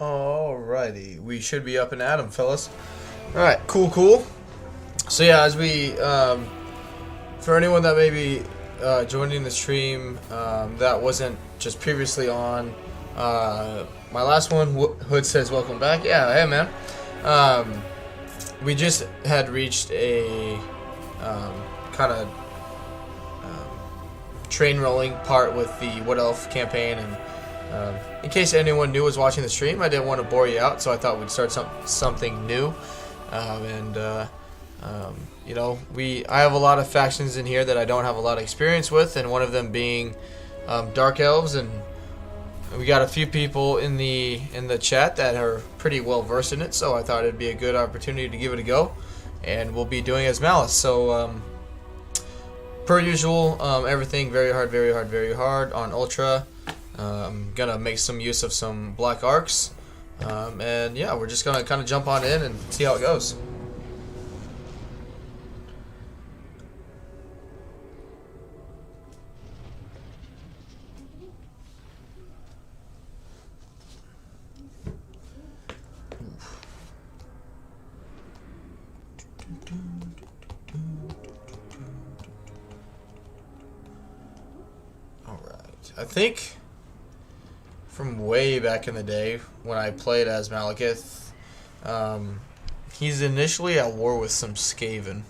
Alrighty, we should be up and at 'em, fellas. Alright, cool. So yeah, as we, for anyone that may be joining the stream that wasn't just previously on, my last one, Hood says welcome back. Yeah, hey man. We just had reached a kind of train rolling part with the Wood Elf campaign, and in case anyone new was watching the stream, I didn't want to bore you out, so I thought we'd start something new. You know, I have a lot of factions in here that I don't have a lot of experience with, and one of them being Dark Elves, and we got a few people in the chat that are pretty well versed in it, so I thought it'd be a good opportunity to give it a go, and we'll be doing as Malice. So per usual, everything very hard on Ultra. I'm gonna make some use of some black arcs, and yeah, we're just gonna kind of jump on in and see how it goes. Alright, I think from way back in the day when I played as Malekith, he's initially at war with some Skaven.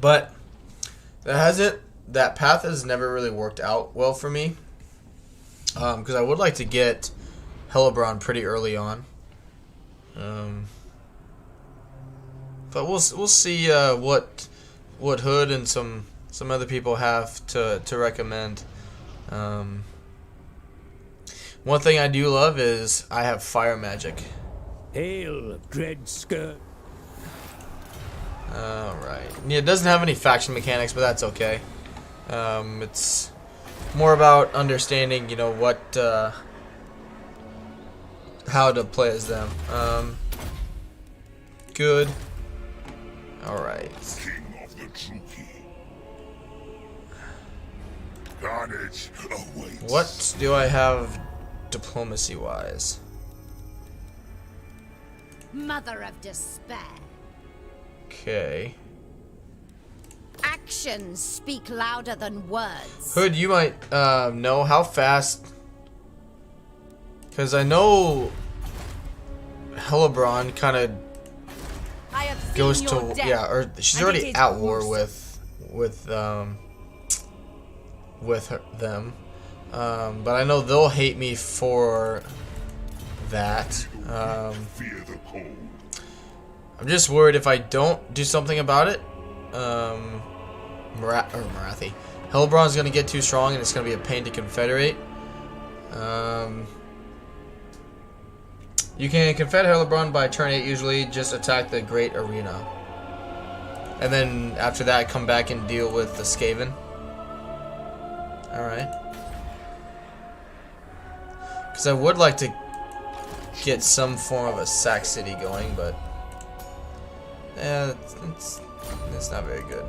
But that path has never really worked out well for me, because I would like to get Hellebron pretty early on. But we'll see what Hood and some other people have to recommend. One thing I do love is I have fire magic. Hail, dread skirt. Alright. Yeah, it doesn't have any faction mechanics, but that's okay. It's more about understanding, you know, what how to play as them. Good. Alright. King of the Truki. Carnage awaits. What do I have diplomacy-wise? Mother of despair. Okay. Actions speak louder than words. Hood, you might know how fast, because I know Hellebron kind of goes to or she's already at war with them. But I know they'll hate me for that. Fear the cold. I'm just worried if I don't do something about it. Marathi. Hellebron's gonna get too strong, and it's gonna be a pain to confederate. You can confed Hellebron by turn 8 usually. Just attack the Great Arena, and then after that, come back and deal with the Skaven. All right. Because I would like to get some form of a Sac City going, but it's not very good.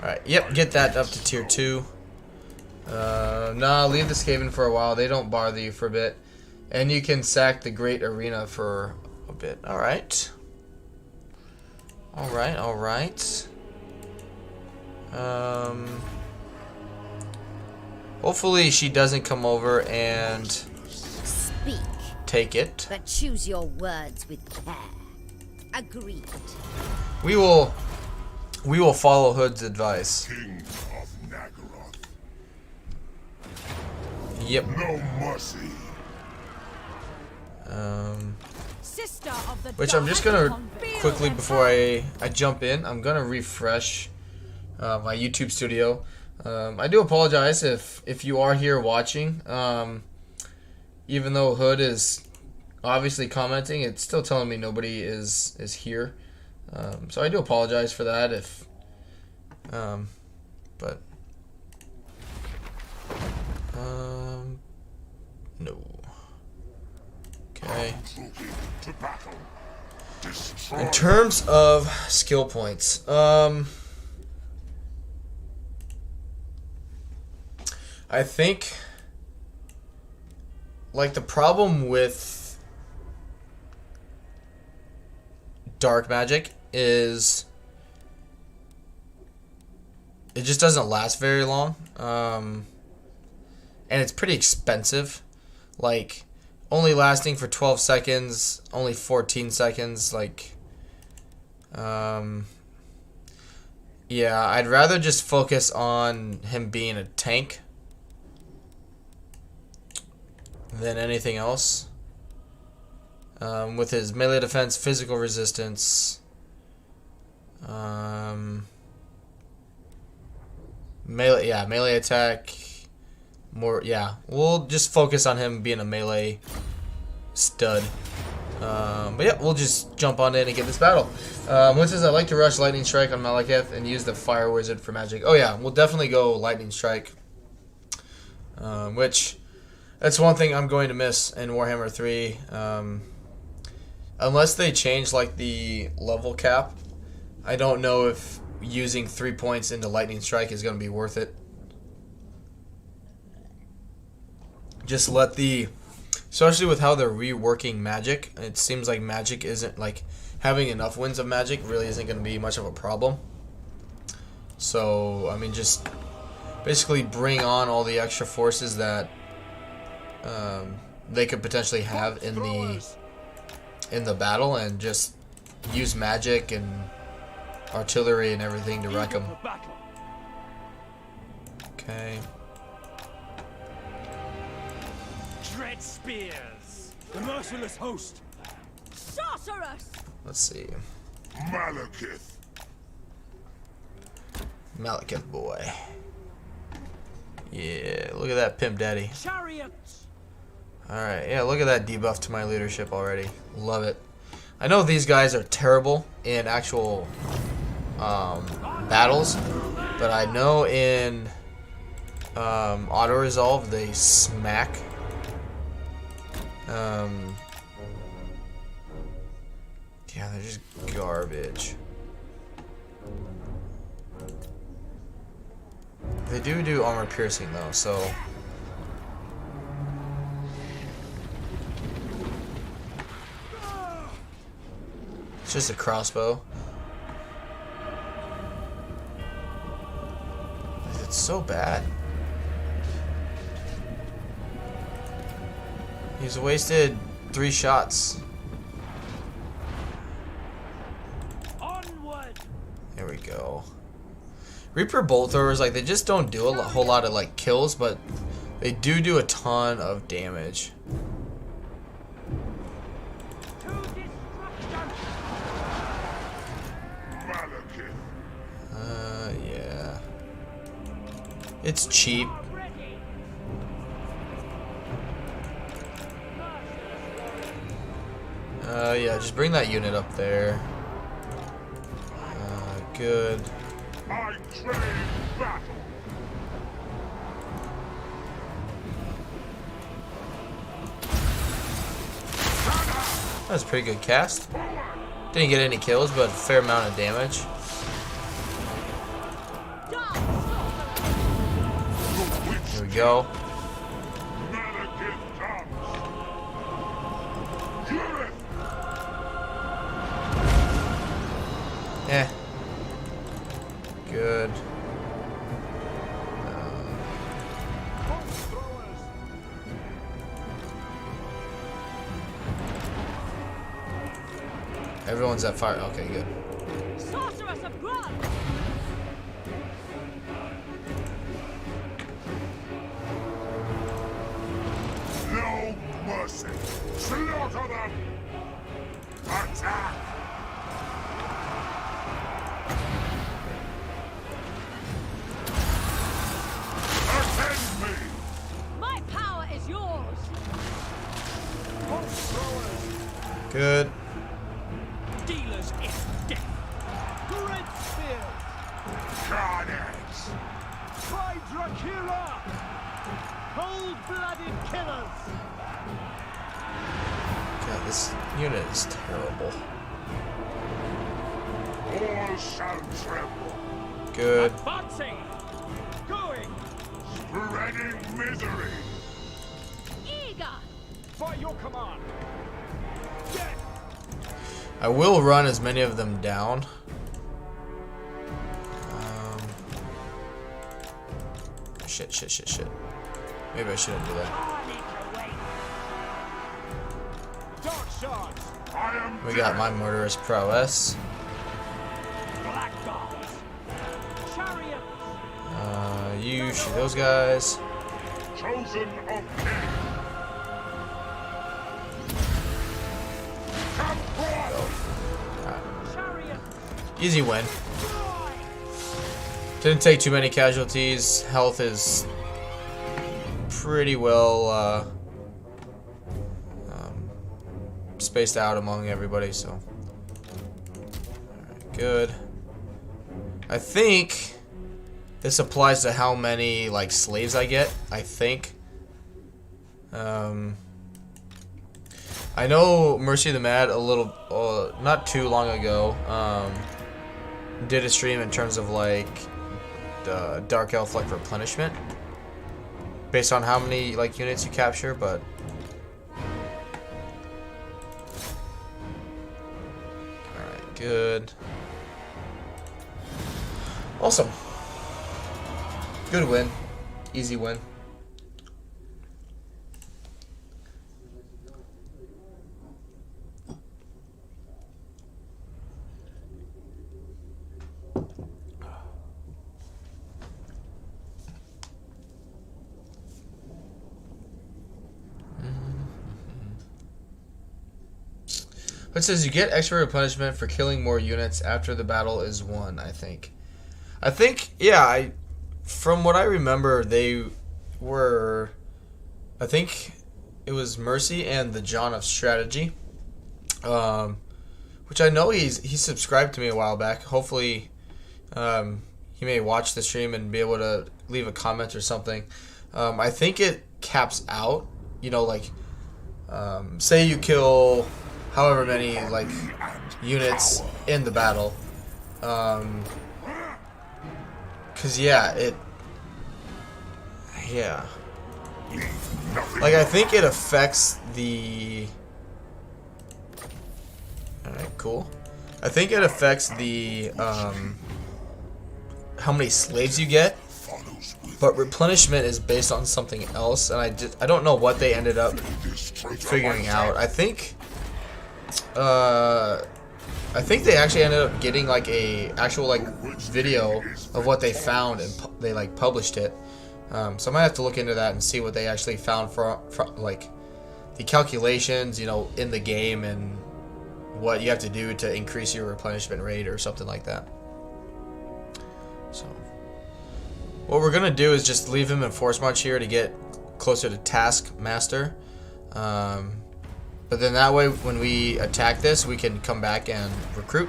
Alright, yep, get that up to tier 2. Nah, leave the Skaven for a while. They don't bother you for a bit. And you can sack the Great Arena for a bit. Alright. Alright. Hopefully she doesn't come over and Speak, take it. but choose your words with care. Agreed. We will follow Hood's advice. King of Nagaroth. Yep. No mercy. Sister of the Which I'm just gonna quickly, before I jump in, I'm gonna refresh my YouTube studio. I do apologize if you are here watching. Even though Hood is obviously commenting, it's still telling me nobody is here. So I do apologize for that. But no. Okay. To battle. Destroy. In terms of skill points, I think like the problem with dark magic is it just doesn't last very long, and it's pretty expensive, like only lasting for 12 seconds, only 14 seconds, like yeah, I'd rather just focus on him being a tank than anything else. With his melee defense, physical resistance, melee attack, more, we'll just focus on him being a melee stud. But yeah, we'll just jump on in and get this battle. One says, I like to rush Lightning Strike on Malekith and use the Fire Wizard for magic. Oh yeah, we'll definitely go Lightning Strike. Which, that's one thing I'm going to miss in Warhammer 3. Unless they change like the level cap, I don't know if using 3 points into Lightning Strike is going to be worth it. Just let the... Especially with how they're reworking magic, it seems like magic isn't, like, having enough winds of magic really isn't going to be much of a problem. So, I mean, just basically bring on all the extra forces that they could potentially have in the battle, and just use magic and artillery and everything to wreck them. Okay. Dread spears, the merciless host. Sorceress! Let's see. Malekith. Malekith boy. Yeah, look at that pimp daddy. Chariots. Alright, yeah, look at that debuff to my leadership already. Love it. I know these guys are terrible in actual battles, but I know in auto-resolve they smack. Yeah, they're just garbage. They do armor piercing though, so... It's just a crossbow. It's so bad. He's wasted 3 shots. Onward. There we go. Reaper bolt throwers, like, they just don't do a whole lot of like kills, but they do a ton of damage. Yeah. It's cheap. Yeah, just bring that unit up there. Good. I train battle. That was a pretty good cast. Didn't get any kills, but a fair amount of damage. Here we go. Malekith comes. Unit. Eh. Good. Everyone's at fire. Okay, good. Sorceress of blood! No mercy. Slaughter them. Attack. Attend me. My power is yours! Good. Dealers in death. Dread spears. Carnage. By Dracula. Cold-blooded killers. God, this unit is terrible. All shall tremble, Good. Advancing! Going! spreading misery. Eager. By your command! Death! I will run as many of them down. Shit. Maybe I shouldn't do that. Dark shards! I am We got my murderous prowess. Black dogs! Chariot! You shoot those guys. chosen of king. Come forth! Chariot! Easy win. Didn't take too many casualties. Health is pretty well spaced out among everybody, so alright, good. I think this applies to how many like slaves I get. I think. I know Mercy the Mad a little, not too long ago, did a stream in terms of like the Dark Elf like replenishment, based on how many like units you capture, but. Alright, good. Awesome. Good win. Easy win. It says you get extra replenishment for killing more units after the battle is won, I think. Yeah, from what I remember, they were, I think it was Mercy and the John of Strategy, which I know he subscribed to me a while back. Hopefully, he may watch the stream and be able to leave a comment or something. I think it caps out, you know, like, say you kill however many like units in the battle, cause like I think it affects the. All right, cool. I think it affects the how many slaves you get, but replenishment is based on something else, and I don't know what they ended up figuring out. I think they actually ended up getting like a actual like video of what they found, and they like published it. So I might have to look into that and see what they actually found for like the calculations, you know, in the game, and what you have to do to increase your replenishment rate or something like that. So what we're gonna do is just leave him in force march here to get closer to Taskmaster. But then that way, when we attack this, we can come back and recruit.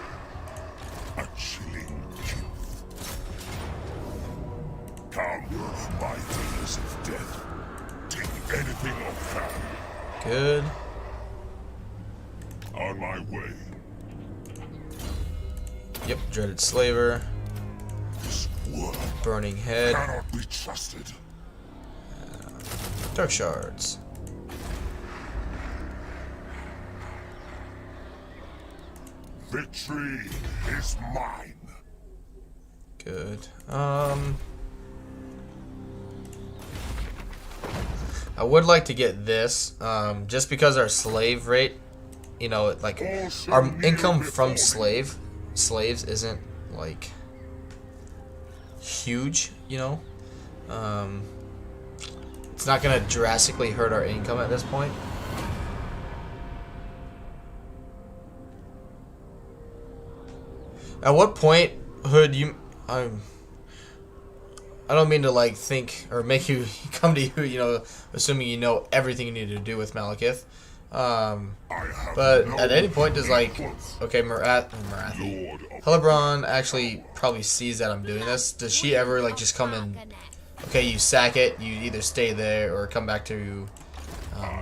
A chilling kill. Come, my dealers of death. Take anything off hand. Good. On my way. Yep, Dreaded Slaver. This world Burning Head. cannot be trusted. Dark Shards. Victory is mine. Good. I would like to get this, just because our slave rate, you know, like our income from slaves isn't like huge, you know. It's not gonna drastically hurt our income at this point. At what point, Hood, I don't mean to like think or make you come to you, you know, assuming you know everything you need to do with Malekith. But at any point does like, okay, Helebron actually probably sees that I'm doing this. Does she ever like just come and, okay, you sack it, you either stay there or come back to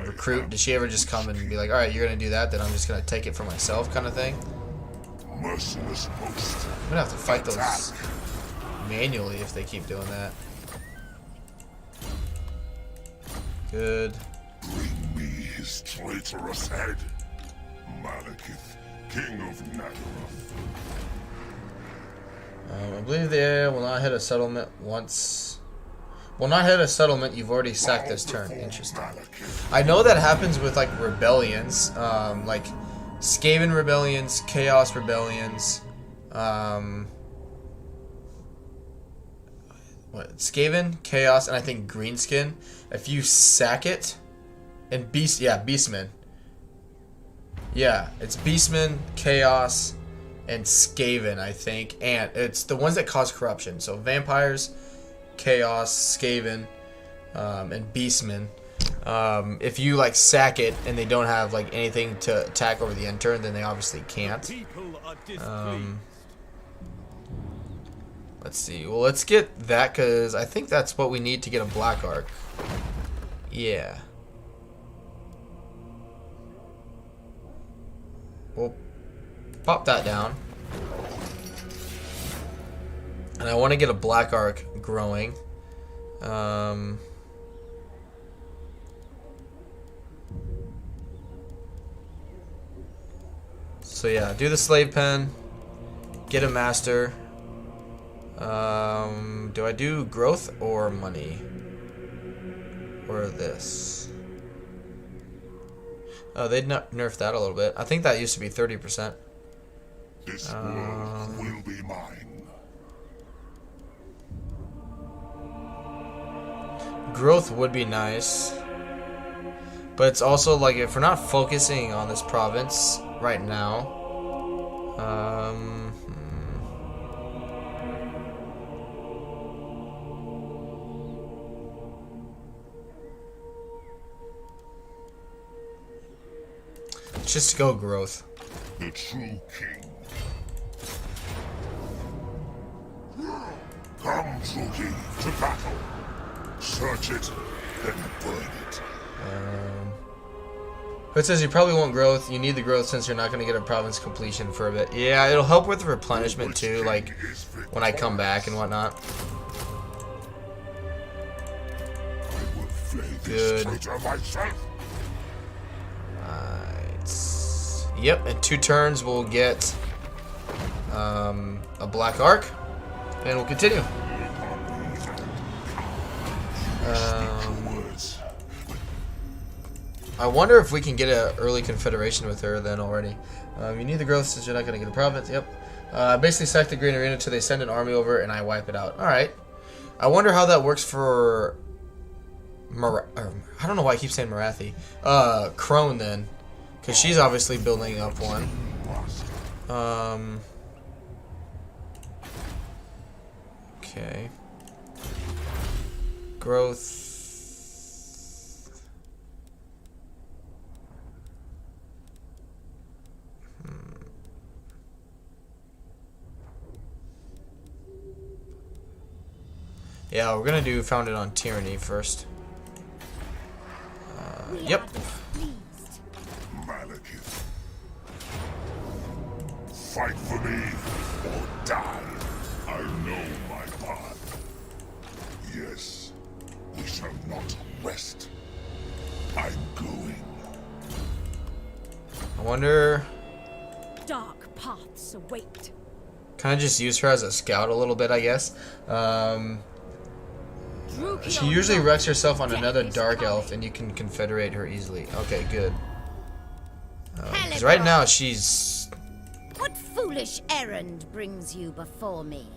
recruit? Does she ever just come and be like, all right, you're gonna do that, then I'm just gonna take it for myself, kind of thing? merciless host. I'm gonna have to fight those manually if they keep doing that. Good. Bring me his traitorous head. Malekith, King of Nagaroth. I believe the area will not hit a settlement once. Will not hit a settlement you've already sacked this turn. Interesting. I know that happens with like rebellions, like Skaven rebellions, Chaos rebellions. What? Skaven, Chaos, and I think Greenskin. If you sack it, and Beastmen. Yeah, it's Beastmen, Chaos, and Skaven, I think, and it's the ones that cause corruption. So vampires, Chaos, Skaven, and Beastmen. If you like sack it and they don't have like anything to attack over the end turn, then they obviously can't. Let's see. Well, let's get that because I think that's what we need to get a Black Arc. Yeah. We'll pop that down. And I want to get a Black Arc growing. So yeah, do the slave pen. Get a master. Do I do growth or money? Or this? Oh, they'd nerf that a little bit. I think that used to be 30%. This world will be mine. Growth would be nice. But it's also like if we're not focusing on this province right now. Just go growth. The true king. Come, true king, to battle. Search it, then burn it. It says you probably want growth. You need the growth since you're not going to get a province completion for a bit. Yeah, it'll help with replenishment too, like when I come back and whatnot. I will flay Good. this traitor myself. Yep, in 2 turns we'll get a Black Arc, and we'll continue. I wonder if we can get an early confederation with her then already. You need the growth since you're not going to get a province. Yep. Basically sack the Green Arena until they send an army over and I wipe it out. Alright. I wonder how that works for... I don't know why I keep saying Marathi. Crone then. Because she's obviously building up one. Okay. Growth. Yeah, we're gonna do Founded on Tyranny first. Yep. Malekith. Fight for me or die. I know my path. Yes, we shall not rest. I'm going. I wonder. Dark paths await. Kind of just use her as a scout a little bit, I guess. She usually wrecks herself on another dark elf, and you can confederate her easily. Okay, good. Because right now she's. What foolish errand brings you before me?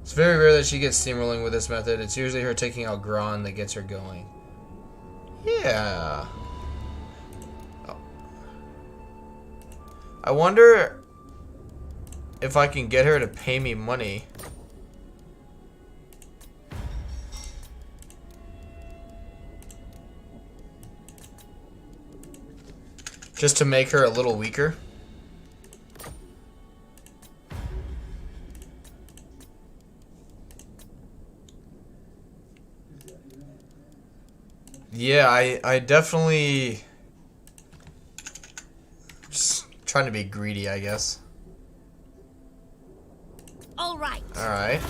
It's very rare that she gets steamrolling with this method. It's usually her taking out Gron that gets her going. Yeah. Oh. I wonder if I can get her to pay me money. Just to make her a little weaker. Yeah, I definitely just trying to be greedy, I guess. All right. All right.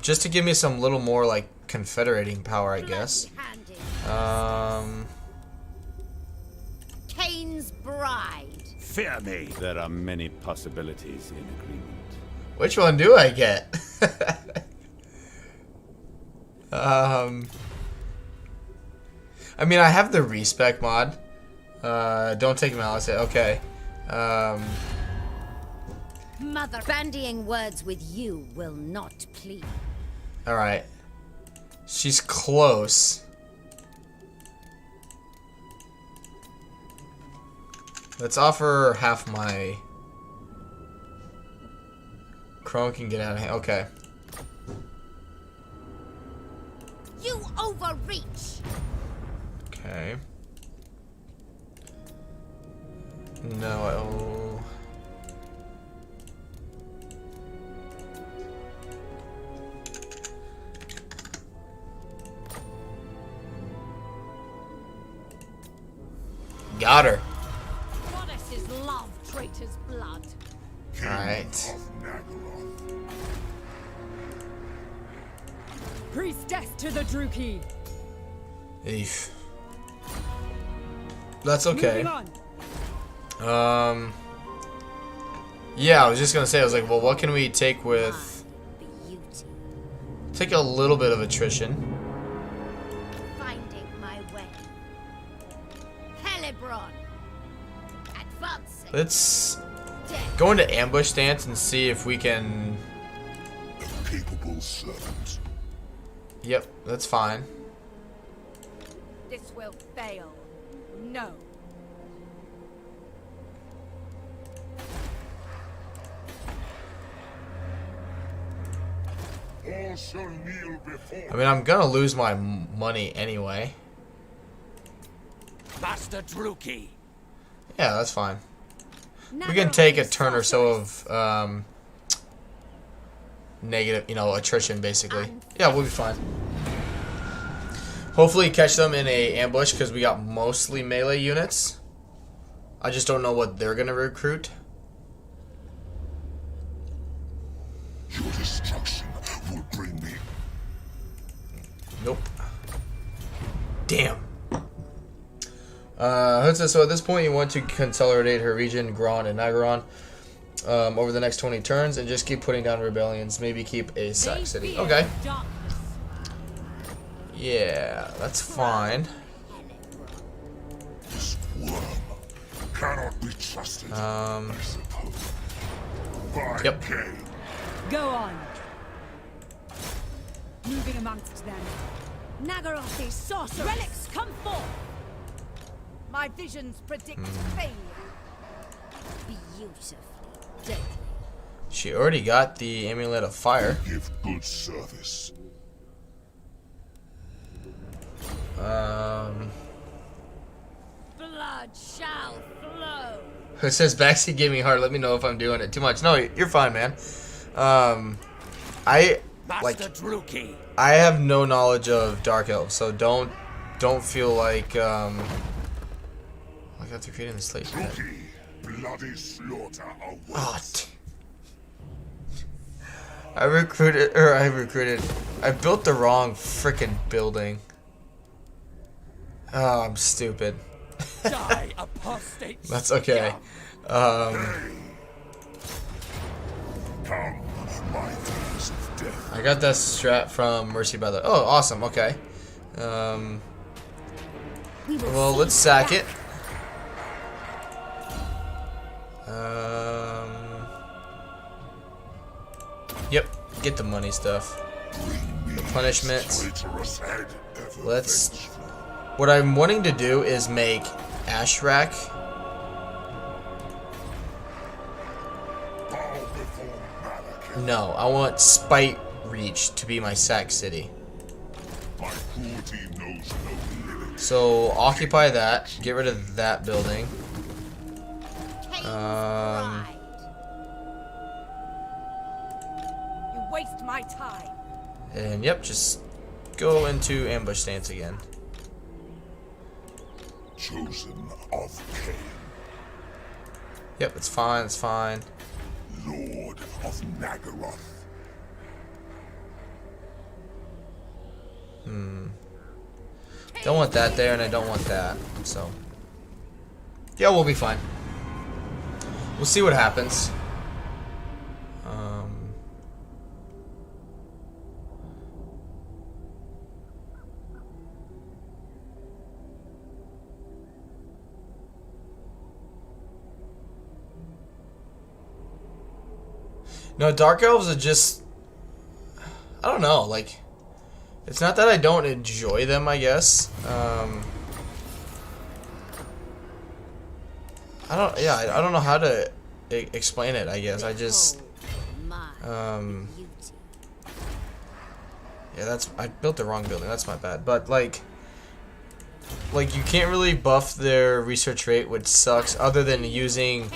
Just to give me some little more like confederating power, I guess. Cain's bride. Fear me. There are many possibilities in agreement. Which one do I get? I mean, I have the respec mod. Don't take malice. Okay. Mother, bandying words with you will not please. All right. She's close. Let's offer her half my. Crone can get out of hand. Okay. You overreach. Okay. No. Got her. Goddesses love traitors' blood. Alright. Priestess to the Druki. Eef. That's okay. Moving on. Yeah, I was just gonna say, I was like, well, what can we take with... Beauty. Take a little bit of attrition. Finding my way. Helebron. Advancing. Let's Death. go into ambush stance and see if we can... A capable servant. Yep, that's fine. This will fail. No. All shall kneel before. I mean, I'm gonna lose my money anyway. Master Druki. Yeah, that's fine. We can take a turn or so of negative, attrition basically. Yeah, we'll be fine. Hopefully catch them in a ambush because we got mostly melee units. I just don't know what they're gonna recruit. Your destruction will bring me. Nope. Damn. So at this point, you want to consolidate her region, Gron and Nagaron, over the next 20 turns, and just keep putting down rebellions. Maybe keep a sack city. Okay. Yeah, that's fine. This worm cannot be trusted. I suppose. By Yep. Cain. Go on. Moving amongst them. Nagarothi sorcerer. Relics, come forth. My visions predict failure. Beautifully deadly. She already got the amulet of fire. Give good service. Blood shall flow. It says backseat gaming hard. Let me know if I'm doing it too much. No, you're fine, man. I Master Druki. I have no knowledge of Dark Elves, so don't feel like I have to create in the slate. Druki, bloody slaughter awaits. Oh, I built the wrong frickin' building. Oh, I'm stupid. Die, apostate. That's okay. Come, my days of death. I got that strat from Mercy by the... Oh, awesome. Okay. Well, let's sack it. Yep. Get the money stuff. The punishments. Traitorous head ever Let's... vengeful. What I'm wanting to do is make Ashrak. Bow before Malekith. No, I want Spite Reach to be my sack city. My cruelty knows no limit. So occupy that. Get rid of that building. Cain's bride. You waste my time. And yep, just go into ambush stance again. Chosen of Cain, Yep, it's fine, it's fine. Lord of Nagaroth. Don't want that there, and I don't want that. So, yeah, we'll be fine. We'll see what happens. No, Dark Elves are just... I don't know, like... It's not that I don't enjoy them, I guess. I don't know how to explain it, I guess. I just... Yeah, I built the wrong building. That's my bad. But, like, you can't really buff their research rate, which sucks, other than using...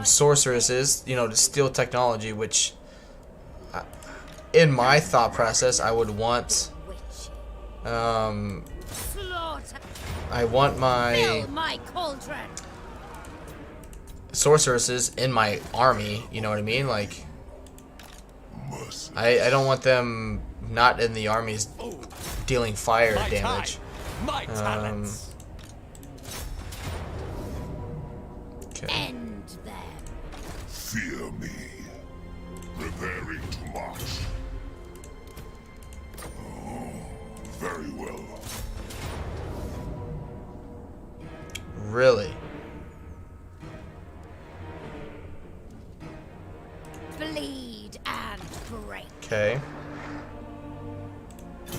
sorceresses, you know, to steal technology, which in my thought process I would want I want my sorceresses in my army, you know what I mean? Like I don't want them not in the armies dealing fire damage. My talents. Okay. Fear me. Preparing to march. Oh, very well. Really? Bleed and break. Okay.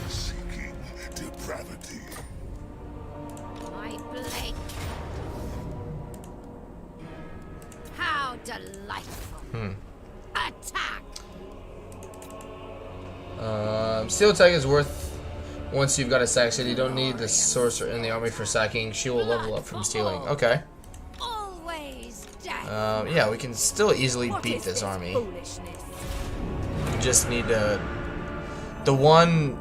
Seeking depravity. My blade. How delightful. Attack. Steel attack is worth once you've got a sack city. You don't need the sorcerer in the army for sacking. She will level up from stealing. Okay. Always death. Yeah, we can still easily beat this army. We just need to... The one...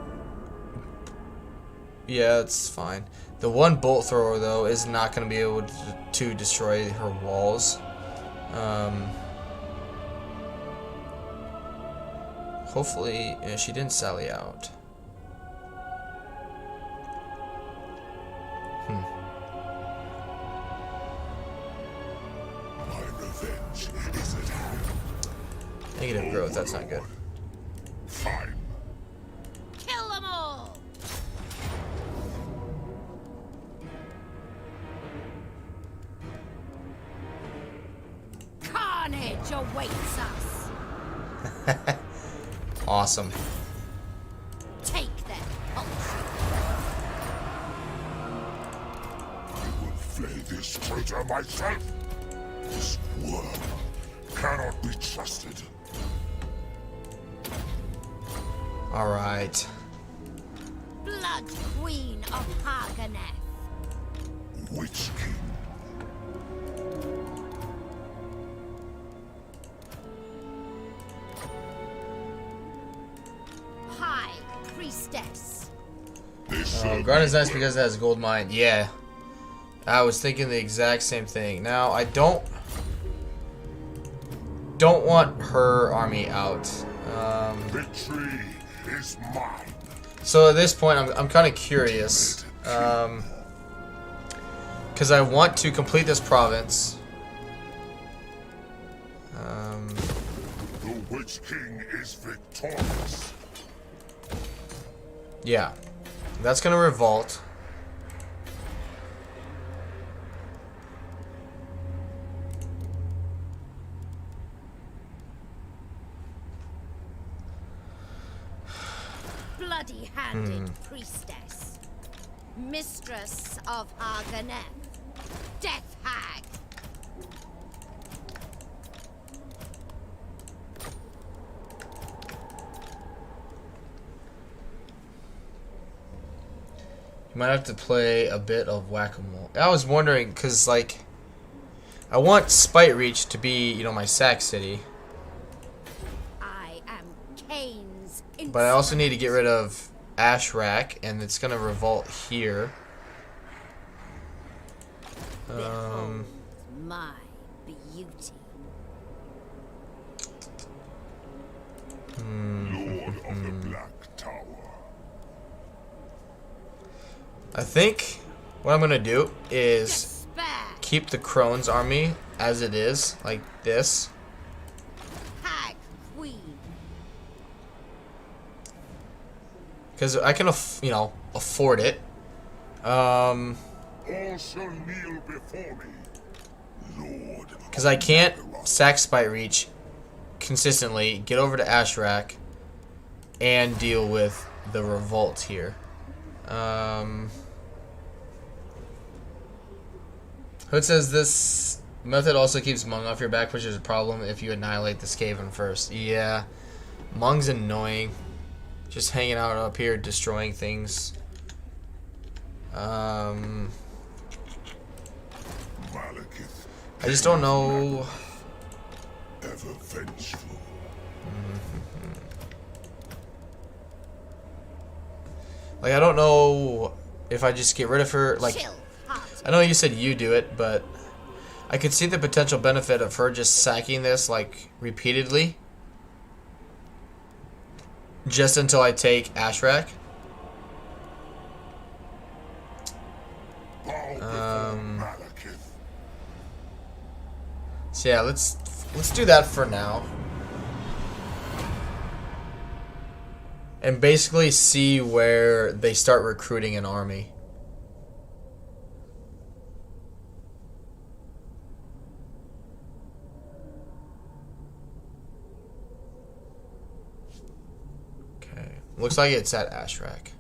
Yeah, it's fine. The one bolt thrower, though, is not going to be able to destroy her walls. Hopefully, she didn't sally out. My revenge is at hand. Negative growth, that's not good. Fine. Kill them all. Carnage awaits us. Awesome. Take them. I will flay this traitor myself. This worm cannot be trusted. Alright. Blood Queen of Haganeth. Witch King. High Priestess. Garden is nice because it has gold mine. Yeah. I was thinking the exact same thing. Now, I don't want her army out. Victory is mine. So at this point, I'm kind of curious. Because I want to complete this province. The Witch King is victorious. Yeah. That's going to revolt. Bloody-handed priestess, mistress of Haganeth, death hag. You might have to play a bit of whack-a-mole. I was wondering, because, like, I want Spite Reach to be, you know, my sack city. I am Cain's But I also need to get rid of Ashrak, and it's gonna revolt here. Behold my beauty. Lord of the Black Tower. I think what I'm gonna do is Despair. keep the Crone's army as it is, like this. Hag Queen. Because I can, you know, afford it. All shall kneel before me, Lord. Because I can't sack Spite Reach consistently, get over to Ashrak, and deal with the revolt here. Hood says this method also keeps Mung off your back, which is a problem if you annihilate the Skaven first. Yeah, Mung's annoying. Just hanging out up here, destroying things. Malekith. I just don't know. Ever vengeful. Like, I don't know if I just get rid of her. Like, Chill. Heart. I know you said you do it, but I could see the potential benefit of her just sacking this, like, repeatedly. Just until I take Ashrak. Bow before Malekith. So yeah, let's do that for now. And basically see where they start recruiting an army. Okay. Looks like it's at Ashrak.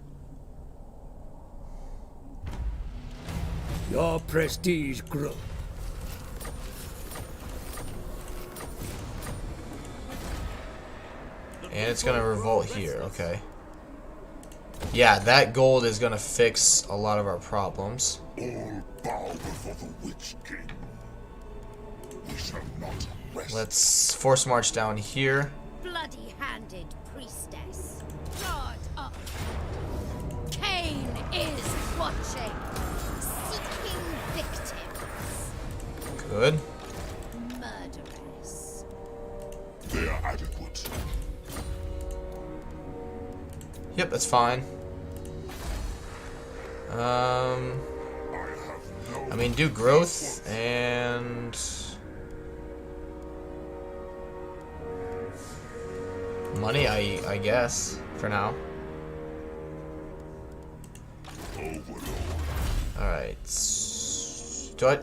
Your prestige grows. And it's gonna revolt here, okay. Yeah, that gold is gonna fix a lot of our problems. All bow before the Witch King. We shall not rest. Let's force march down here. Bloody-handed priestess. Guard up. Cain is watching. Seeking victims. Good. Murderers. They are adequate. Yep, that's fine. I have no I mean, do growth and money, I guess, for now. overlord. Alright. Do I...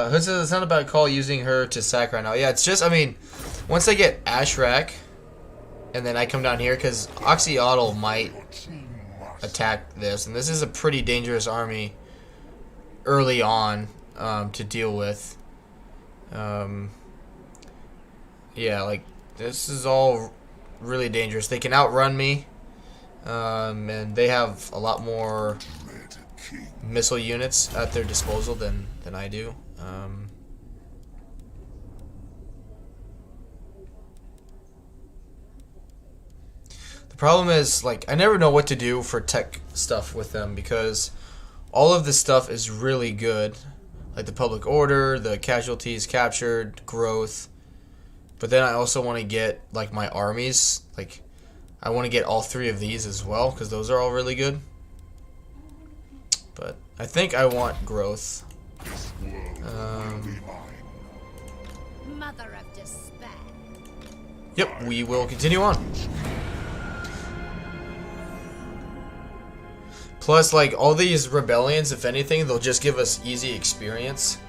Who says it's not about call using her to sack right now? Yeah, it's just, I mean, once I get Ashrak, and then I come down here, because Oxyotl might attack this, and this is a pretty dangerous army early on to deal with. Yeah, like, this is all really dangerous. They can outrun me, and they have a lot more missile units at their disposal than I do. The problem is, like, I never know what to do for tech stuff with them because all of this stuff is really good. Like the public order, the casualties captured, growth. But then I also want to get, like, my armies. Like, I want to get all three of these as well because those are all really good. But I think I want growth. Mother of despair. Yep, we will continue on. Plus, like, all these rebellions, if anything, they'll just give us easy experience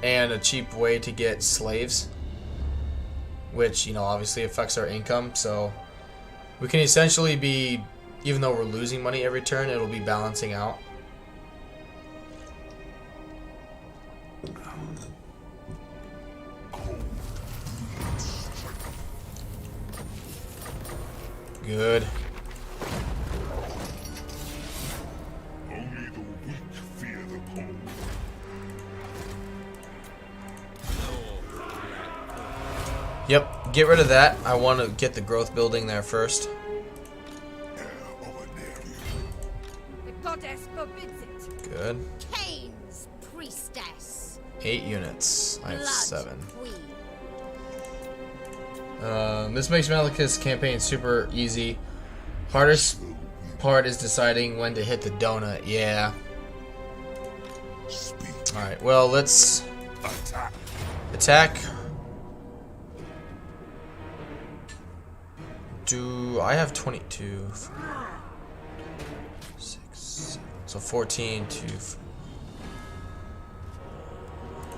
and a cheap way to get slaves. Which, you know, obviously affects our income, so we can essentially be, even though we're losing money every turn, it'll be balancing out. Good. Only the weak fear the cold. Yep, get rid of that. I want to get the growth building there first. goddess forbids it. Good. Cain's priestess. 8 units. I have Blood 7. queen. This makes Malekith's campaign super easy. Hardest part is deciding when to hit the donut. Yeah. Speak. Alright, well, let's Attack. attack. Do I have 22? 6, 7, so 14 to...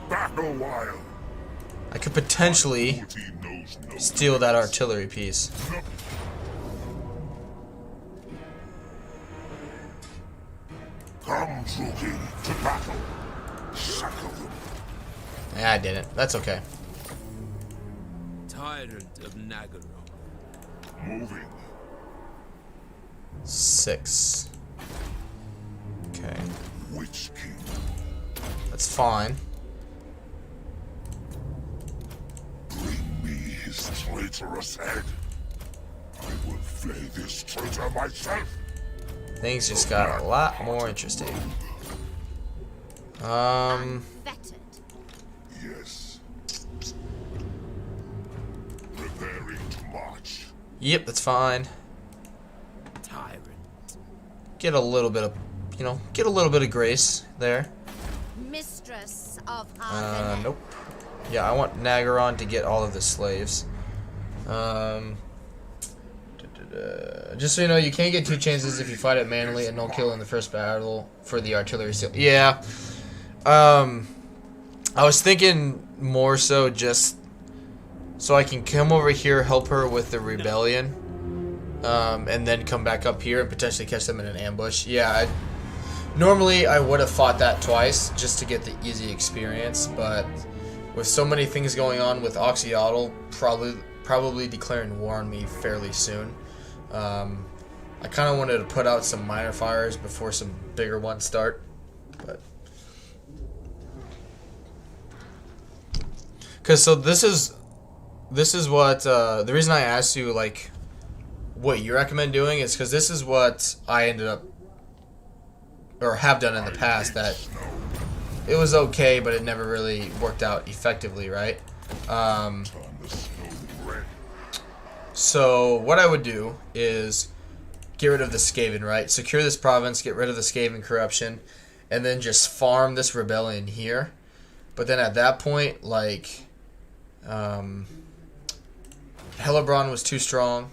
Battle wild. I could potentially 14 knows no steal that artillery piece. Come, True King, to battle. Shackle them. Yeah, I didn't. That's okay. Tyrant of Nagaron. Moving. 6. Okay, Witch King. that's fine. Bring me his traitorous head. I will flay this traitor myself. Things just got a lot more interesting. Fettered. Yes. Preparing to march. Yep, that's fine. Tyrant. Get a little bit of, you know, get a little bit of grace there. Mistress of Harkonnen. Nope. Yeah, I want Nagaron to get all of the slaves. Just so you know, you can't get 2 chances if you fight it manually and don't kill in the first battle for the artillery seal. Yeah. I was thinking more so just so I can come over here, help her with the rebellion, and then come back up here and potentially catch them in an ambush. Yeah, normally I would have fought that twice just to get the easy experience, but with so many things going on with Oxyotl probably declaring war on me fairly soon, I kind of wanted to put out some minor fires before some bigger ones start, but so this is what the reason I asked you like what you recommend doing is because this is what I ended up or have done in the past that it was okay, but it never really worked out effectively, right? Turn the snow red. So what I would do is get rid of the Skaven, right? Secure this province, get rid of the Skaven corruption, and then just farm this rebellion here. But then at that point, like, Hellebron was too strong.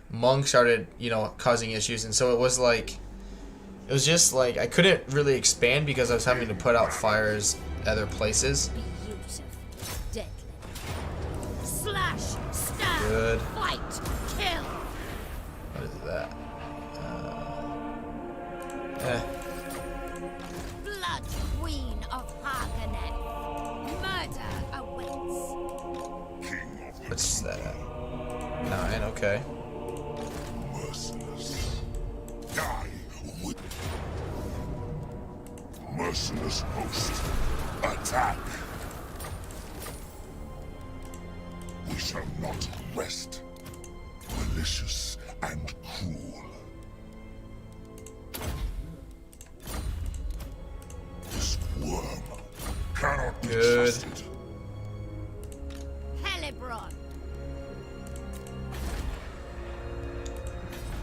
Monk started, you know, causing issues, and so it was just like I couldn't really expand because I was having to put out fires other places. Beautiful. Deadly. Slash. Stab. Good. Fight. Kill. What is that? Blood queen of Harkonnen. Murder awaits. King of the What's that at? 9, okay. merciless. Die with merciless host. Attack. We shall not rest. Malicious and cruel. This worm cannot be Good. trusted. Hellebron.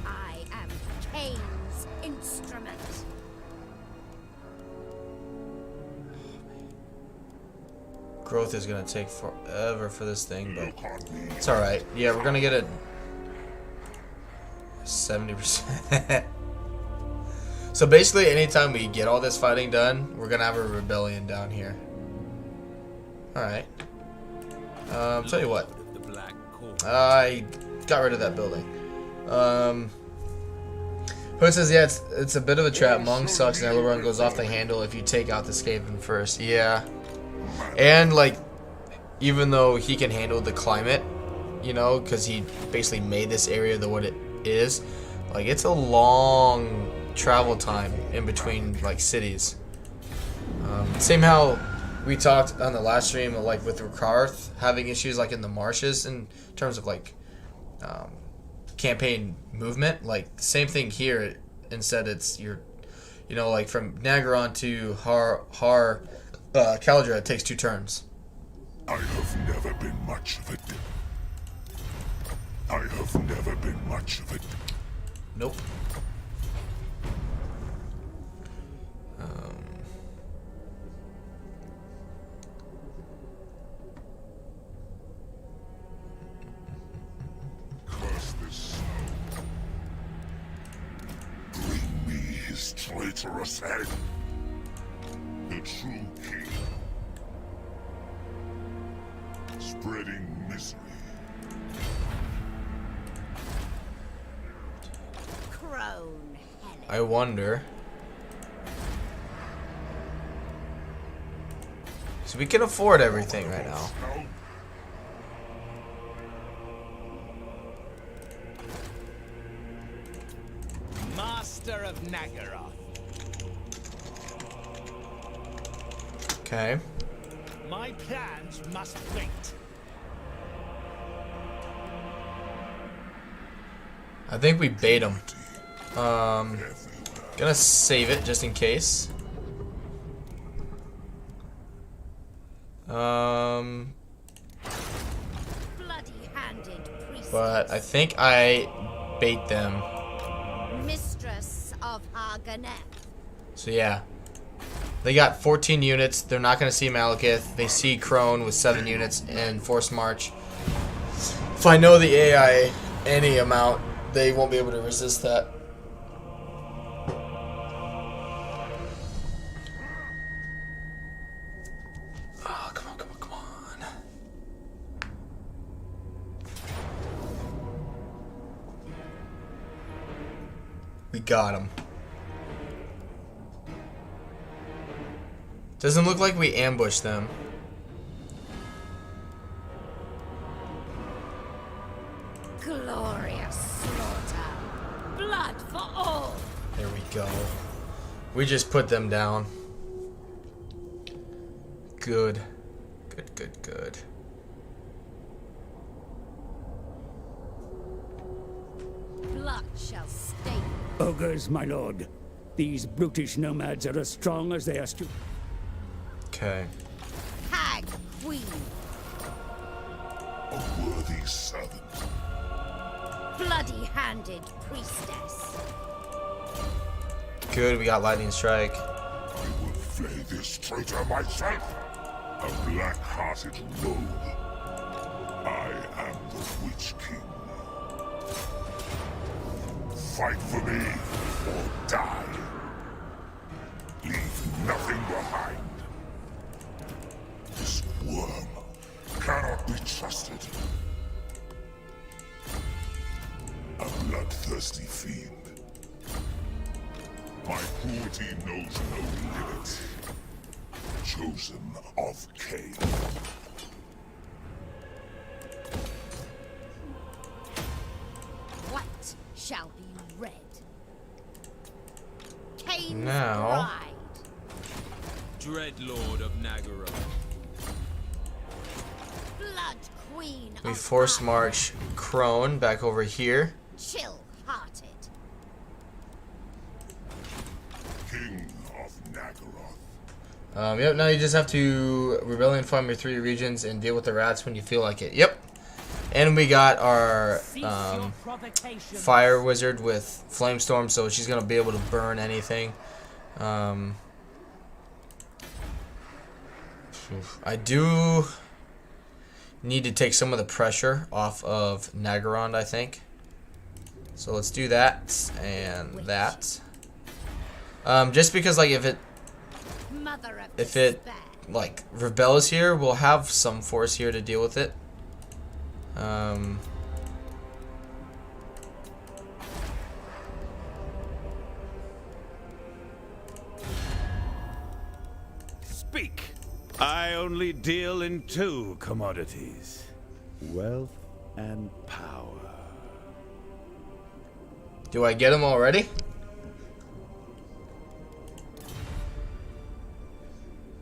I am Cain's instrument. Growth is gonna take forever for this thing, but Look on me. it's alright. Yeah, we're gonna get it 70%. So basically, anytime we get all this fighting done, we're gonna have a rebellion down here. Alright. Tell you what. Lord of the Black Court. I got rid of that building. Hood says, yeah, it's a bit of a trap. Monk sucks and Hellebron goes off the handle if you take out the Skaven first. Yeah. And, like, even though he can handle the climate, you know, because he basically made this area what it is, like, it's a long travel time in between, like, cities. Same how we talked on the last stream, like, with Rakarth having issues, like, in the marshes in terms of, like, campaign movement. Like, same thing here. Instead, it's you You know, like from Nagaron to Caldra, it takes 2 turns. I have never been much of it. I have never been much of it. Nope. Curse this snow. Bring me his traitorous head. The true king. Spreading misery. Crone Helen. I wonder. So we can afford everything right now. Snow. Master of Nagaroth. Okay. My plans must wait. I think we bait him. Gonna save it just in case. Bloody-handed priestess. But I think I bait them. Mistress of Harganeth. So yeah. They got 14 units. They're not gonna see Malekith. They see Crone with 7 units and Force March. If I know the AI any amount, they won't be able to resist that. Oh, come on, come on, come on. We got him. Doesn't look like we ambushed them. Glorious slaughter. Blood for all. There we go. We just put them down. Good. Good, good, good. Blood shall stain. Ogres, my lord. These brutish nomads are as strong as they are stupid. Okay. Hag Queen. A worthy servant. Bloody-handed priestess. Good, we got lightning strike. I will flay this traitor myself. A black-hearted rogue. I am the Witch King. Fight for me or die. Leave nothing behind. This worm cannot be trusted. A bloodthirsty fiend. My cruelty knows no limits. Chosen of Cain. What shall be read? Cain's Now. bride. Dreadlord of Nagaroth. Blood Queen We of force Fire. march Crone back over here. Chill-hearted. King of Nagaroth. Yep, now you just have to Rebellion farm your 3 regions and deal with the rats when you feel like it. Yep. And we got our Fire Wizard with Flamestorm, so she's going to be able to burn anything. I do need to take some of the pressure off of Nagaron, I think. So let's do that and that. Just because, like, if it like rebels here, we'll have some force here to deal with it. Speak! I only deal in 2 commodities. Wealth and power. Do I get him already?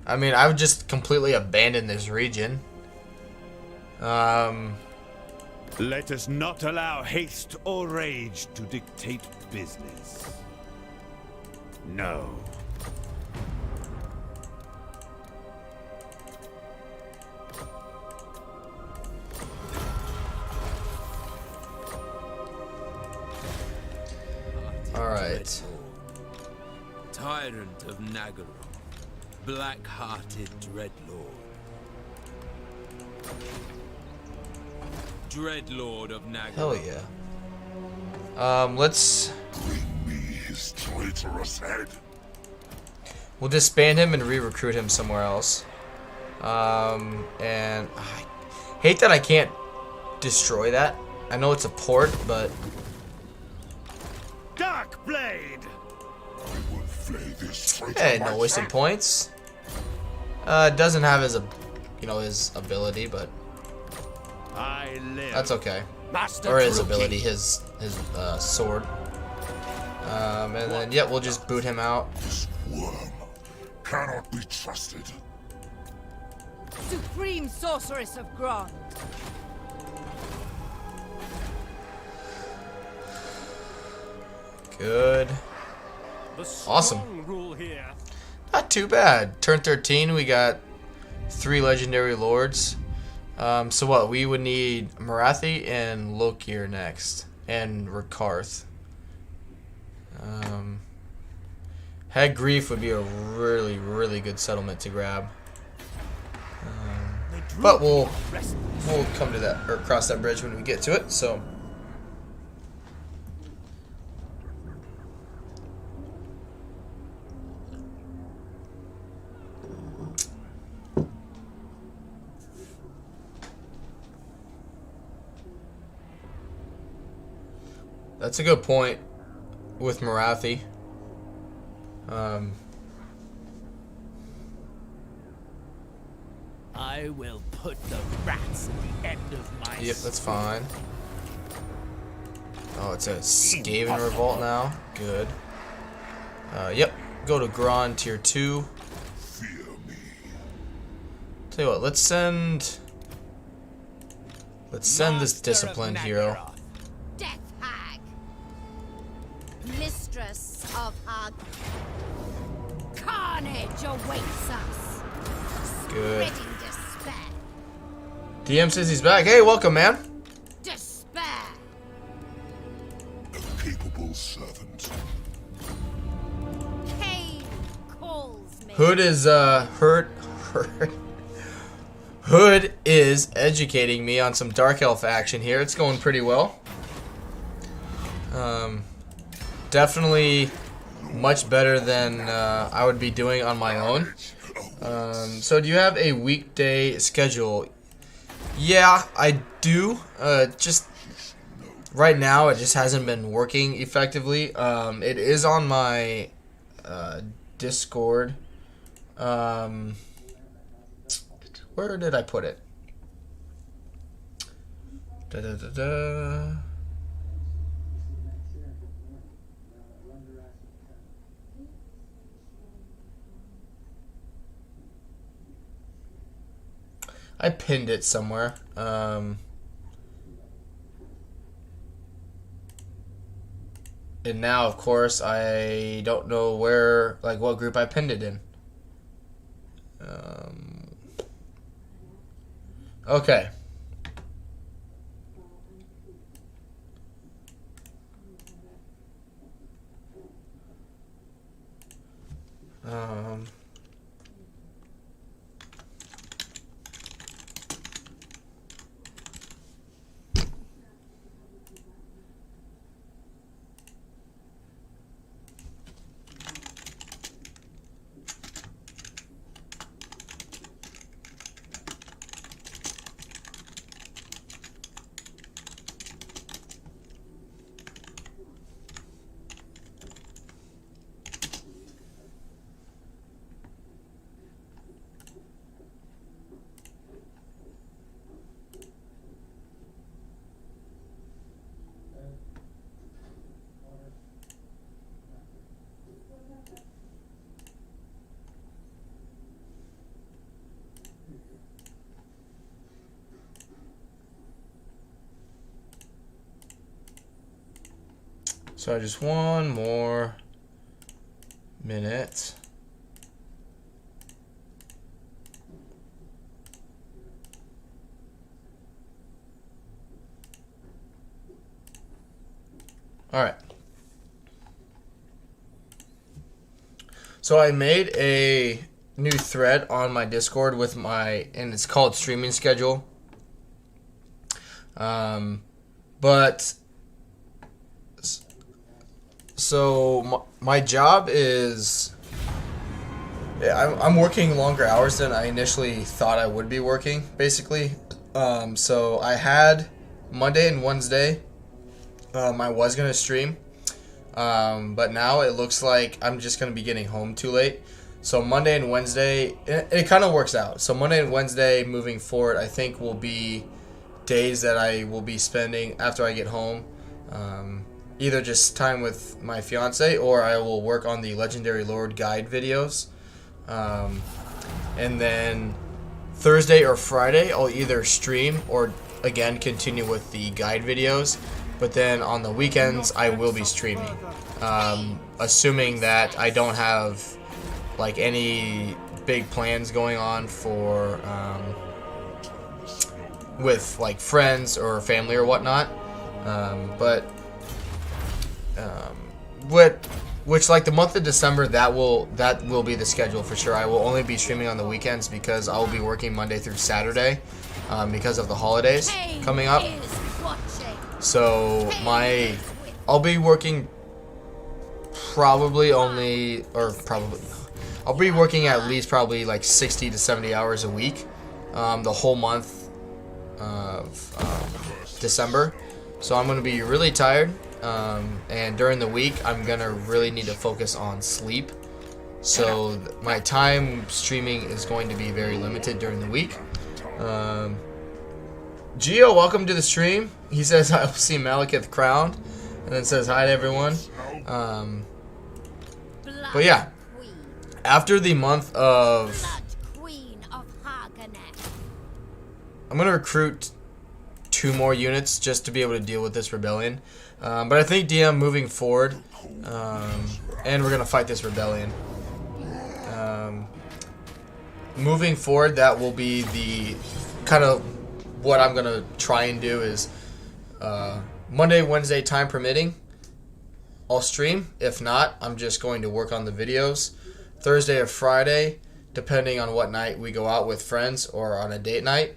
I mean, I would just completely abandon this region. Let us not allow haste or rage to dictate business. No. Alright. Tyrant of Nagaroth, black-hearted Dreadlord. Dreadlord of Nagaroth. Hell yeah. Let's... Bring me his traitorous head. We'll disband him and re-recruit him somewhere else. And I hate that I can't destroy that. I know it's a port, but Dark Blade! I will flay this traitor hey, no wasting myself. points. Doesn't have his, his ability, but I live. that's okay. Master Or his Druki. ability, his sword. And then yeah, we'll just boot him out. This worm cannot be trusted. Supreme sorceress of Grond. Good. Awesome. Rule here. Not too bad. Turn 13, we got 3 legendary lords. So what? We would need Marathi and Lokir next, and Rakarth. Hag Grief would be a really, really good settlement to grab. But we'll come to that, or cross that bridge when we get to it. So. That's a good point with Marathi. I will put the rats at the end of my Yep, that's fine. Oh, it's a Skaven Revolt now. Good. Yep, go to Gron tier 2. Fear me. Tell you what, let's send this disciplined hero. Death Hag, mistress of our carnage awaits us. Good. Spreading despair. DM says he's back. Hey, welcome, man. Despair. A capable servant. Cain calls me. Hood is Hood is educating me on some Dark Elf action here. It's going pretty well. Definitely much better than I would be doing on my own. So do you have a weekday schedule? Yeah, I do. Just right now, it just hasn't been working effectively. It is on my Discord. Where did I put it? I pinned it somewhere. And now, of course, I don't know where, like, what group I pinned it in. Okay. So just one more minute. All right. So I made a new thread on my Discord with and it's called streaming schedule. But so my job is, I'm working longer hours than I initially thought I would be working, basically. So I had Monday and Wednesday. I was going to stream, but now it looks like I'm just going to be getting home too late. So Monday and Wednesday, it kind of works out. So Monday and Wednesday moving forward, I think will be days that I will be spending after I get home. Either just time with my fiance, or I will work on the Legendary Lord guide videos. And then Thursday or Friday, I'll either stream or again continue with the guide videos. But then on the weekends, I will be streaming, assuming that I don't have like any big plans going on for with like friends or family or whatnot. Which like the month of December, that will be the schedule for sure. I will only be streaming on the weekends because I will be working Monday through Saturday because of the holidays coming up. So I'll be working I'll be working at least probably like 60 to 70 hours a week, the whole month of December. So I'm going to be really tired, and during the week I'm going to really need to focus on sleep. So my time streaming is going to be very limited during the week. Gio, welcome to the stream. He says, I'll see Malekith crowned. And then says hi to everyone. But yeah. After the month of... I'm going to recruit 2 more units just to be able to deal with this rebellion. But I think DM moving forward, and we're going to fight this rebellion. Moving forward, that will be the kind of what I'm going to try and do is Monday, Wednesday, time permitting, I'll stream. If not, I'm just going to work on the videos. Thursday or Friday, depending on what night we go out with friends or on a date night,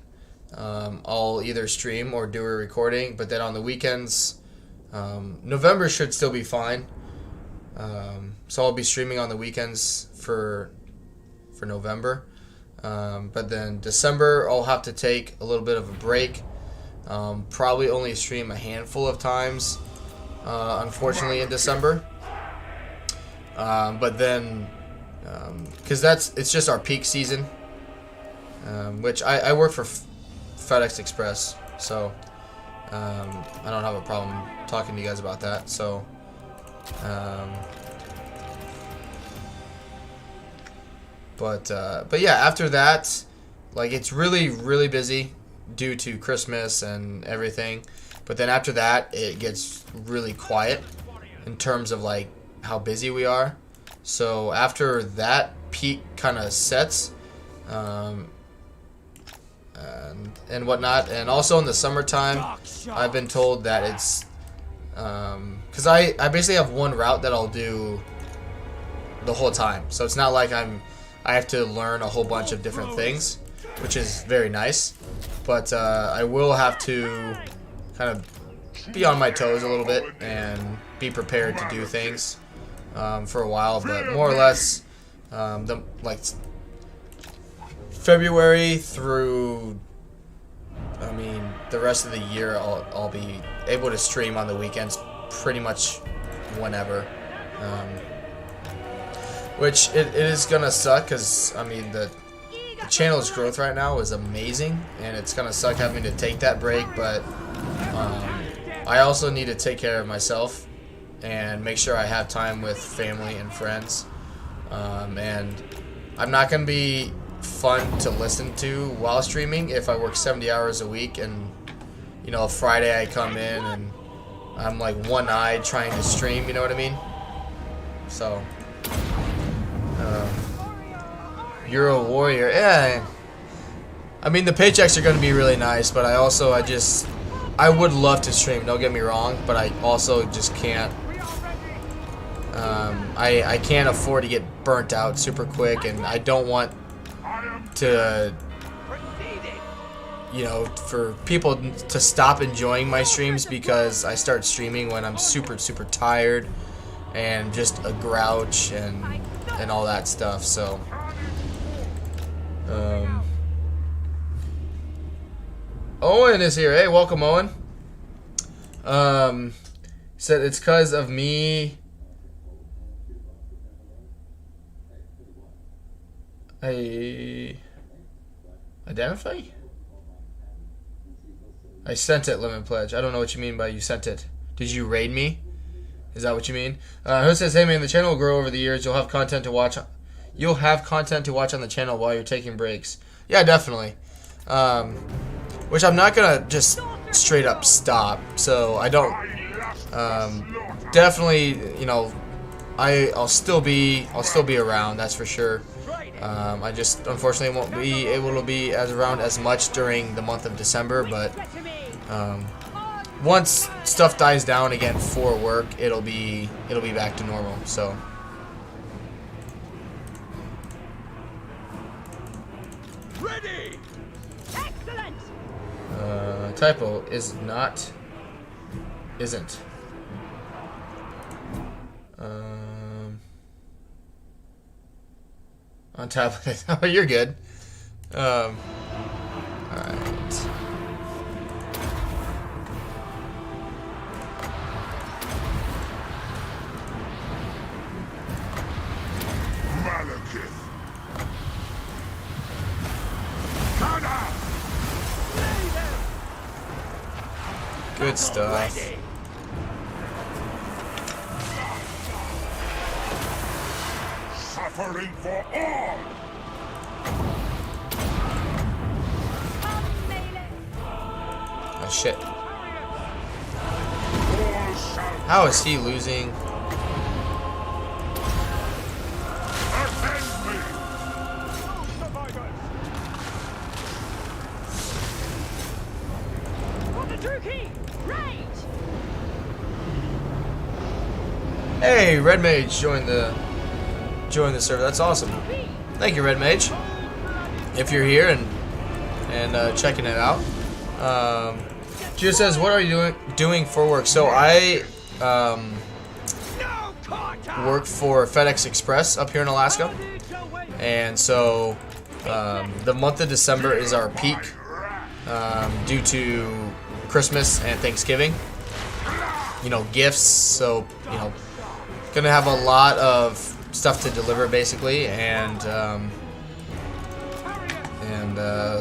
I'll either stream or do a recording. But then on the weekends, November should still be fine. So I'll be streaming on the weekends for November. But then December, I'll have to take a little bit of a break. Probably only stream a handful of times, unfortunately, in December. But then, because it's just our peak season, which I work for FedEx Express, so I don't have a problem talking to you guys about that. So, but yeah, after that, like it's really, really busy due to Christmas and everything. But then after that, it gets really quiet in terms of like how busy we are. So after that peak kind of sets, and whatnot, and also in the summertime, I've been told that it's because I basically have one route that I'll do the whole time. So it's not like I have to learn a whole bunch of different things, which is very nice. But I will have to kind of be on my toes a little bit and be prepared to do things for a while. But more or less, February through, the rest of the year, I'll be able to stream on the weekends pretty much whenever. Which it is gonna suck because the channel's growth right now is amazing, and it's gonna suck having to take that break. But I also need to take care of myself and make sure I have time with family and friends. And I'm not gonna be fun to listen to while streaming if I work 70 hours a week and Friday I come in and I'm like one-eyed trying to stream, you know what I mean? So You're a warrior. Yeah. I mean, the paychecks are going to be really nice, but I would love to stream, don't get me wrong, but I also just can't. I can't afford to get burnt out super quick, and I don't want to, you know, for people to stop enjoying my streams because I start streaming when I'm super tired and just a grouch and all that stuff. So Owen is here. Hey, welcome, Owen. Said it's because of me. Identify? I sent it, Lemon Pledge. I don't know what you mean by you sent it. Did you raid me? Is that what you mean? Who says, hey man, the channel will grow over the years. You'll have content to watch. You'll have content to watch on the channel while you're taking breaks. Yeah, definitely. Which I'm not gonna just straight up stop. So I don't. Definitely, you know, I'll still be around. That's for sure. I just unfortunately won't be able to be around as much during the month of December, but once stuff dies down again for work, it'll be back to normal. So Ready. Excellent. typo is not isn't. On tablet. Oh, you're good. Alright. Malekith. Good stuff. Suffering for all. Oh shit. How is he losing? Attend me. Hey, Red Mage joined the server. That's awesome. Thank you, Red Mage. If you're here and checking it out. Gio says, "What are you doing for work?" So I work for FedEx Express up here in Alaska, and so the month of December is our peak due to Christmas and Thanksgiving. You know, gifts. So you know, gonna have a lot of stuff to deliver basically, and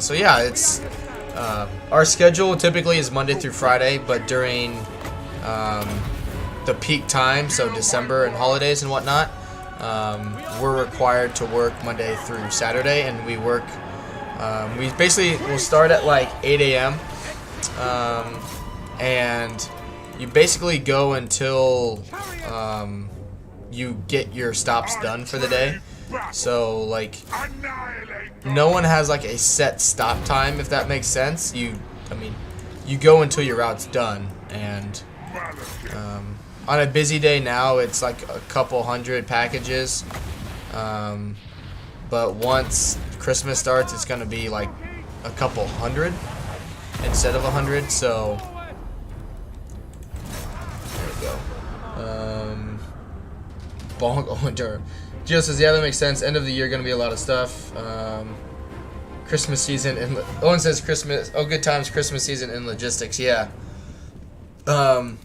so yeah, it's our schedule typically is Monday through Friday, but during the peak time, so December and holidays and whatnot, we're required to work Monday through Saturday, and we work. We basically will start at like 8 a.m. And you basically go until you get your stops done for the day. So like, no one has like a set stop time, if that makes sense. I mean, you go until your route's done, and on a busy day now, it's like a couple hundred packages. But once Christmas starts, it's gonna be like a couple hundred instead of 100. So there we go. Bonk Owendur. Gio says, yeah, that makes sense. End of the year, gonna be a lot of stuff. Christmas season and Owen says Christmas. Oh, good times. Christmas season and logistics. Yeah. Don't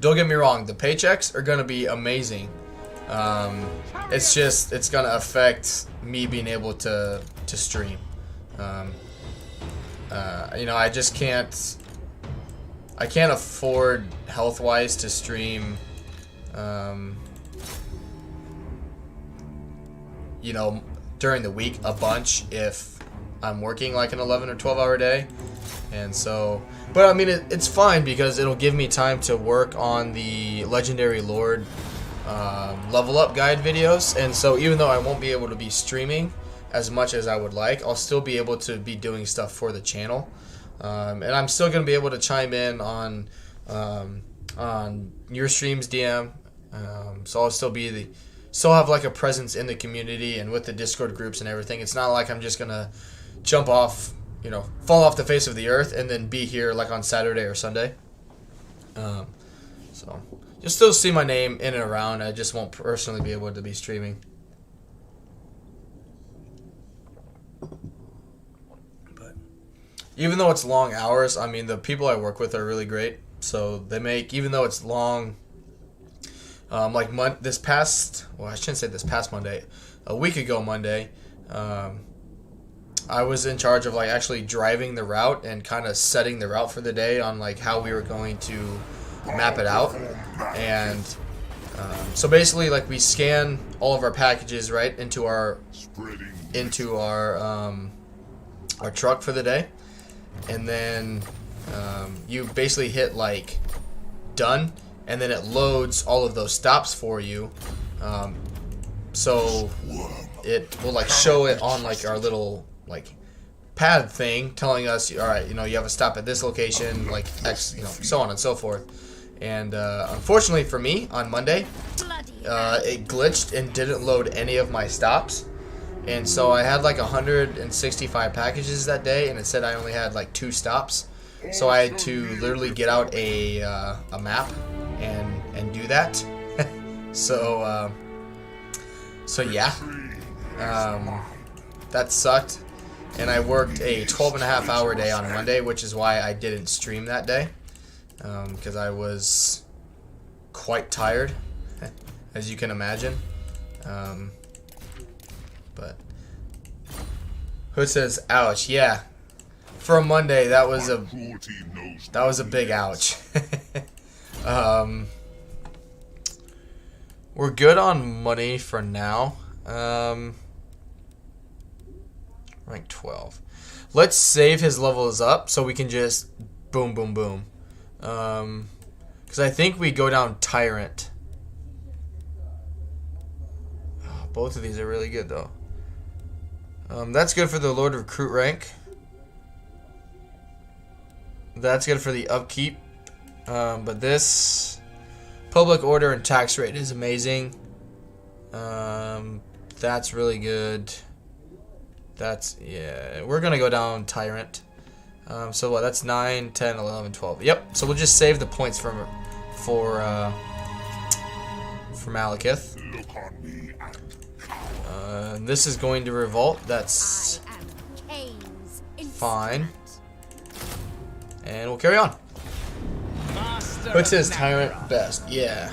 get me wrong. The paychecks are gonna be amazing. It's just it's gonna affect me being able to stream. You know, I just can't. I can't afford health-wise to stream. You know, during the week a bunch if I'm working like an 11 or 12-hour day, and so. But I mean, it's fine because it'll give me time to work on the Legendary Lord level up guide videos, and so even though I won't be able to be streaming as much as I would like, I'll still be able to be doing stuff for the channel, and I'm still going to be able to chime in on your streams, DM. So I'll still have like a presence in the community and with the Discord groups and everything. It's not like I'm just gonna jump off, fall off the face of the earth and then be here like on Saturday or Sunday. So you'll still see my name in and around. I just won't personally be able to be streaming. But even though it's long hours, I mean, the people I work with are really great. So they make, even though it's long, like this past, well, I shouldn't say this past Monday, a week ago Monday, I was in charge of like actually driving the route and kind of setting the route for the day on like how we were going to map it out. And so basically, like, we scan all of our packages right into our truck for the day, and then you basically hit like done, and then it loads all of those stops for you. So it will like show it on like our little like pad thing, telling us, all right, you have a stop at this location, like X, so on and so forth. And unfortunately for me, on Monday, it glitched and didn't load any of my stops. And so I had like 165 packages that day, and it said I only had like 2 stops. So I had to literally get out a map and do that. So yeah, that sucked. And I worked a 12.5-hour day on Monday, which is why I didn't stream that day, because I was quite tired, as you can imagine. But Hood says, "Ouch." Yeah, for a Monday, that was a big ouch. We're good on money for now. Rank 12. Let's save his levels up so we can just boom, boom, boom. Because I think we go down Tyrant. Oh, both of these are really good, though. That's good for the Lord Recruit rank. That's good for the upkeep. But this Public Order and Tax Rate is amazing. That's really good. Yeah, we're gonna go down Tyrant. So what, that's 9, 10, 11, 12. Yep, so we'll just save the points for Malekith. This is going to Revolt. That's fine. And we'll carry on. Which says Tyrant best. Yeah.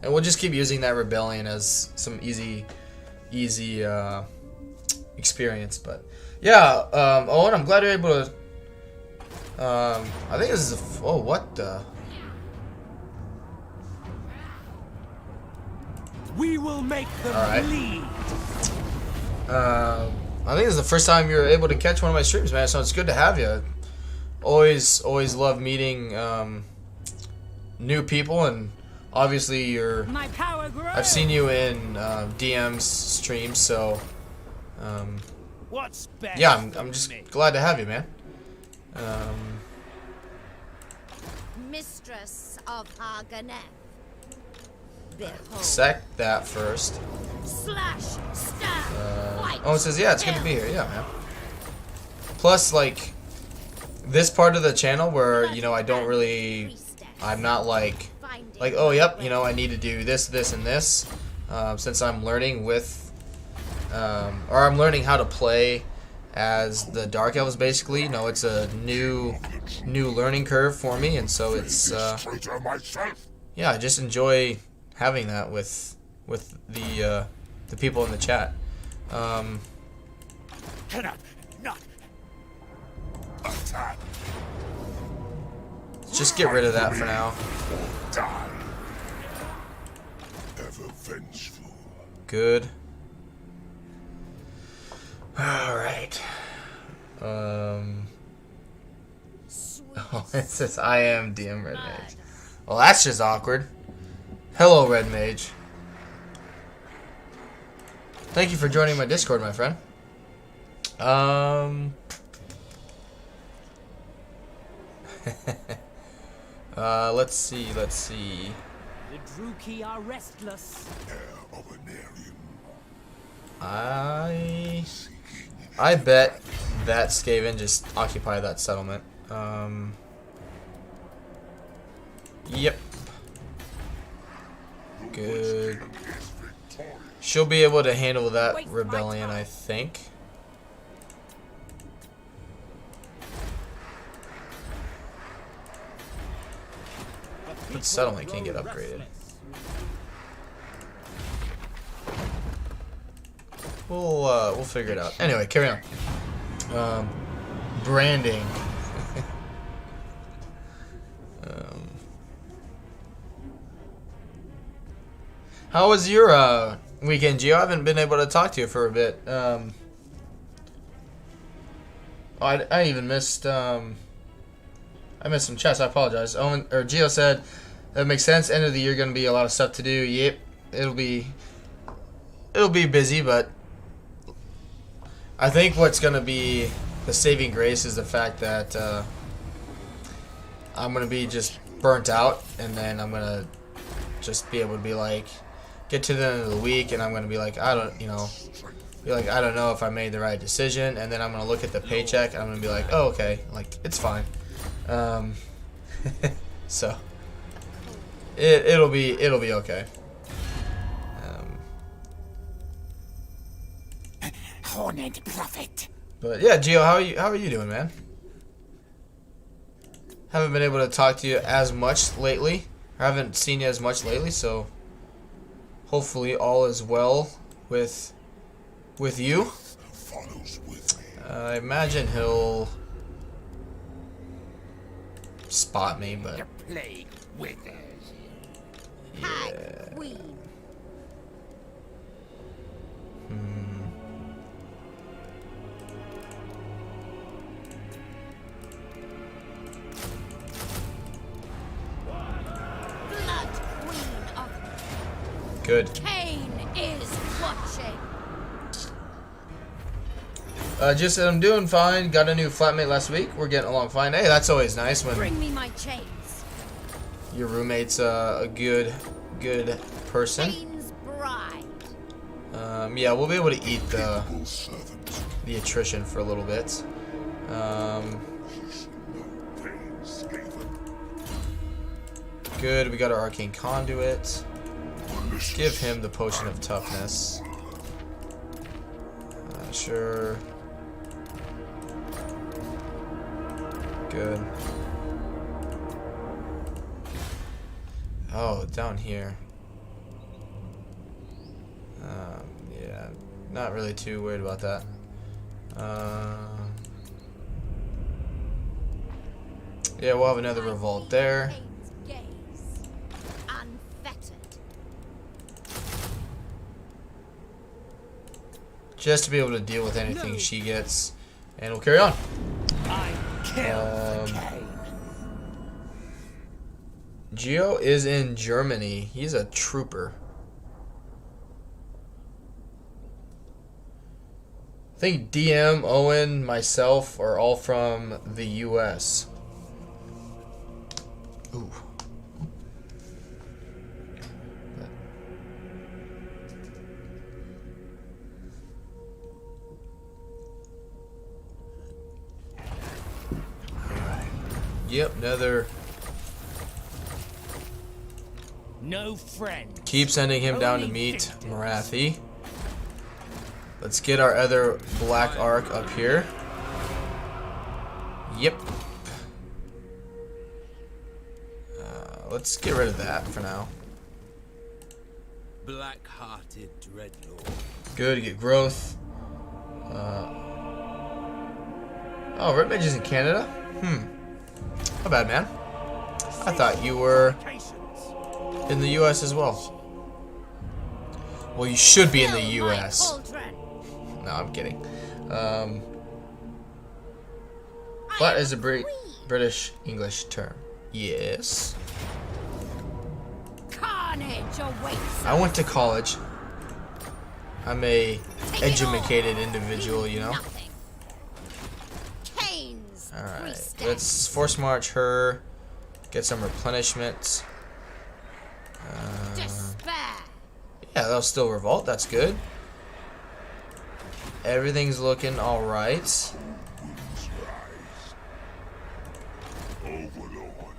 And we'll just keep using that Rebellion as some easy experience. But yeah, Owen, I'm glad you're able to. I think this is oh, what the? We will make them bleed. I think this is the first time you're able to catch one of my streams, man. So it's good to have you. Always love meeting new people, and obviously I've seen you in DM's streams, so What's best yeah, I'm just glad to have you, man. Mistress of Arganeth. Behold. Sec that first. Slash, stab, fight, Oh, it says, yeah, it's good to be here. Yeah, man. Plus, like, this part of the channel where, I don't really, I'm not like, oh, yep, I need to do this, this, and this, since I'm learning with, or I'm learning how to play as the Dark Elves, basically. It's a new learning curve for me, and so it's, yeah, I just enjoy having that with the people in the chat. Cannot not Attack. Just get rid of that for now. Die. Ever vengeful. Good. All right. sweet Oh, it says I am DM Red Mage. Well, that's just awkward. Hello, Red Mage. Thank you for joining my Discord, my friend. Let's see. The Druki are restless. Heir of an Aryan. I bet that Skaven just occupy that settlement. Yep. Good. She'll be able to handle that rebellion, I think. But settlement can't get upgraded. We'll figure it out. Anyway, carry on. Branding. How was your weekend, Gio? I haven't been able to talk to you for a bit. I even missed. I missed some chats. I apologize. Owen or Gio said that makes sense. End of the year, gonna be a lot of stuff to do. Yep, it'll be busy, but I think what's gonna be the saving grace is the fact that I'm gonna be just burnt out, and then I'm gonna just be able to be like, get to the end of the week, and I'm gonna be like, I don't know if I made the right decision, and then I'm gonna look at the paycheck, and I'm gonna be like, oh, okay, like it's fine. So it'll be okay. Horned prophet. But yeah, Gio, how are you doing, man? Haven't been able to talk to you as much lately. I haven't seen you as much lately, so hopefully all is well with you. I imagine he'll spot me, but The plague withers. Hag Queen. Blood Queen of good. Cain is watching. Just I'm doing fine. Got a new flatmate last week. We're getting along fine. Hey, that's always nice when Bring me my chains. your roommate's a good person. Cain's bride. Yeah, we'll be able to eat the attrition for a little bit. Good. We got our arcane conduit. Give him the potion of toughness. Sure. Good. Oh, down here. Yeah, not really too worried about that. Yeah, we'll have another revolt there. Cain's gaze. Unfettered. Just to be able to deal with anything she gets. And we'll carry on. I kill Cain. Gio is in Germany. He's a trooper. I think DM, Owen, myself are all from the US. Ooh. Yep, another. No friend. Keep sending him down to meet Marathi. Let's get our other black arc up here. Yep. Let's get rid of that for now. Black-hearted dreadlord. Good, get growth. Oh, Red Mage is in Canada? Not bad, man. I thought you were in the US as well. Well, you should be in the Fill my US. cauldron. No, I'm kidding. What is a break? Queen. British English term. Yes. Carnage awaits. I went to college. I'm a educated individual, you know. Nothing. Cain's Alright, priestess. let's force march her. Get some replenishment. Despair. Yeah, they'll still revolt. That's good. Everything's looking alright. Winds rise. Overlord.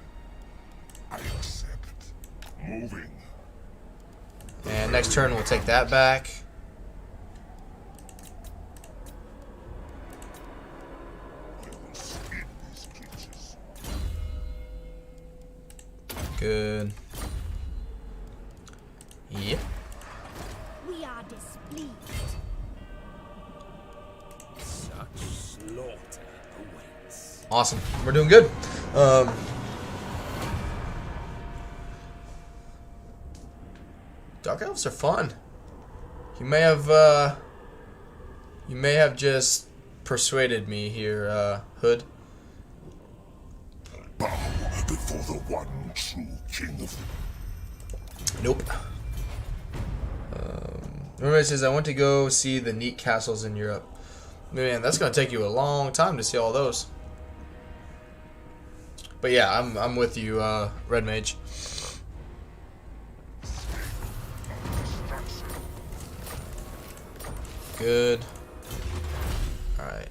I accept. Moving. And next turn we'll take that back. I will skin these creatures. Good. Yep. We are displeased. Such slaughter awaits. Awesome. We're doing good. Dark elves are fun. You may have just persuaded me here, Hood. Bow before the one true king of... Nope. Remember, it says I want to go see the neat castles in Europe. Man, that's gonna take you a long time to see all those. But yeah, I'm with you, Red Mage. Good. Alright.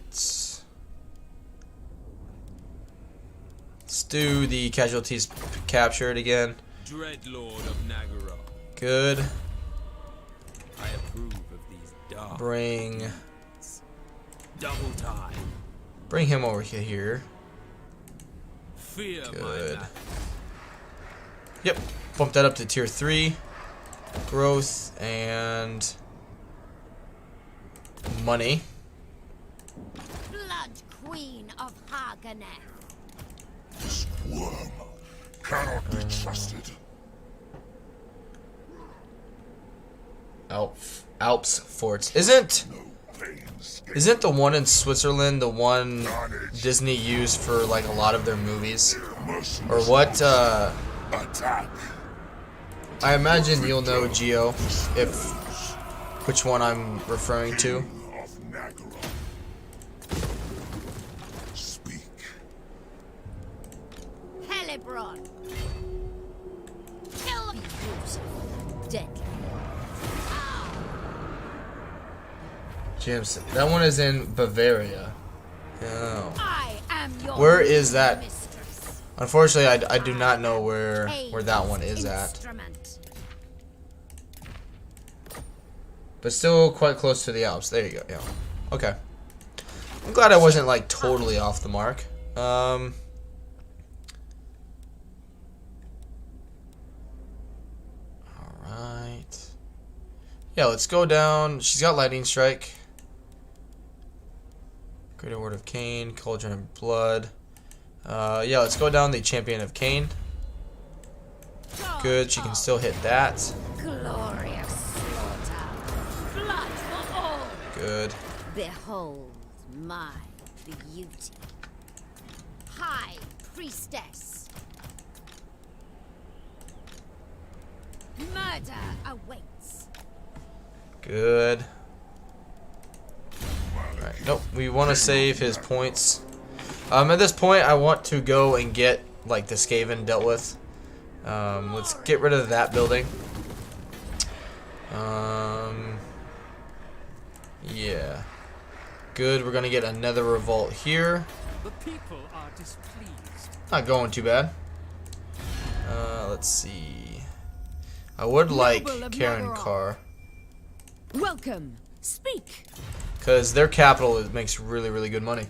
Let's do the casualties captured again. Dreadlord of Nagara. Good. I approve of these dark Bring double time. him over here. Fear my Good. master. Yep. Bump that up to tier 3. Growth and money. Blood Queen of Haganeth. This worm cannot be trusted. Alps forts. Isn't Pains. the one in Switzerland the one Disney used for like a lot of their movies? Or what? Attack. I imagine you'll know, Geo, if which one I'm referring to. Of Nagara. Speak. Helibron. Kill. Beautiful. Deadly. James, that one is in Bavaria. Oh. I am your Where is that? mistress. Unfortunately, I do not know where that one is at. Instrument. But still quite close to the Alps. There you go. Yeah. Okay. I'm glad I wasn't like totally off the mark. Alright. Yeah, let's go down. She's got Lightning Strike. Greater Word of Cain. Cauldron of Blood. Yeah, let's go down the Champion of Cain. Good. She can still hit that. Glorious slaughter. Blood for all. Good. Behold my beauty. High Priestess. Murder awaits. Good. Alright, nope. We want to save his points. At this point, I want to go and get like the Skaven dealt with. Let's get rid of that building. Yeah. Good. We're gonna get another revolt here. The people are displeased. Not going too bad. Let's see. I would like Noble of Karen Nagara. Carr. Welcome. Speak. Because their capital makes really, really good money.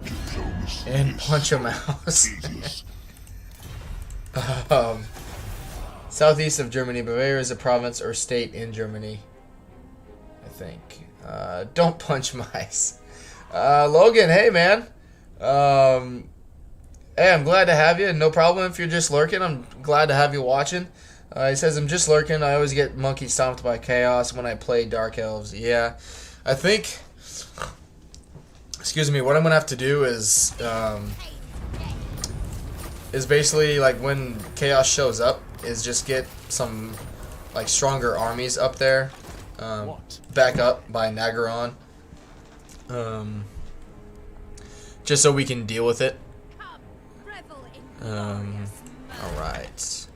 Diplomacy And is punch a mouse. tedious. Southeast of Germany, Bavaria is a province or state in Germany, I think. Don't punch mice. Logan, hey man. Hey, I'm glad to have you. No problem if you're just lurking. I'm glad to have you watching. He says, I'm just lurking. I always get monkey stomped by chaos when I play Dark Elves. Yeah, I think excuse me, what I'm gonna have to do is basically like when chaos shows up, is just get some like stronger armies up there, back up by Nagaron, just so we can deal with it. All right.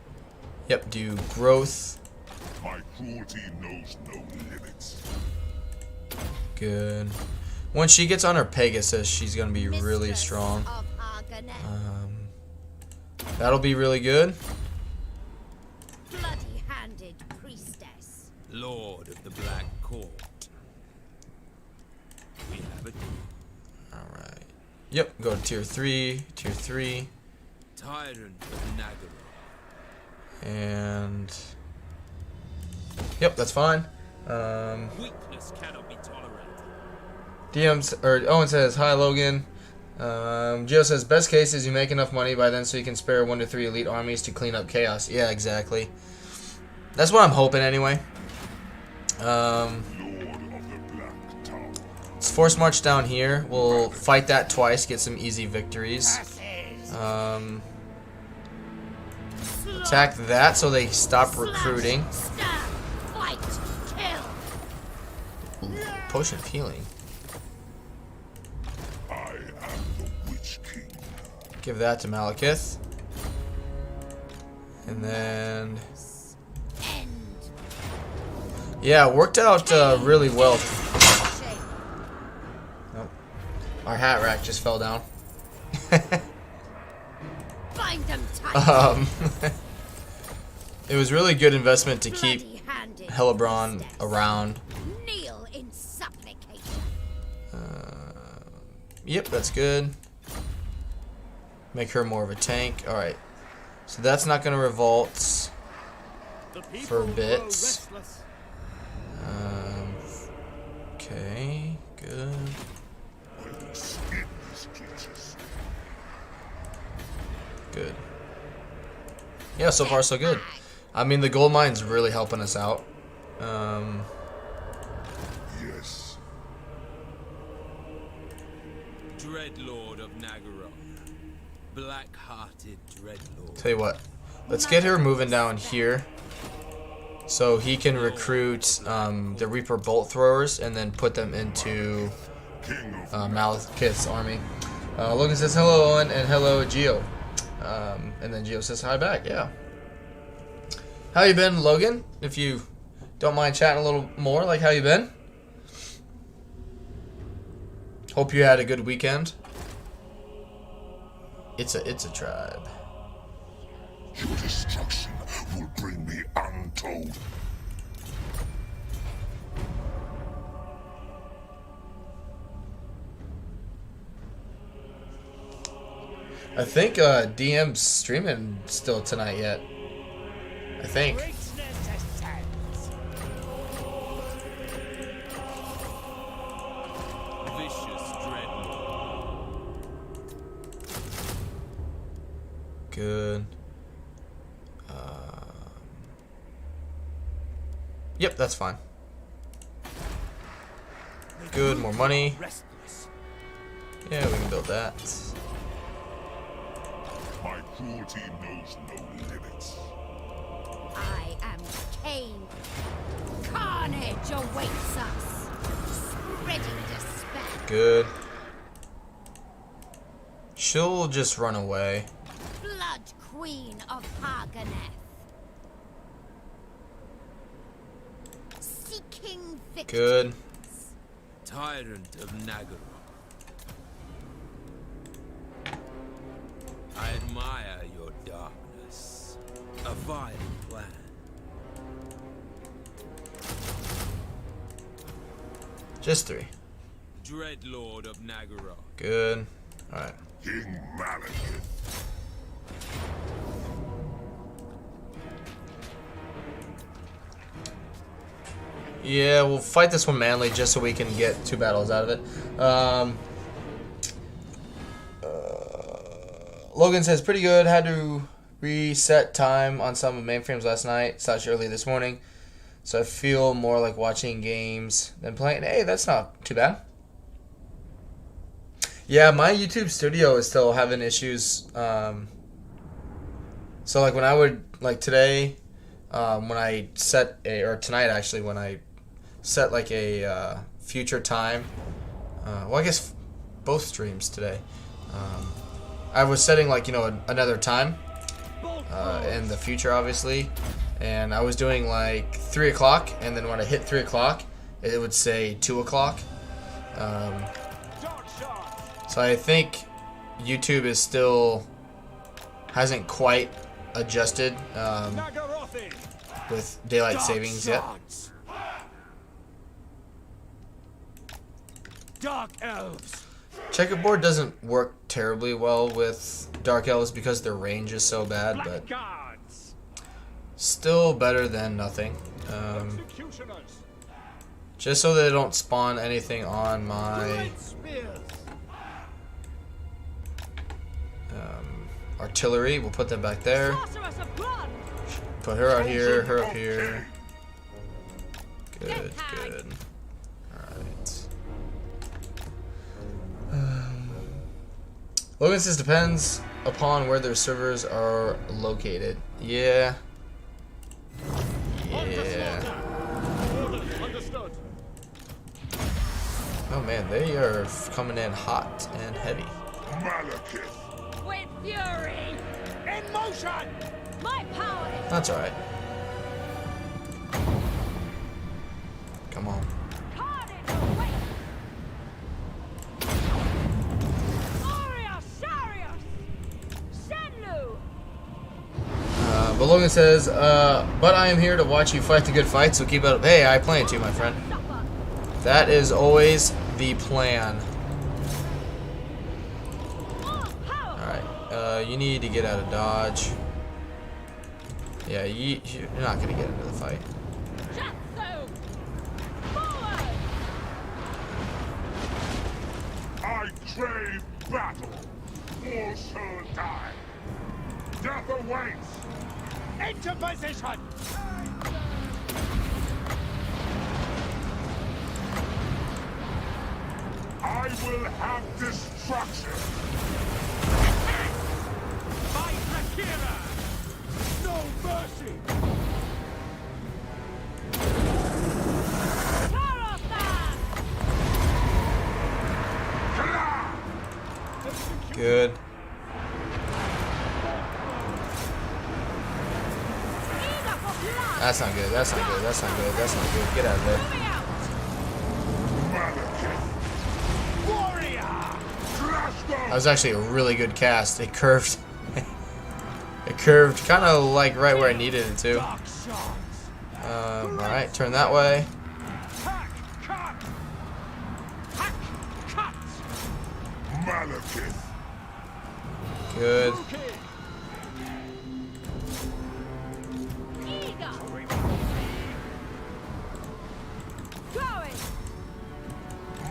Yep. Do growth. My cruelty knows no limits. Good. When she gets on her Pegasus, she's gonna be really strong. That'll be really good. Bloody-handed priestess. Lord of the Black Court. We have it. Alright. Yep, go to tier 3, tier 3. Tyrant of Nagaron. And yep, that's fine. Weakness cannot be tolerated. Owen says, hi Logan. Gio says, best case is you make enough money by then so you can spare 1 to 3 elite armies to clean up chaos. Yeah, exactly. That's what I'm hoping anyway. Lord of the Black Tower. Let's force march down here. We'll fight that twice, get some easy victories. Attack that so they stop recruiting. Stab, fight, kill. Ooh, potion of healing. I am the Witch King. Give that to Malekith. And then End. yeah, it worked out really well. Nope. Our hat rack just fell down. Bind them tight. It was really good investment to keep Bloody-handed Hellebron priestess. around. Kneel in supplication. Yep, that's good. Make her more of a tank. Alright. So that's not going to revolt for bits. Okay, good. Good. Yeah, so far so good. I mean, the gold mine's really helping us out. Yes. Dreadlord of Nagaron. Black-hearted Dreadlord. Tell you what, let's get her moving down here so he can recruit the Reaper Bolt Throwers and then put them into Malekith's army. Logan says hello, Owen, and hello, Gio. And then Gio says hi back. Yeah. How you been, Logan? If you don't mind chatting a little more, like how you been? Hope you had a good weekend. It's a tribe. Your destruction will bring me untold. I think DM's streaming still tonight yet. I think. Vicious Dreadlord. Good. Yep, that's fine. Good, more money. Restless. Yeah, we can build that. My cruelty knows no limits. I am Cain. Carnage awaits us. Spreading despair. Good. She'll just run away. Blood Queen of Haganeth. Seeking victory. Good. Tyrant of Nagaron. I admire your darkness. A vile plan. Just 3. Dreadlord of Nagaron. Good. Alright. King Malekith. Yeah, we'll fight this one manly just so we can get 2 battles out of it. Logan says, pretty good. Had to reset time on some mainframes last night / early this morning. So I feel more like watching games than playing. Hey, that's not too bad. Yeah, my YouTube studio is still having issues. So like when I would like today, when I set a or tonight actually when I set like a future time. Well, I guess both streams today. I was setting like another time in the future, obviously, and I was doing like 3 o'clock, and then when I hit 3 o'clock, it would say 2 o'clock. So I think YouTube is still hasn't quite adjusted with daylight savings yet. Dark elves. Checkerboard doesn't work terribly well with Dark Elves because their range is so bad, but Guards. still better than nothing. Just so they don't spawn anything on my artillery. We'll put them back there. Put her out here, her up here. Good, good. Alright. Logan says depends upon where their servers are located. Yeah. Yeah. Oh man, they are coming in hot and heavy. Malekith. With fury! In motion. My power! That's alright. Come on. Carnage away! Warrior Sharius! Shenlu! But Logan says, but I am here to watch you fight the good fight, so keep it up. Hey, I plan to, my friend. That is always the plan. Alright, you need to get out of dodge. Yeah, you're not going to get into the fight. I crave battle. All shall die. Death awaits. Into position. I will have destruction. By Akira. No mercy. Good. That's not good. That's not good. That's not good. That's not good. Get out of there. That was actually a really good cast. It curved. It curved kind of like right where I needed it to. Alright, turn that way. Malekith. Good.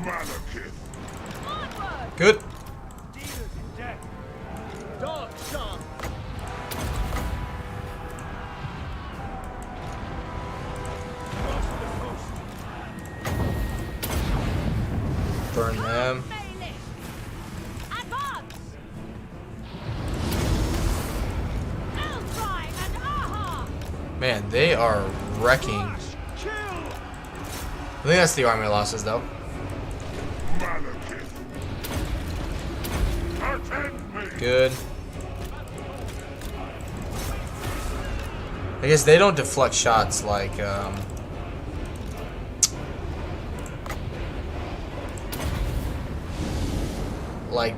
Malekith. Good. Dark shot. Burn them. Man, they are wrecking. I think that's the army losses, though. Malekith. Attend me. Good. I guess they don't deflect shots like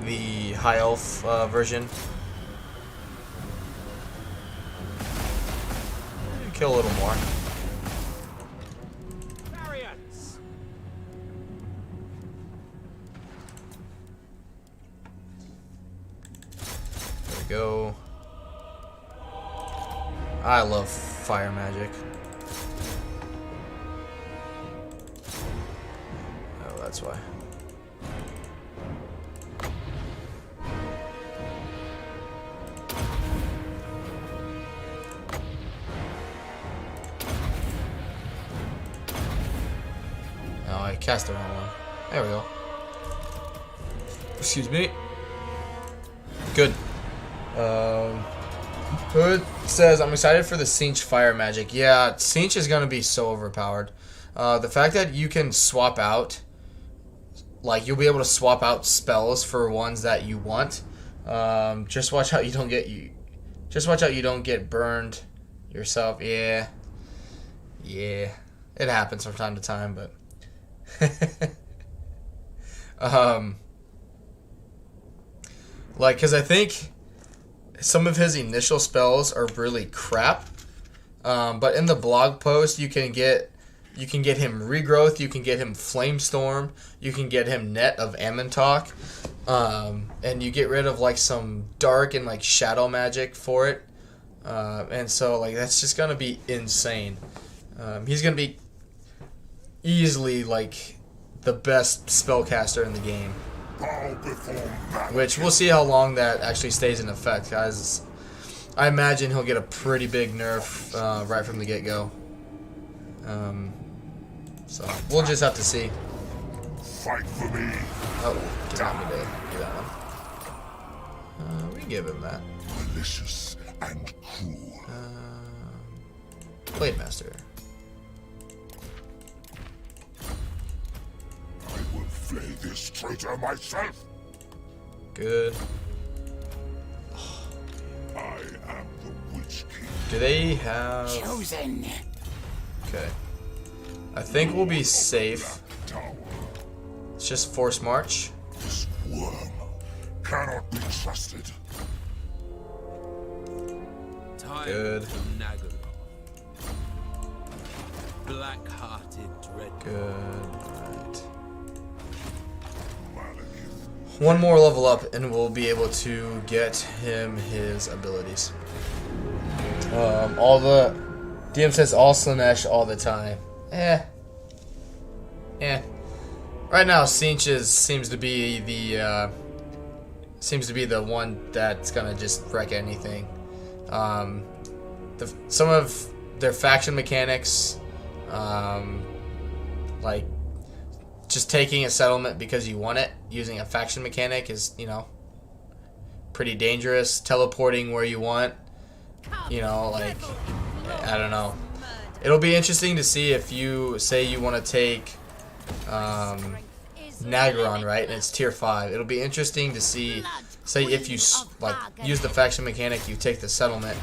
the high elf version. Kill a little more. Chariots. There we go. I love fire magic. Oh, that's why. Oh, I cast the wrong one. There we go. Excuse me. Good. Hood says, I'm excited for the Cinch fire magic. Yeah, Cinch is going to be so overpowered. The fact that you can swap out, like, you'll be able to swap out spells for ones that you want. Just watch out you don't get burned yourself. Yeah. Yeah. It happens from time to time, but like, cuz I think some of his initial spells are really crap. But in the blog post you can get him regrowth, you can get him flamestorm, you can get him net of Amontok, and you get rid of like some dark and like shadow magic for it. And so like that's just gonna be insane. He's gonna be easily like the best spellcaster in the game, which we'll see how long that actually stays in effect, guys. I imagine he'll get a pretty big nerf right from the get-go. So we'll just have to see. Fight for me. Oh, did not mean to do that one. We can give him that. Malicious and cruel. Blade Master. I will flay this traitor myself. Good. I am the Witch King. Do they have... Chosen. Okay. I think we'll be safe. Tower. It's just Force March. This worm cannot be trusted. Good. Black-hearted dread. Good. Alright. Malekith. One more level up and we'll be able to get him his abilities. All the... DM says all Slanesh all the time. Right now, Cinch seems to be the one that's gonna just wreck anything. Some of their faction mechanics, like just taking a settlement because you want it, using a faction mechanic is, you know, pretty dangerous. Teleporting where you want, you know, like, I don't know. It'll be interesting to see if you say you want to take Nagaron, right, and it's tier 5. It'll be interesting to see, say if you like use the faction mechanic, you take the settlement.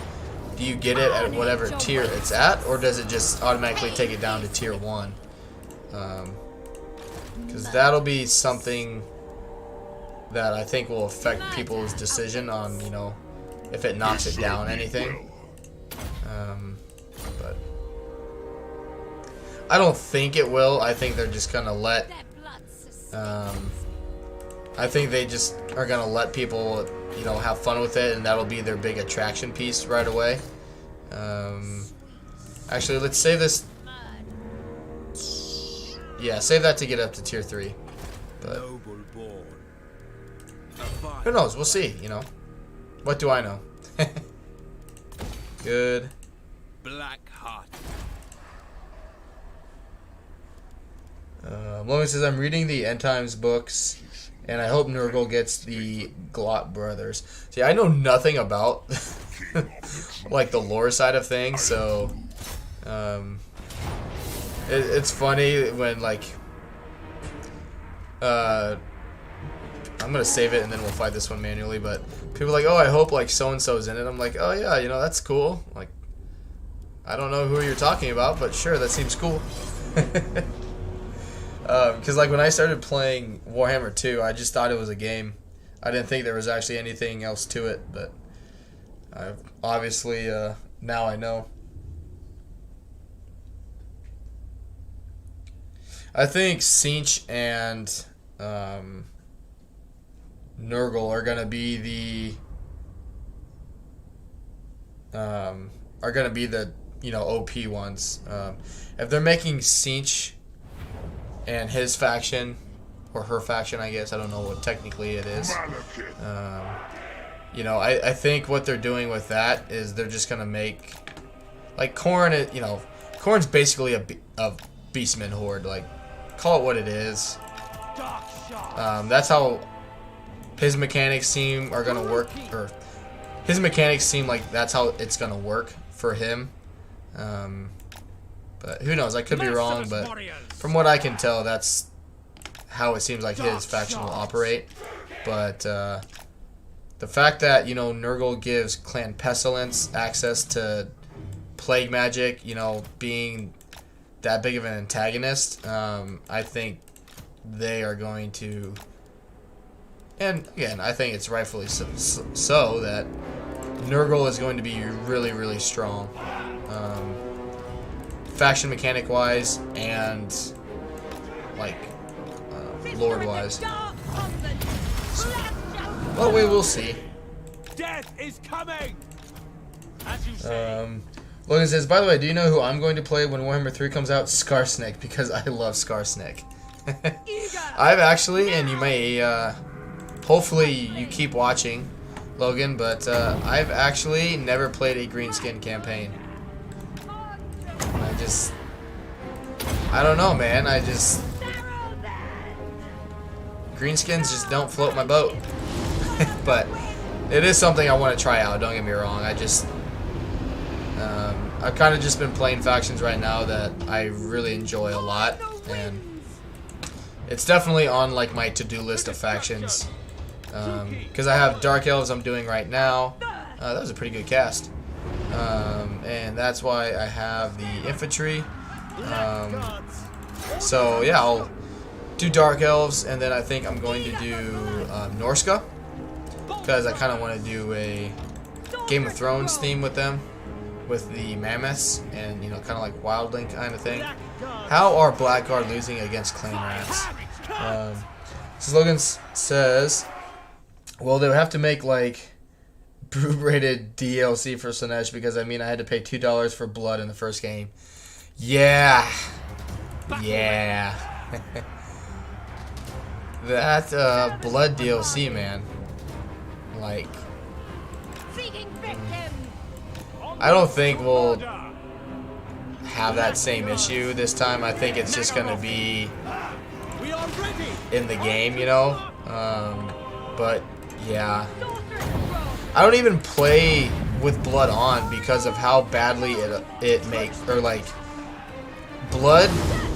Do you get it at whatever tier it's at, or does it just automatically take it down to tier 1? Because that'll be something that I think will affect people's decision on, you know, if it knocks it down anything. But I don't think it will. I think they're just gonna let. I think they just are gonna let people, you know, have fun with it, and that'll be their big attraction piece right away. Actually, let's save this. Yeah, save that to get up to tier 3. But who knows? We'll see. You know, what do I know? Good. Black-hearted. Logan says, I'm reading the End Times books, and I hope Nurgle gets the Glot brothers. See, I know nothing about like the lore side of things, so it's funny when like I'm gonna save it and then we'll fight this one manually, but people are like, oh, I hope like so and so's in it. I'm like, oh yeah, you know, that's cool. Like, I don't know who you're talking about, but sure, that seems cool. Because like when I started playing Warhammer 2, I just thought it was a game. I didn't think there was actually anything else to it, but I've obviously now I know. I think Cinch and Nurgle are gonna be the you know, OP ones. If they're making Cinch and his faction, or her faction, I guess, I don't know what technically it is. You know, I think what they're doing with that is they're just gonna make, like, Khorne. You know, Khorne's basically a Beastman horde. Like, call it what it is. That's how his mechanics seem are gonna work, or his mechanics seem like that's how it's gonna work for him. But who knows? I could be wrong, but from what I can tell, that's how it seems like his faction will operate. But the fact that, you know, Nurgle gives Clan Pestilence access to Plague Magic, you know, being that big of an antagonist, I think they are going to, and again, I think it's rightfully so that Nurgle is going to be really, really strong, faction mechanic wise and like lord wise. Well, we will see. Death is coming. As you say. Logan says, by the way, do you know who I'm going to play when Warhammer 3 comes out? Skarsnik, because I love Skarsnik. I've actually, and you may, hopefully you keep watching, Logan, but I've actually never played a Greenskin campaign. I don't know, man. Greenskins just don't float my boat. But it is something I want to try out, don't get me wrong. I've kind of just been playing factions right now that I really enjoy a lot, and it's definitely on like my to-do list of factions, because I have Dark Elves I'm doing right now. That was a pretty good cast, and that's why I have the infantry. So yeah, I'll do Dark Elves, and then I think I'm going to do Norska, because I kind of want to do a Game of Thrones theme with them, with the mammoths, and, you know, kind of like Wildling kind of thing. How are Blackguard losing against Clan Rats? Logan says, well, they would have to make like brute-rated DLC for Slaanesh, because I mean I had to pay $2 for blood in the first game. Yeah. That blood DLC, man. Like, I don't think we'll have that same issue this time. I think it's just gonna be in the game, you know. But yeah, I don't even play with blood on because of how badly it makes, or like, blood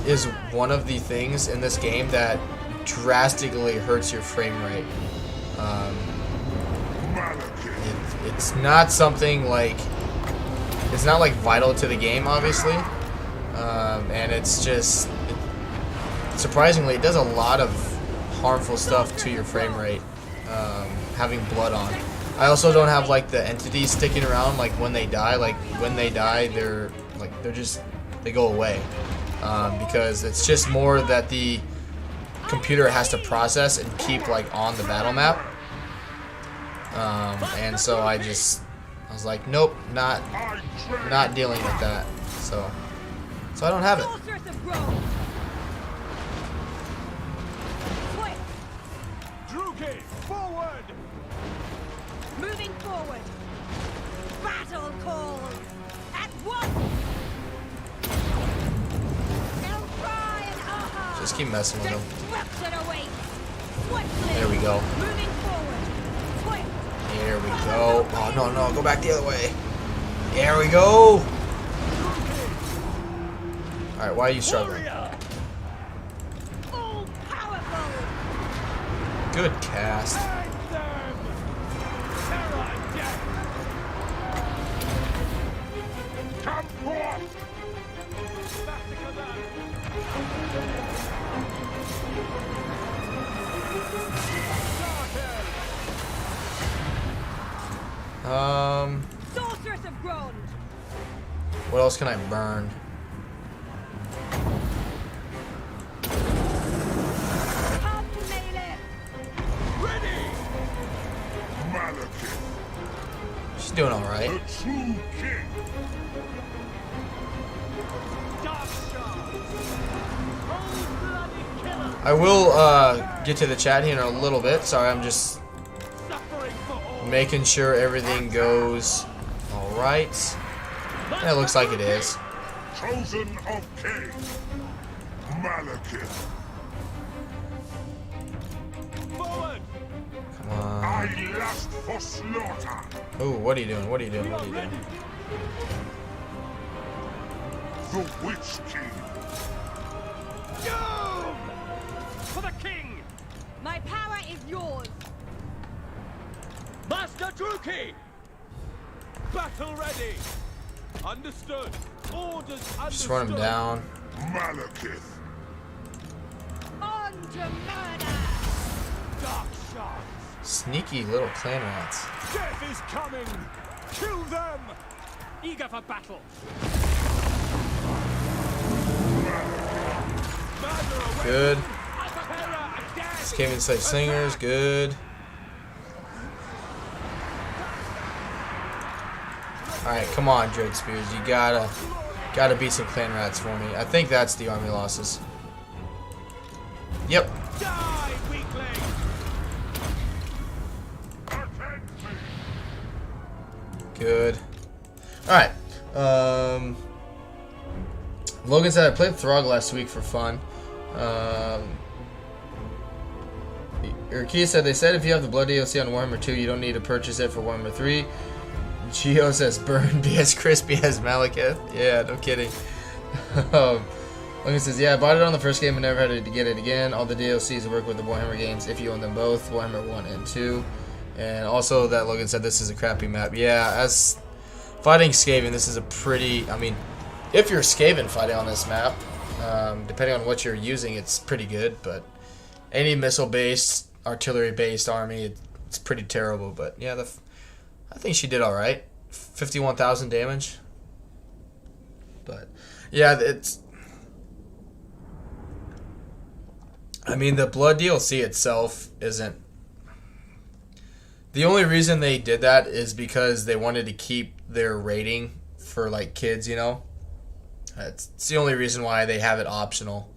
is one of the things in this game that drastically hurts your frame rate. It's not something like, it's not like vital to the game, obviously, and it's just, surprisingly, it does a lot of harmful stuff to your frame rate, having blood on. I also don't have like the entities sticking around, like when they die. Like when they die, they go away, because it's just more that the computer has to process and keep like on the battle map. And so I was like, nope, not dealing with that. So I don't have it. Forward! Moving forward. Battle call. At once. Just keep messing with them. Destruction awaits. Swiftly. There we go. Moving forward. Swift. Here we go. Oh, no, go back the other way. There we go. Alright, why are you struggling? All powerful. Good cast. Come forth! Sorceress of Grond. What else can I burn? Come, Malekith. Ready! Malekith, She's doing alright. the true king. I will get to the chat here in a little bit. Sorry, I'm just making sure everything goes alright. And it looks like it is. Chosen of Cain, Malekith. Come I lust for slaughter. Oh, what are you doing? What are you doing? What are you doing? The Witch King. Doom! For the king! My power is yours. Master Druki! Battle ready! Understood. Orders understood. Just run him down. Malekith. On to murder. Dark shards. Sneaky little clan rats. Death is coming! Kill them! Eager for battle. Good. Terror and death! Skaven Slave Slingers, good. Alright, come on, Dread Spears. You gotta beat some clan rats for me. I think that's the army losses. Yep. Die, weakling! Good. Alright. Logan said I played Throg last week for fun. Urkia said they said if you have the Blood DLC on Warhammer 2, you don't need to purchase it for Warhammer 3. Geo says burn, be as crispy as Malekith. Yeah, no kidding. Logan says, yeah, I bought it on the first game and never had to get it again. All the DLCs work with the Warhammer games if you own them both, Warhammer 1 and 2. And also that Logan said this is a crappy map. Yeah, as fighting Skaven, this is a pretty, I mean, if you're Skaven fighting on this map, depending on what you're using, it's pretty good. But any missile-based, artillery-based army, it's pretty terrible. But yeah, I think she did all right. 51,000 damage. But yeah, it's. I mean, the Blood DLC itself isn't. The only reason they did that is because they wanted to keep their rating for like kids, you know. It's the only reason why they have it optional.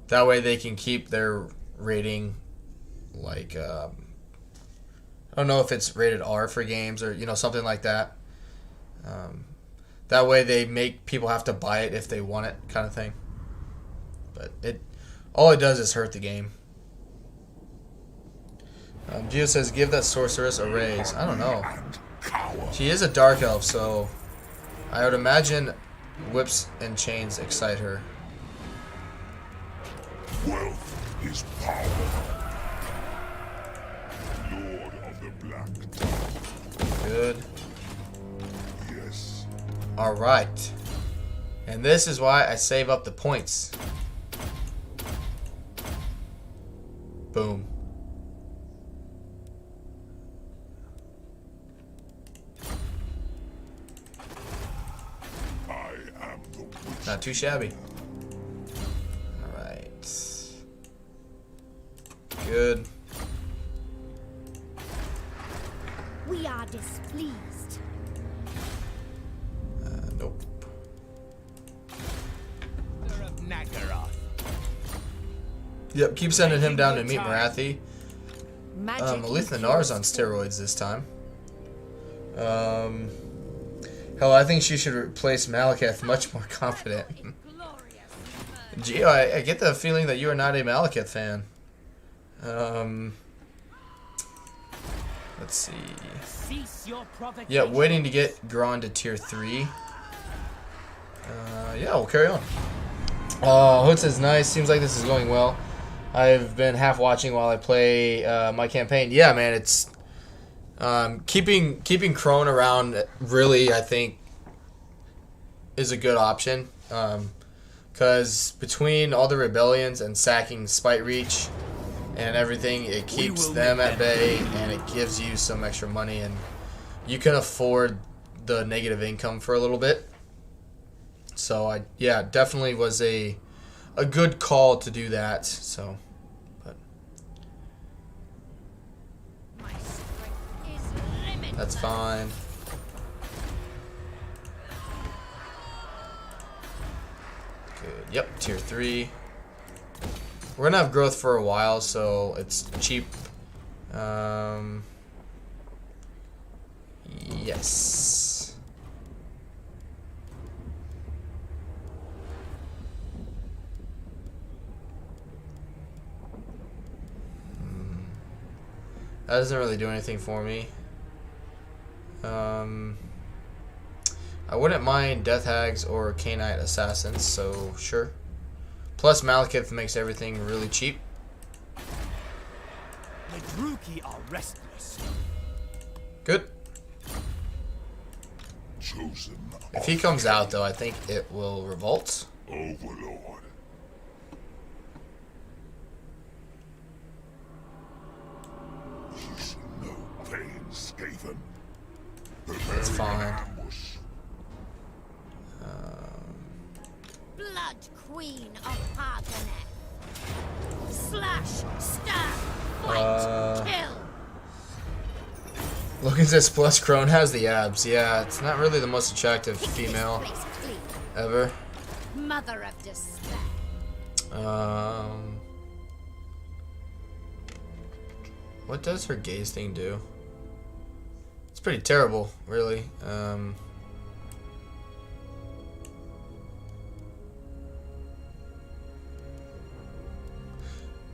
That way they can keep their rating like I don't know if it's rated R for games or something like that. That way they make people have to buy it if they want it, kind of thing. But all it does is hurt the game. Gio says give that sorceress a raise. I don't know. She is a dark elf, so I would imagine whips and chains excite her. Wealth is power. Lord of the Black. Good. Yes. Alright. And this is why I save up the points. Boom. I am the witch. Not too shabby. Alright. Good. We are displeased. Nope. Of Nagaroth. Yep, keep sending him down to meet Marathi. Magic Malekith Nar's on steroids this time. Hell, I think she should replace Malekith much more confident. Gio, I get the feeling that you are not a Malekith fan. Let's see. Cease your provocation. Yeah, waiting to get Gron to tier 3. Yeah, we'll carry on. Hood says nice. Seems like this is going well. I've been half watching while I play my campaign. Yeah, man, it's keeping Crone around. Really, I think is a good option. Because between all the rebellions and sacking Spite Reach and everything, it keeps them at bay and it gives you some extra money, and you can afford the negative income for a little bit. So yeah, definitely was a good call to do that. So, but that's fine. Good. Yep, tier 3. We're gonna have growth for a while, so it's cheap. Yes. doesn't really do anything for me. I wouldn't mind Death Hags or Canite Assassins, so sure. Plus Malekith makes everything really cheap. The Druki are restless. Good. Chosen If he comes out, though, I think it will revolt. Overlord. You shall know pain, Skaven. That's fine. Ambush. Blood Queen of Harganeth. Slash, stab, fight, kill. Look at this, plus Crone has the abs. Yeah, it's not really the most attractive Pick female this place clean. ever. Mother of despair. What does her gaze thing do? It's pretty terrible, really.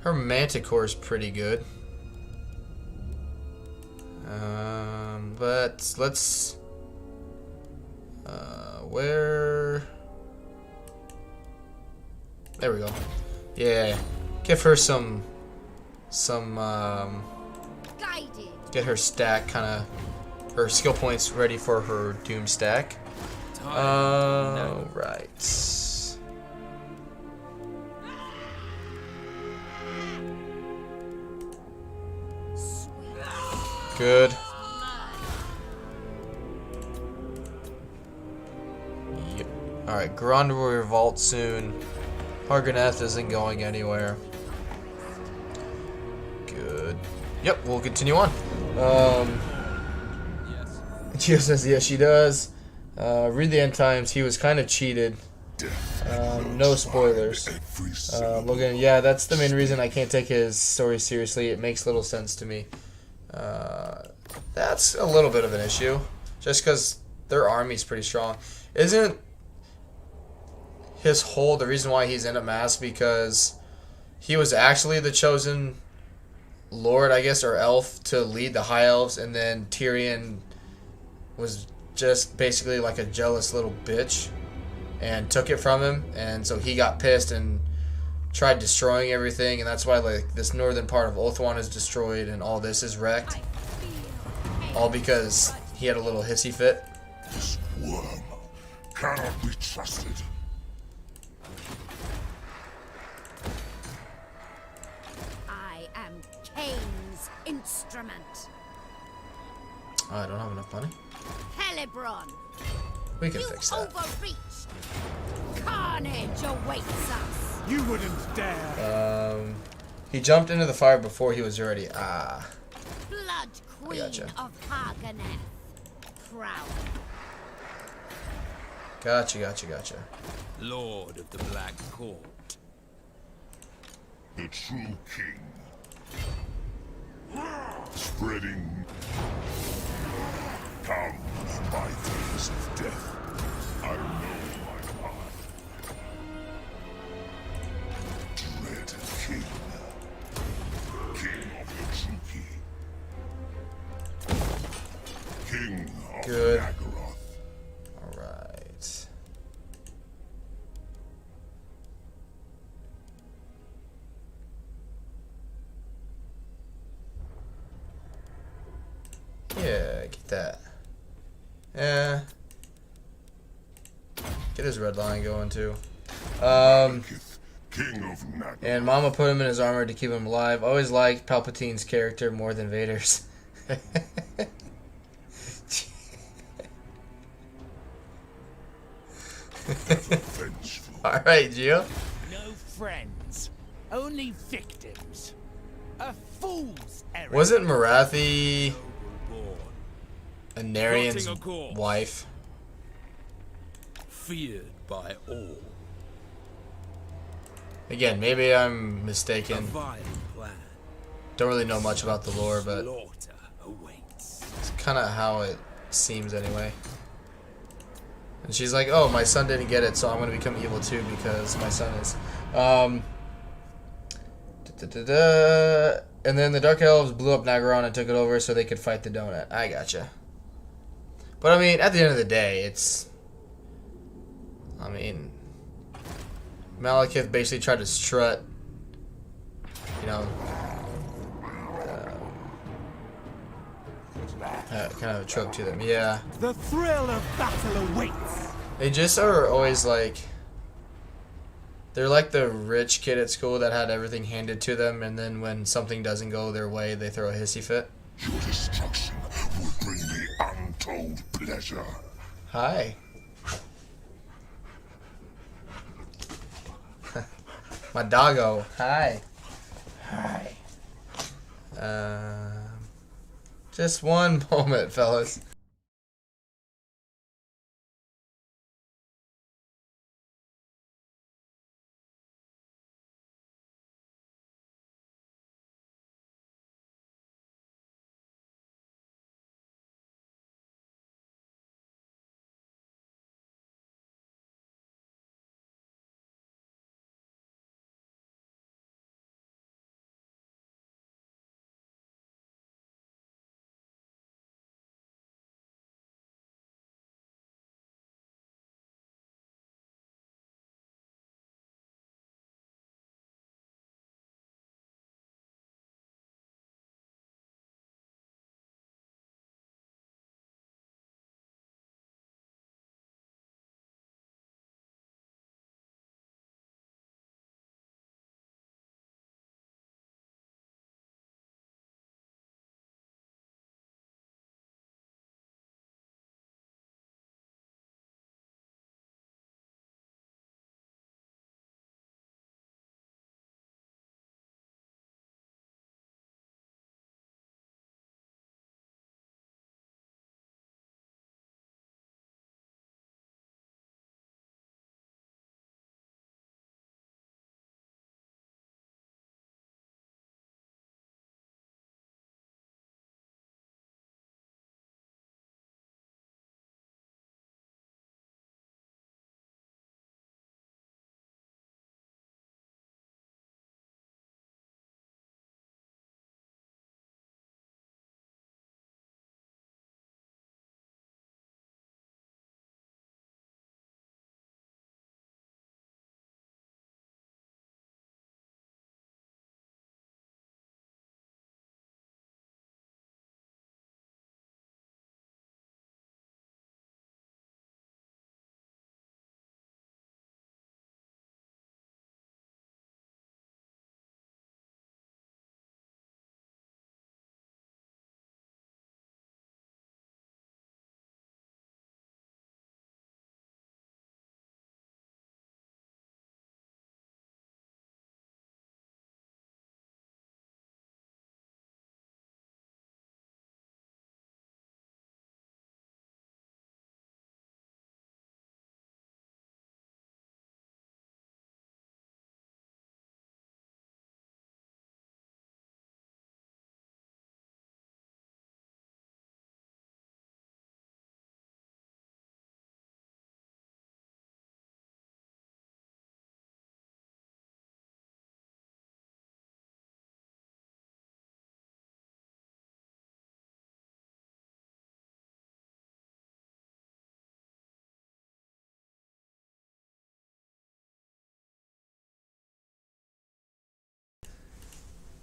Her Manticore is pretty good. But let's where there we go. Yeah, give her some Guided. get her stack her skill points ready for her doom stack. Right. Good. Yep. Alright, Grund will revolt soon. Harganeth isn't going anywhere. Good. Yep, we'll continue on. Gio says yes, she does. Read the end times. He was kind of cheated. No spoilers. Logan, yeah, that's the main reason I can't take his story seriously. It makes little sense to me. That's a little bit of an issue, just because their army's pretty strong. Isn't his whole the reason why he's in a mass because he was actually the chosen lord, I guess, or elf to lead the high elves, and then Tyrion was just basically like a jealous little bitch and took it from him, and so he got pissed and tried destroying everything, and that's why like this northern part of Ulthuan is destroyed and all this is wrecked, all because he had a little hissy fit. This worm cannot be trusted. I am Cain's instrument. Oh, I don't have enough money. Helibron. We can You fix that. overreached. Carnage awaits us. You wouldn't dare. He jumped into the fire before he was ready. Blood Queen gotcha. of Harganeth. Proud. Gotcha. Lord of the Black Court. The true king. Spreading. Come, my things of death. I know my path. Dread king. King of the Druki. King of Good. Nagaroth. Alright. Yeah, get that. Yeah. Get his red line going too. Malekith, King of Nagaroth. And Mama put him in his armor to keep him alive. Always liked Palpatine's character more than Vader's. Vengeful. Alright, Gio. No friends, only victims. A fool's errand. Wasn't Marathi Born, Anarian's Rotting a corpse. wife? feared by all. Again, maybe I'm A mistaken. violent plan. Don't really know much about the lore, but Slaughter awaits. it's kind of how it seems anyway. And she's like, oh, my son didn't get it, so I'm going to become evil too because my son is. And then the Dark Elves blew up Nagaron and took it over so they could fight the Donut. I gotcha. But I mean, at the end of the day, it's... I mean... Malekith basically tried to strut, you know... kind of a trope to them, yeah. The thrill of battle awaits. They just are always like... They're like the rich kid at school that had everything handed to them, and then when something doesn't go their way, they throw a hissy fit. Your destruction will bring me untold pleasure. Hi. My doggo. Hi. Hi. Just one moment, fellas.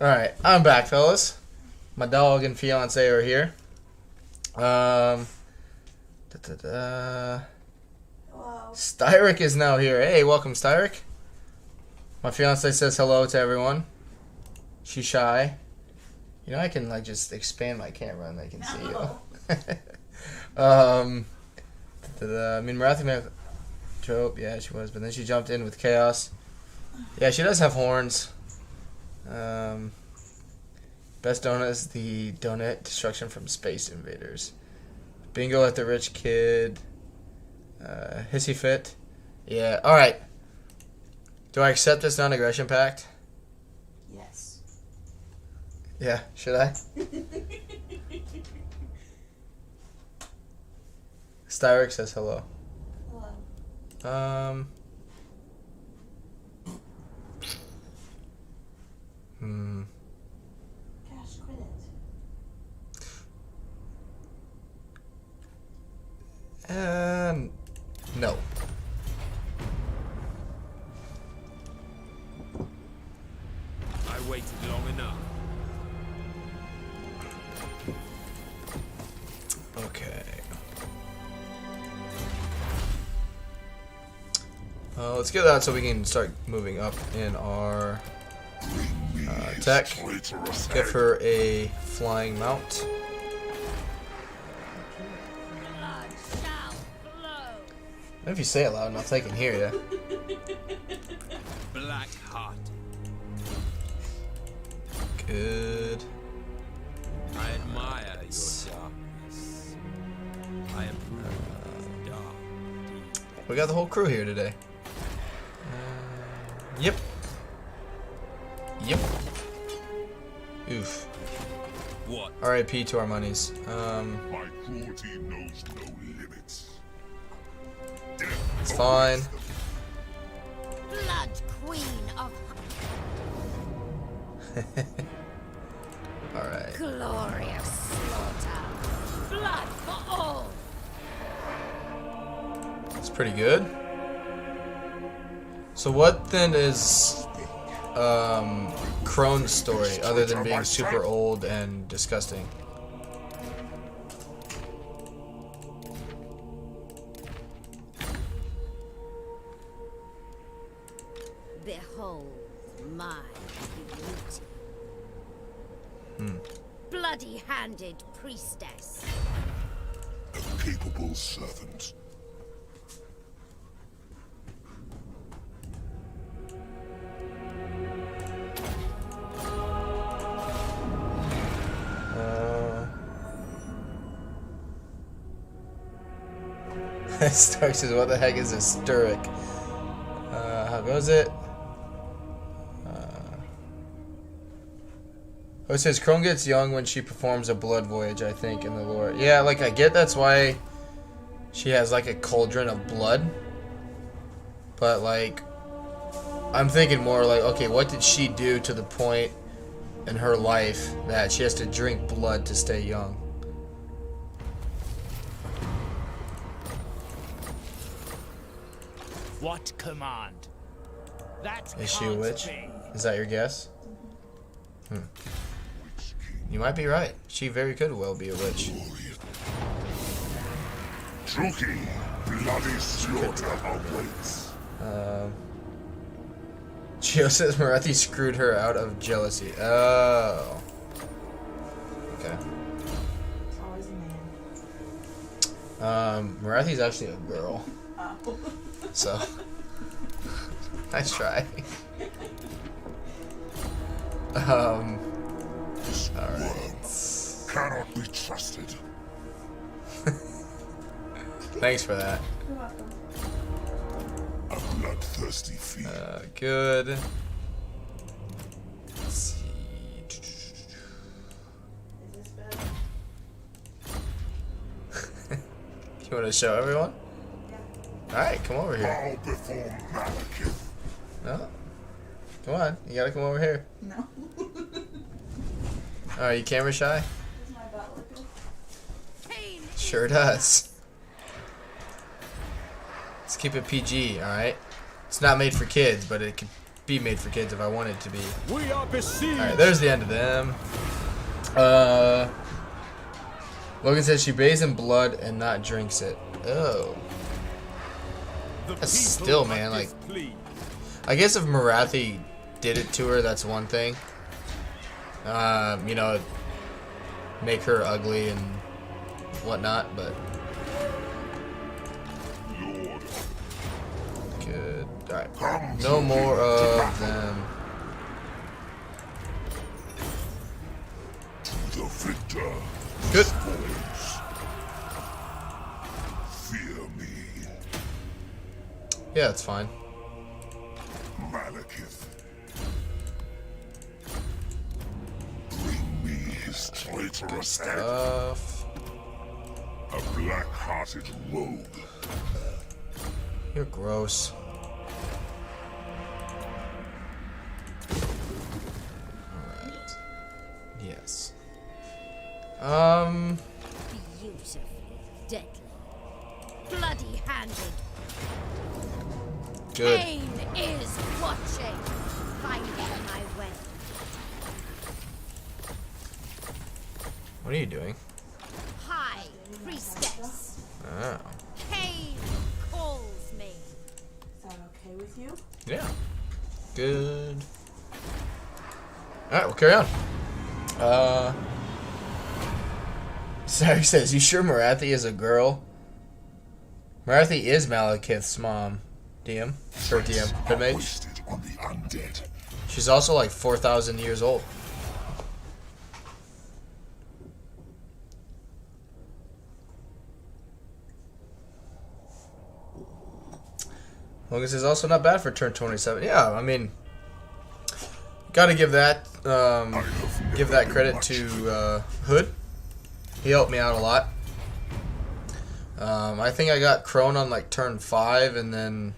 Alright, I'm back, fellas. My dog and fiance are here. Styric is now here. Hey, welcome, Styric. My fiance says hello to everyone. She's shy. You know, I can like just expand my camera and they can see you. I mean, Marathi trope, yeah, she was, but then she jumped in with Chaos. Yeah, she does have horns. Best donut is the donut destruction from Space Invaders. Bingo at the rich kid. Hissy fit. Yeah, alright. Do I accept this non-aggression pact? Yes. Yeah, should I? Styric says hello. Hello. Let's get that so we can start moving up in our tech. Give her a flying mount. Blood shall flow. If you say it loud enough, they can hear you. Black heart. Good. I admire your darkness. I approve of dark deeds. We got the whole crew here today. Yep. Yep. Oof. What? R.I.P. to our monies. My cruelty knows no limits. It's fine. Blood Queen of Alright. glorious slaughter. Blood for all. It's pretty good. So what then is Crone's story other than being super old and disgusting? Behold my beauty. Bloody-handed priestess. A capable servant. Stark says, what the heck is a Sturrock? How goes it? Oh, it says Crone gets young when she performs a blood voyage, I think, in the lore. Yeah, like, I get that's why she has, like, a cauldron of blood. But, like, I'm thinking more like, okay, what did she do to the point in her life that she has to drink blood to stay young? What command? That Is she a can't witch? be. Is that your guess? You might be right. She very could well be a witch. Druki, bloody slaughter awaits. Gio says Marathi screwed her out of jealousy. Oh. Okay. It's always a man. Marathi's actually a girl. Oh. So. Nice try. Alright. Cannot be trusted. Thanks for that. You're welcome. A bloodthirsty fiend. Good. Let's see. Is this better? You want to show everyone? Yeah. Alright, come over here. Bow before Malekith. No. Come on, you gotta come over here. No. Oh, are you camera shy? Does my butt look good? Pain. Sure does. Let's keep it PG, alright? It's not made for kids, but it could be made for kids if I wanted it to be. We are besieged. Alright, there's the end of them. Logan says she bathes in blood and not drinks it. Oh. The That's people still, are man, like... displeased. I guess if Marathi did it to her, that's one thing. You know, make her ugly and whatnot, but... Lord, Good. Alright. come No to more me to of battle. them. To the victor. Good. Spoils. Fear me, Yeah, it's fine. Malekith. Bring me his traitorous head. A black-hearted rogue. You're gross. Alright. Yes. Beautiful, deadly, bloody-handed. Good. Pain is watching, finding my way. What are you doing? High priestess, Oh. pain calls me. Is that okay with you? Yeah. Good. Alright, we'll carry on. Sarah says, you sure Marathi is a girl? Marathi is Malekith's mom. DM? Or DM. Good mage. Wasted on the undead. She's also like 4,000 years old. Logan says also not bad for turn 27. Yeah, I mean, gotta give that credit to Hood. He helped me out a lot. I think I got Crone on like turn 5 and then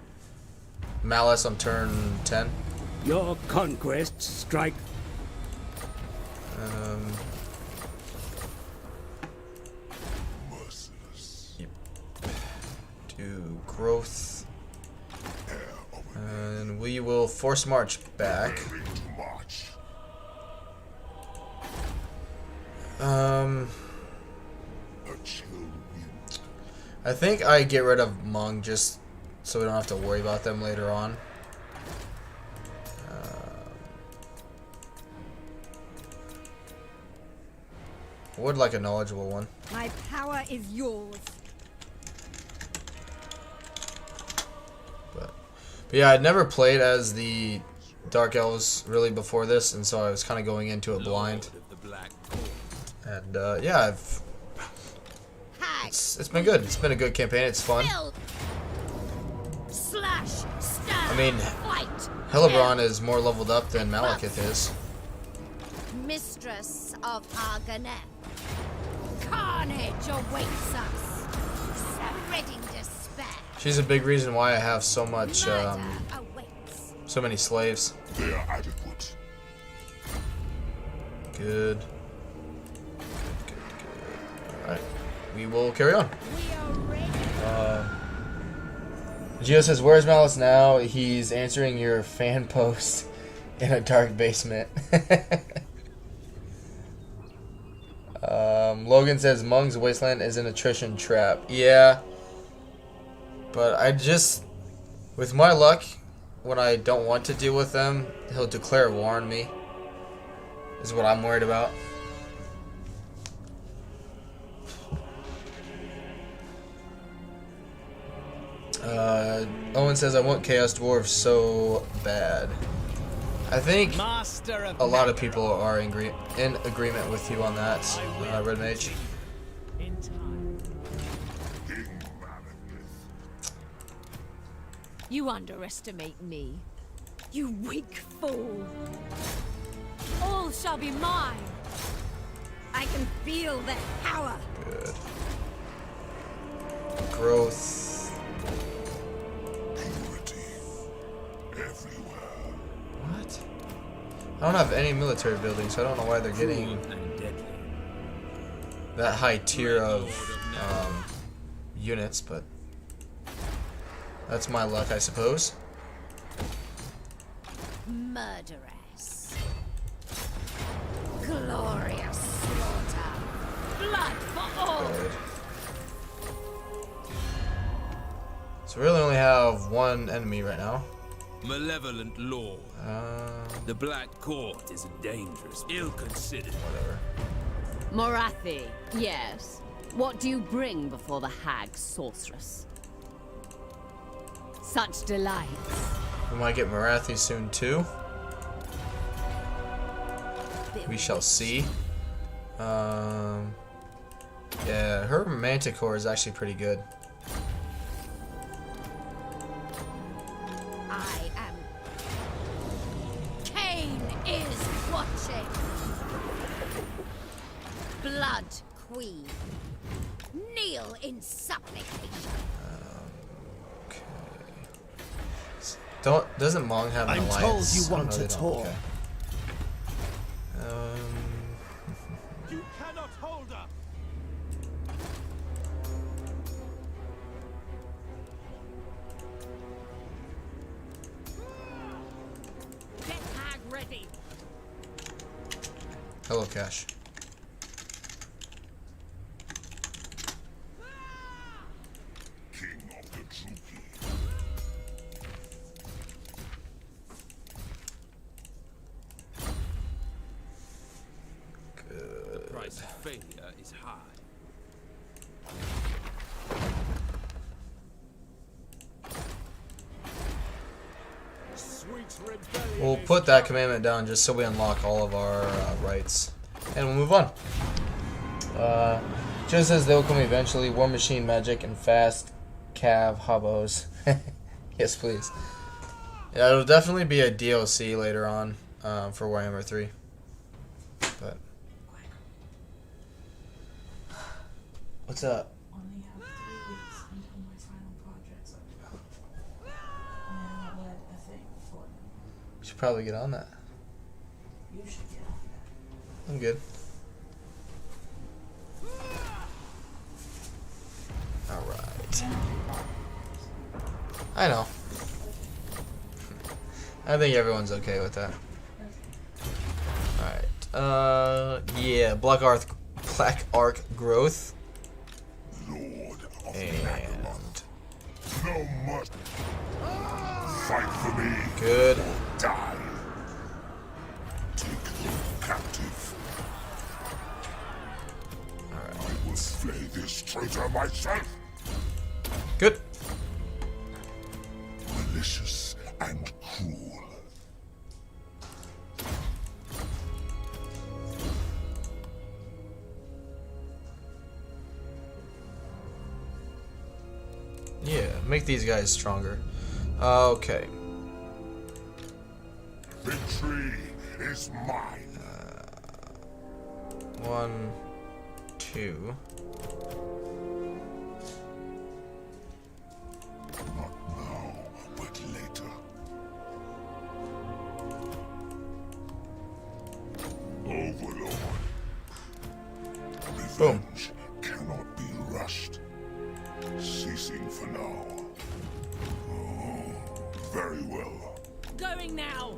Malice on turn 10. Your conquests strike. Merciless. Do growth. And we will force march back. Preparing to march. A chill wind. I think I get rid of Mung just so we don't have to worry about them later on. I would like a knowledgeable one. My power is yours. But yeah, I'd never played as the Dark Elves really before this, and so I was kind of going into it blind. And yeah, it's been good. It's been a good campaign. It's fun. Slash, stab, I mean, fight, Hellebron is more leveled up than Malekith is. mistress of Arganet. Carnage awaits us. Spreading despair. She's a big reason why I have so much, Murder awaits. so many slaves. They are adequate. Good. Alright. We will carry on. We are ready. Gio says, where's Malice now? He's answering your fan post in a dark basement. Logan says, Mung's Wasteland is an attrition trap. Yeah. But I just, with my luck, when I don't want to deal with them, he'll declare war on me. Is what I'm worried about. Owen says, I want Chaos Dwarves so bad. I think a lot of people are in agreement with you on that, Red Mage. In time. King Malekith. You underestimate me. You weak fool. All shall be mine. I can feel their power. Good. Growth. Purity. Everywhere. What? I don't have any military buildings, so I don't know why they're getting that high tier of units, but that's my luck, I suppose. Murderess. Glorious slaughter. Blood for all. Good. So we really only have one enemy right now. Malevolent lord. The Black Court is dangerous, ill-considered. Whatever. Morathi, yes. What do you bring before the hag sorceress? Such delights. We might get Marathi soon too. We shall see. Yeah, her Manticore is actually pretty good. I am. Cain is watching. Blood Queen. Kneel in supplication. Doesn't Mong have an I'm alliance? told you Oh, want no, to they don't. talk. Okay. You cannot hold her. Get hag ready. Hello, Cash. King of the Druki. price of failure is high. Sweet rebellion. We'll put that commandment down just so we unlock all of our rights. And we'll move on. Just says they will come eventually. War Machine Magic and Fast Cav Hobos. Yes, please. Yeah, it'll definitely be a DLC later on for Warhammer 3. But what's up? Only have 3 weeks until my final project's up. And I haven't led a thing for them. We should probably get on that. You should get on that. I'm good. Alright. I know. I think everyone's okay with that. Alright. Yeah, Black Arc Growth. Lord of And Nagamont. No must fight for me. good. Die. Take them captive. I will slay this traitor myself. Good. Malicious and cruel. Yeah, make these guys stronger. Okay. Victory is mine. 1, 2. Not now, but later. Overlord. Boom. Revenge cannot be rushed. Ceasing for now. Oh, very well. Going now.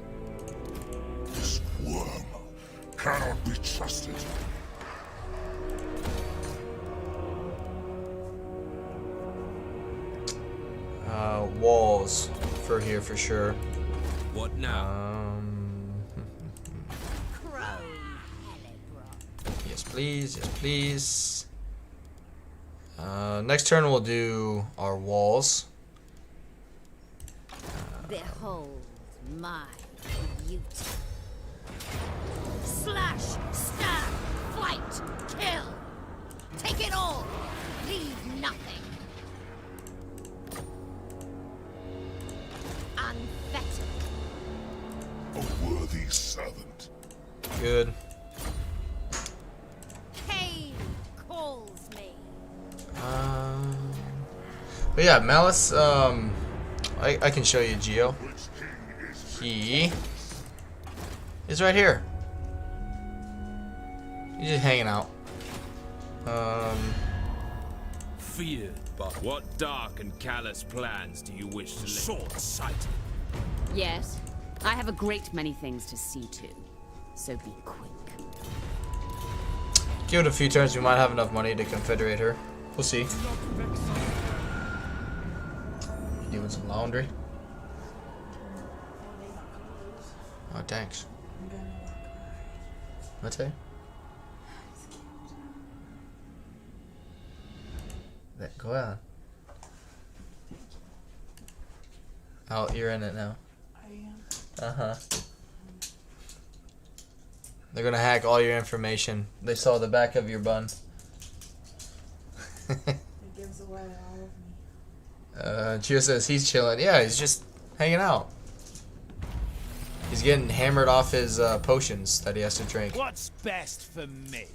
This worm cannot be trusted. Walls for here for sure. What now? Yes, please. Yes, please. Next turn we'll do our walls. Behold my beauty. Slash, stab, fight, kill. Take it all. Leave nothing. Unfettered. A worthy servant. Good. Pain calls me. But yeah, Malice. I can show you Geo. Which king is He is right here. He's just hanging out. Feared, but what dark and callous plans do you wish to lay? Short-sighted. Yes, I have a great many things to see to, so be quick. Give it a few turns. We might have enough money to confederate her. We'll see. Doing some laundry. Oh, thanks. What's that? Go on. Oh, you're in it now. I am. Uh-huh. They're gonna hack all your information. They saw the back of your bun. It gives away all of me. Gio says he's chilling. Yeah, he's just hanging out. He's getting hammered off his potions that he has to drink. What's best for me,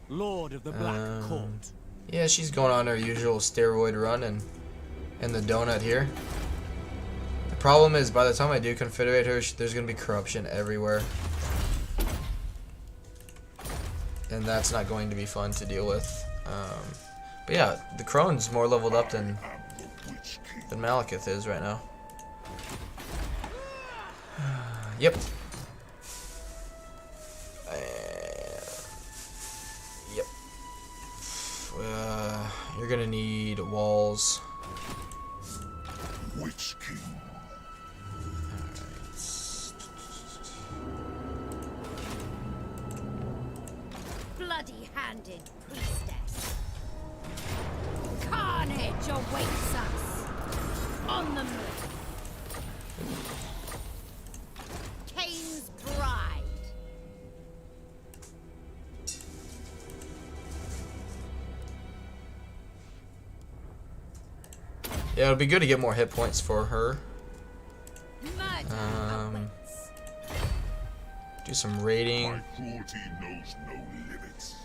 Lord of the Black Court? Yeah, she's going on her usual steroid run and the donut here. The problem is, by the time I do confederate her, there's gonna be corruption everywhere, and that's not going to be fun to deal with. But yeah, the Crone's more leveled up than Malekith is right now. Yep. Yep. You're gonna need walls. Which king? bloody-handed priestess. Carnage awaits us on the move. Cain's bride. Yeah, it'll be good to get more hit points for her. Murder awaits. Do some raiding. My cruelty knows no limits.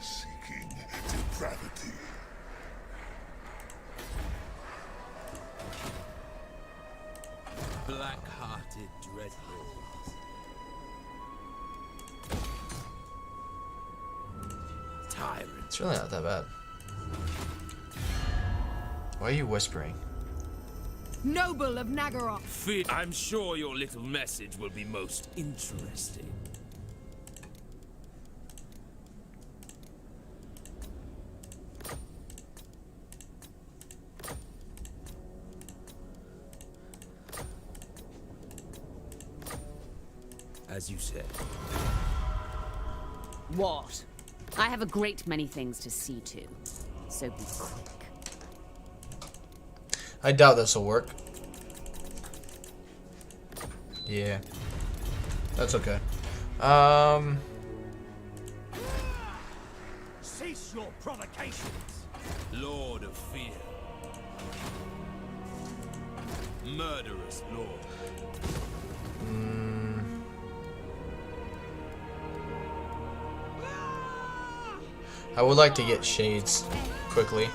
Seeking depravity. Black-hearted dreadlords. Tyrants. It's really not that bad. Why are you whispering? Noble of Nagaroth. I'm sure your little message will be most interesting. As you said. What? I have a great many things to see to, so be quick. I doubt this will work. Yeah. That's okay. Cease your provocations. Lord of Fear. Murderous Lord. I would like to get shades quickly.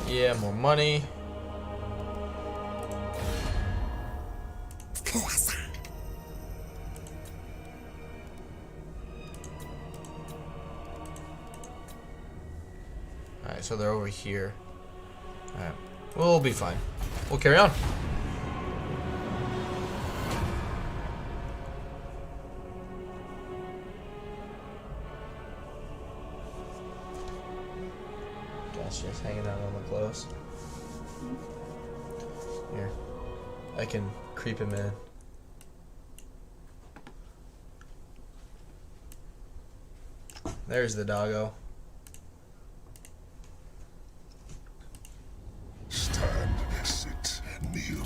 Yeah, more money. Alright, so they're over here. Alright, we'll be fine. We'll carry on. Just hanging out on the clothes. Here. I can creep him in. There's the doggo. Stand, sit, kneel.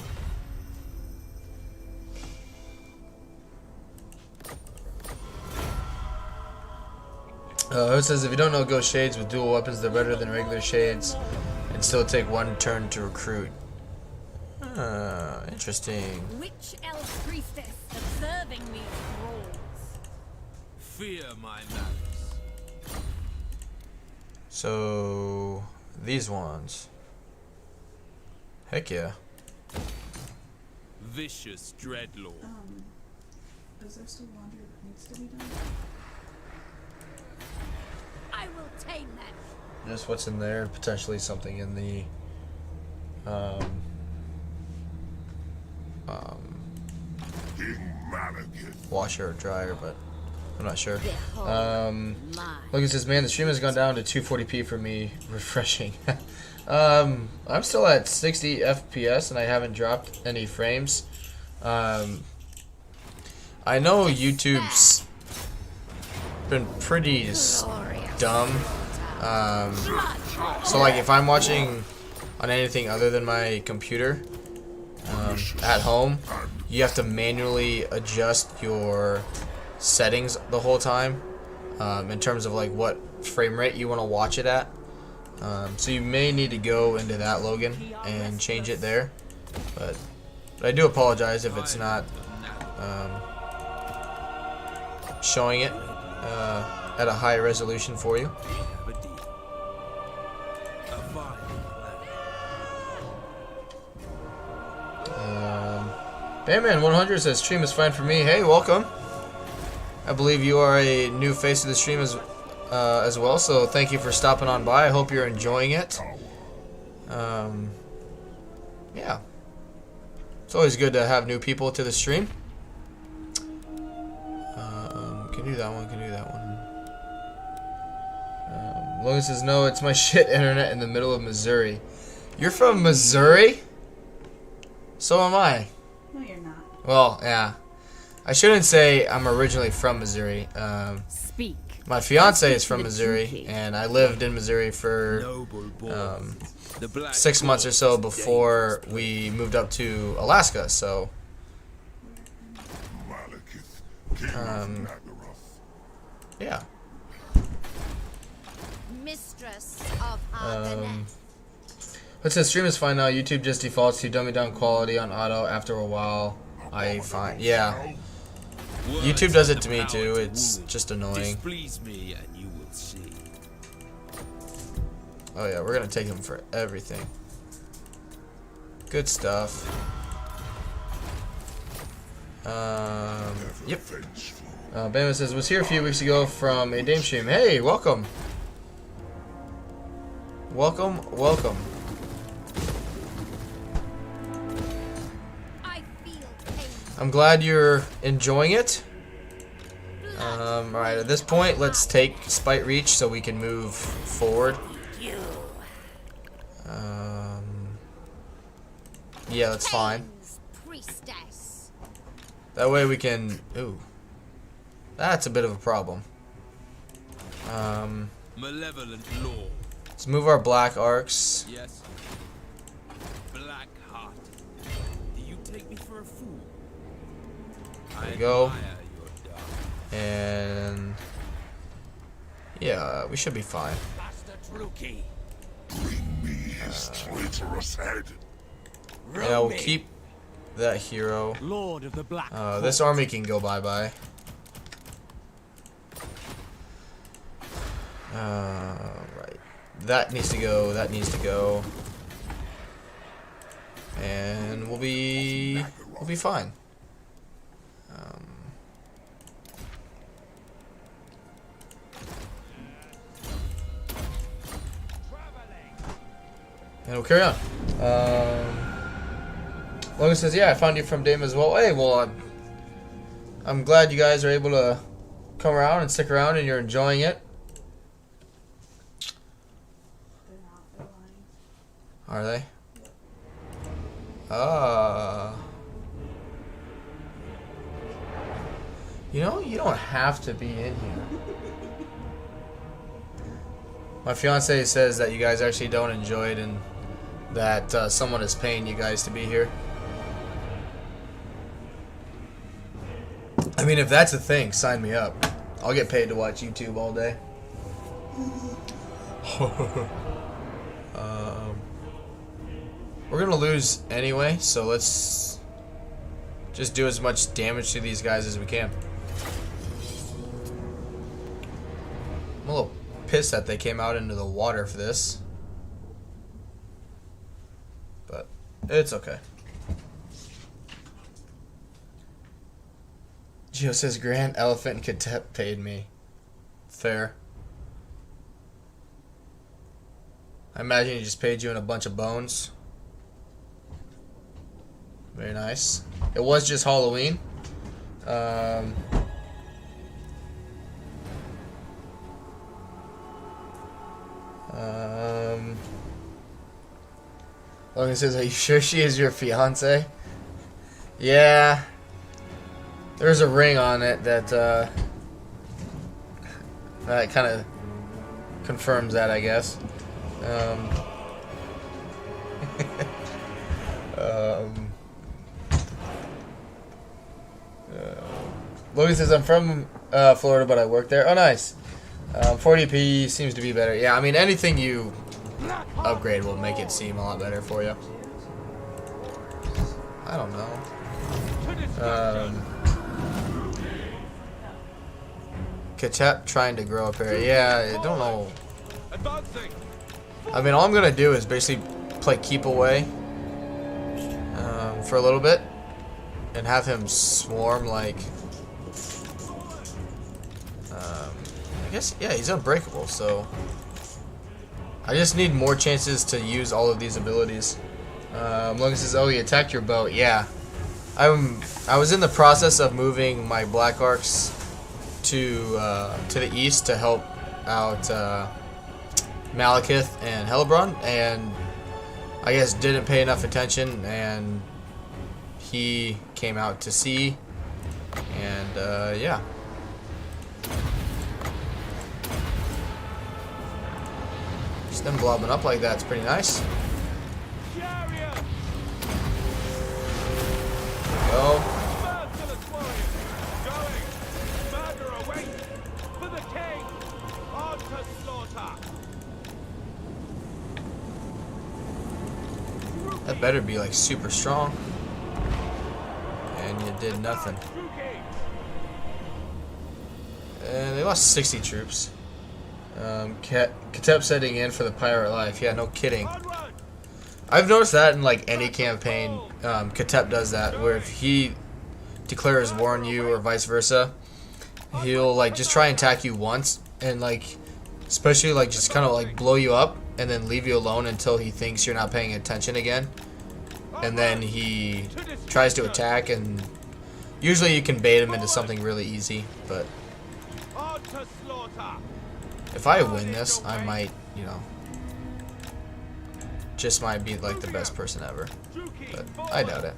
It says if you don't know ghost shades with dual weapons, they're better than regular shades and still take one turn to recruit. Interesting. Witch elf priestess observing these rules. Fear my malice. So these ones. Heck yeah. Vicious dreadlord. Is there still laundry that needs to be done? I will tame them. Just what's in there, potentially something in the King Malekith. washer or dryer, but I'm not sure. Mine. Look, it says, man, the stream has gone down to 240p for me. Refreshing. I'm still at 60 FPS and I haven't dropped any frames. I know YouTube's been pretty dumb. So like if I'm watching on anything other than my computer at home, you have to manually adjust your settings the whole time in terms of like what frame rate you want to watch it at. So you may need to go into that, Logan, and change it there. But I do apologize if it's not showing it at a high resolution for you. Batman100 says stream is fine for me. Hey, welcome. I believe you are a new face of the stream as well, so thank you for stopping on by. I hope you're enjoying it. Yeah. It's always good to have new people to the stream. Can do that one, can do that one. Logan says, no, it's my shit internet in the middle of Missouri. You're from Missouri? So am I. No, you're not. Well, yeah. I shouldn't say I'm originally from Missouri. Speak. My fiance is Speak from the Missouri, truth. and I lived in Missouri for Noble born. The Black 6 months or Dwarf so is before dangerous. we moved up to Alaska. So, Malekith, king of Nagaroth. yeah. Mistress of Argonath. But since stream is fine now, YouTube just defaults to dummy down quality on auto after a while. I find, yeah. Words YouTube does have it to the me power too. to It's wound. just annoying. Displease me and you will see. Oh yeah, we're gonna take him for everything. Good stuff. Yep. Bama says, was here a few weeks ago from a Dame stream. Hey, welcome. Welcome, welcome. I feel pain. I'm glad you're enjoying it. Alright, at this point, let's take Spite Reach so we can move forward. Yeah, that's fine. Pain's priestess. That way we can... Ooh. That's a bit of a problem. Malevolent law. Let's move our black arcs. Yes. Black heart. Do you take me for a fool? There we go. Admire your dark. And... yeah, we should be fine. Bring me his traitorous head. Yeah, we'll keep that hero. Lord of the Black This army can go bye-bye. Right. That needs to go, that needs to go. And we'll be fine. And we'll carry on. Logan says, yeah, I found you from Dame as well. Hey, well, I'm glad you guys are able to come around and stick around and you're enjoying it. They're not, they're lying. Are they? Ah. You know, you don't have to be in here. My fiance says that you guys actually don't enjoy it and that someone is paying you guys to be here. I mean, if that's a thing, sign me up. I'll get paid to watch YouTube all day. We're gonna lose anyway, so let's just do as much damage to these guys as we can. I'm a little pissed that they came out into the water for this, but it's okay. Gio says Grand Elephant and Katep paid me. Fair. I imagine he just paid you in a bunch of bones. Very nice. It was just Halloween. Logan says, are you sure she is your fiance? Yeah. There's a ring on it that that kind of confirms that, I guess. Logan says, I'm from Florida, but I work there. Oh, nice. 40p seems to be better. Yeah, I mean, anything you upgrade will make it seem a lot better for you. I don't know. Kachep trying to grow up here. Yeah, I don't know. I mean, all I'm going to do is basically play keep away for a little bit and have him swarm like... I guess, yeah, he's unbreakable, so... I just need more chances to use all of these abilities. Logan says, oh, you attacked your boat. Yeah. I was in the process of moving my Black Arcs to the east to help out Malekith and Hellebron, and I guess didn't pay enough attention, and he came out to sea And yeah. Just them blobbing up like that's pretty nice. Chariot! Go. Merciless warriors! Going! Murder awaits! For the king! On to slaughter! That better be like super strong. And you did nothing. And they lost 60 troops. Katep setting in for the pirate life. Yeah, no kidding. I've noticed that in like any campaign, Katep does that, where if he declares war on you or vice versa, he'll like just try and attack you once, and like especially like just kind of like blow you up and then leave you alone until he thinks you're not paying attention again, and then he tries to attack, and usually you can bait him into something really easy. But if I win this, I might, you know, just might be like the best person ever, but I doubt it.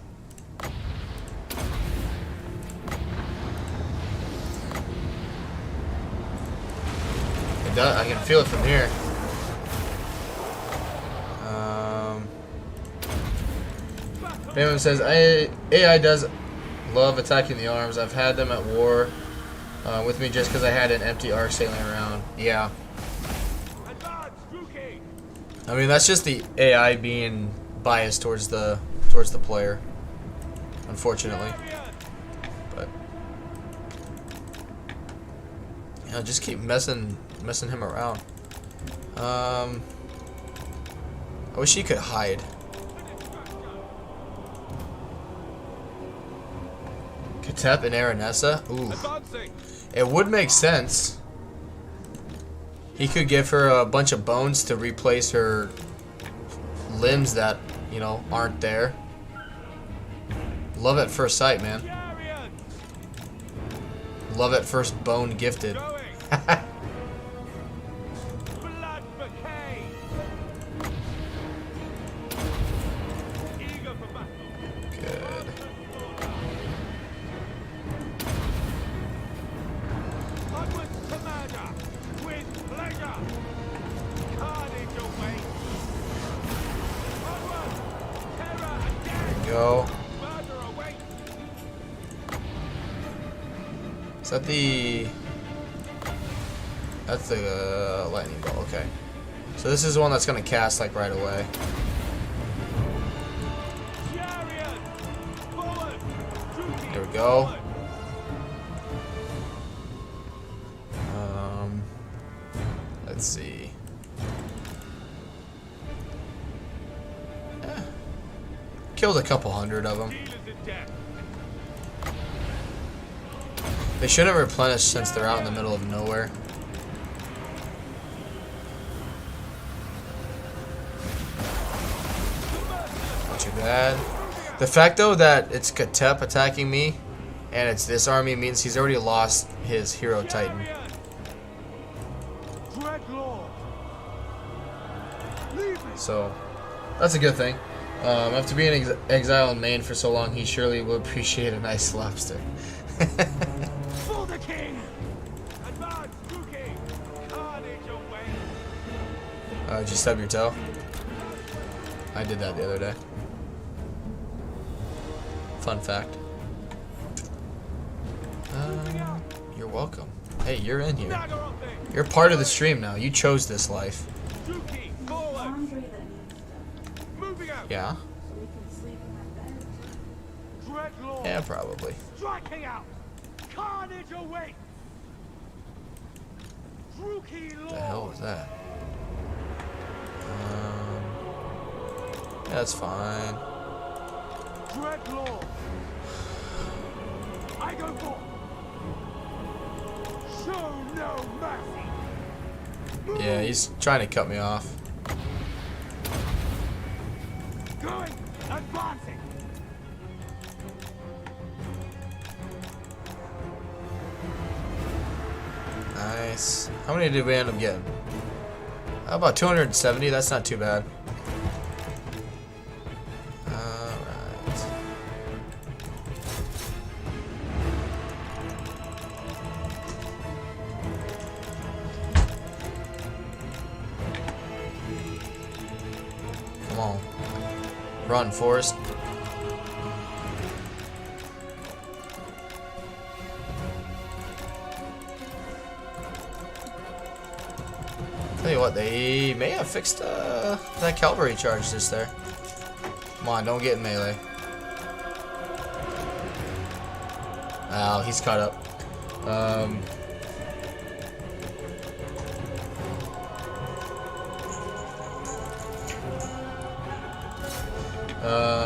I can feel it from here. Damon says, AI does love attacking the arms. I've had them at war with me just because I had an empty arc sailing around. Yeah. I mean, that's just the AI being biased towards the player, unfortunately. But you know, just keep messing him around. I wish he could hide. Katep and Aranessa? Ooh. It would make sense. He could give her a bunch of bones to replace her limbs that, you know, aren't there. Love at first sight, man. Love at first bone gifted. Go. Is that the... That's the lightning ball, okay. So this is the one that's going to cast like right away. There we go. Let's see. Killed a couple hundred of them. They shouldn't replenish since they're out in the middle of nowhere. Not too bad. The fact though that it's Katep attacking me and it's this army means he's already lost his hero titan. So that's a good thing. After being in exile in Maine for so long, he surely will appreciate a nice lobster. For the king! Advance, Rookie! Carnage away! Did you stub your toe? I did that the other day. Fun fact. You're welcome. Hey, you're in here. You're part of the stream now. You chose this life. Yeah. Yeah, probably. Striking out. Carnage away. What the hell was that? Yeah, that's fine. Dreadlord. I go for. Show no mercy. Yeah, he's trying to cut me off. Going, advancing. Nice. How many did we end up getting? About 270. That's not too bad. Alright. on. Run, Forrest. Tell you what, they may have fixed that cavalry charge just there. Come on, don't get in melee. Oh, he's caught up.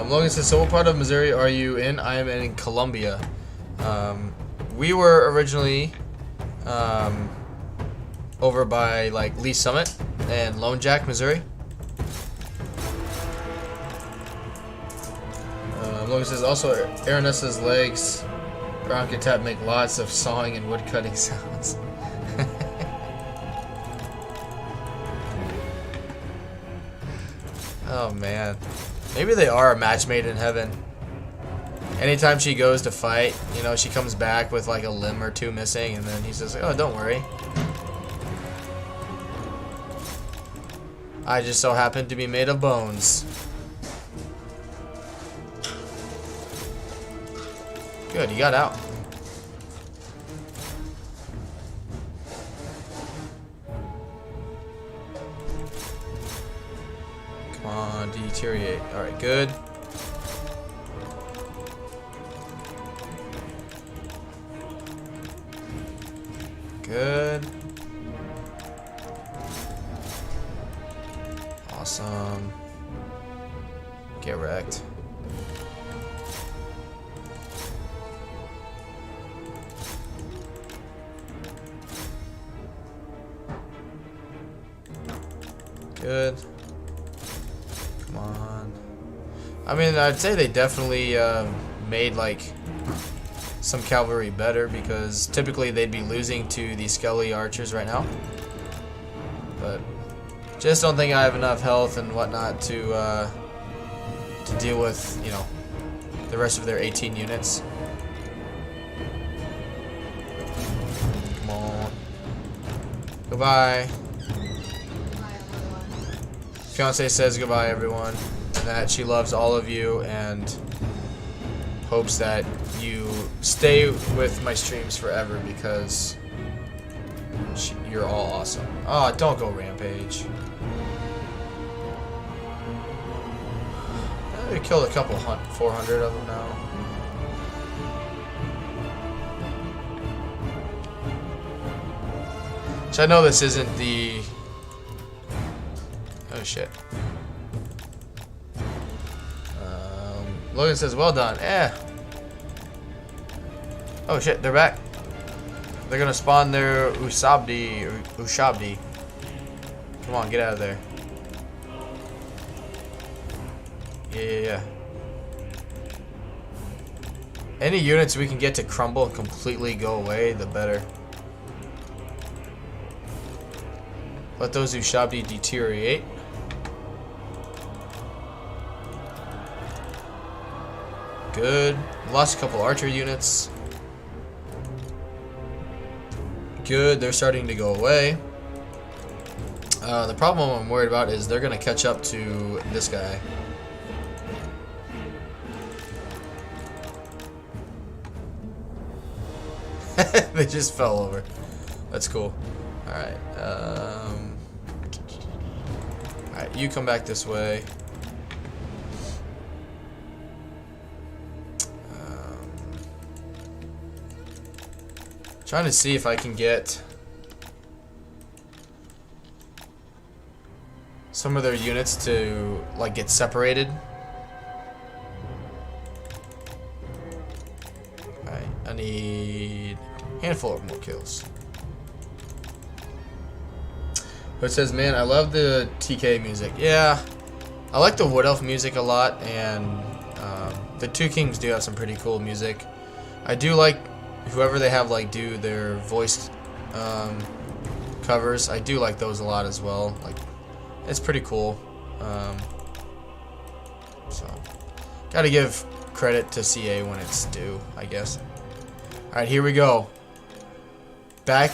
Logan says, so what part of Missouri are you in? I am in Columbia. We were originally over by like Lee Summit and Lone Jack, Missouri. Logan says, also Aranessa's legs, Bronco Tap make lots of sawing and wood cutting sounds. Oh man. Maybe they are a match made in heaven. Anytime she goes to fight, you know, she comes back with like a limb or two missing, and then he says, oh, don't worry. I just so happen to be made of bones. Good, he got out. Come on, deteriorate. Alright, good. Good. Awesome. Get wrecked. Good. Come on. I mean, I'd say they definitely made like some cavalry better, because typically they'd be losing to the Skelly archers right now. But just don't think I have enough health and whatnot to deal with, you know, the rest of their 18 units. Come on. Goodbye. Fiance says goodbye, everyone, and that she loves all of you and hopes that you stay with my streams forever, because you're all awesome. Oh, don't go rampage. We killed a couple 400 of them now. So I know this isn't the... Oh shit. Logan says, well done. Oh shit, they're back. They're gonna spawn their Ushabdi. Come on, get out of there. Yeah. Any units we can get to crumble and completely go away, the better. Let those Ushabdi deteriorate. Good. Lost a couple archer units. Good, they're starting to go away. The problem I'm worried about is they're going to catch up to this guy. They just fell over. That's cool. Alright. Alright, you come back this way. Trying to see if I can get some of their units to like get separated. Alright, I need a handful of more kills. It says, man, I love the TK music. Yeah, I like the Wood Elf music a lot, and the Two Kings do have some pretty cool music. I do like whoever they have like do their voice covers. I do like those a lot as well. Like, it's pretty cool. So gotta give credit to CA when it's due, I guess. Alright, here we go. Back.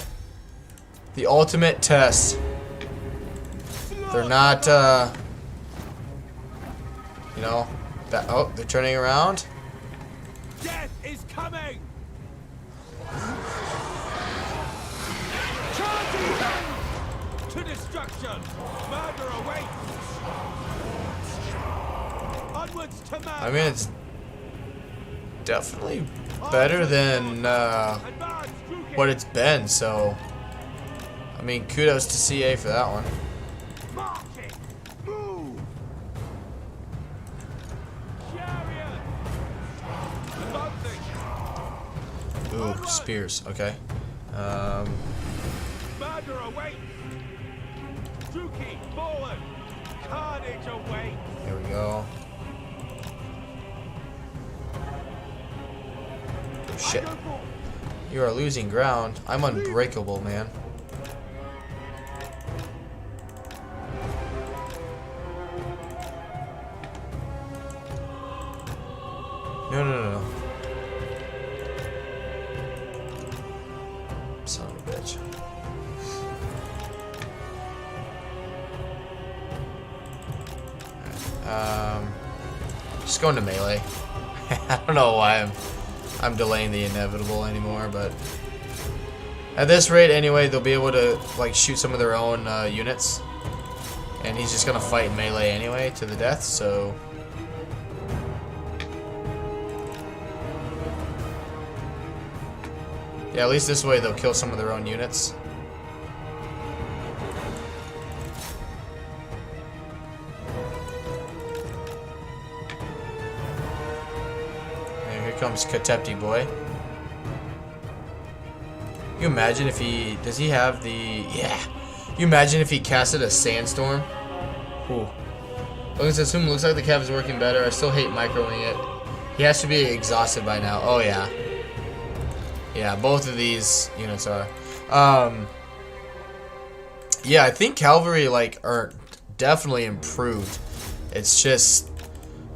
The ultimate test. They're not know, that, oh, they're turning around. Death is coming! Charging them! To destruction! Murder awaits! Onwards to murder! I mean, it's definitely better than what it's been, so I mean, kudos to CA for that one. Marching! Move! Chariot! Advancing! Ooh, spears. Okay. Murder awaits! Dookie, forward! Carnage awaits! Here we go. Oh, shit. You are losing ground. I'm unbreakable, man. No. Son of a bitch. Just going to melee. I don't know why I'm delaying the inevitable anymore, but at this rate anyway, they'll be able to like shoot some of their own units, and he's just gonna fight melee anyway to the death. So yeah, at least this way they'll kill some of their own units. Comes Katepti boy. You imagine if he does he have the you imagine if he casted a sandstorm? Ooh. Logan says whom looks like the cap is working better. I still hate microing it. He has to be exhausted by now. Oh yeah. Yeah, both of these units are. Yeah, I think cavalry like are definitely improved. It's just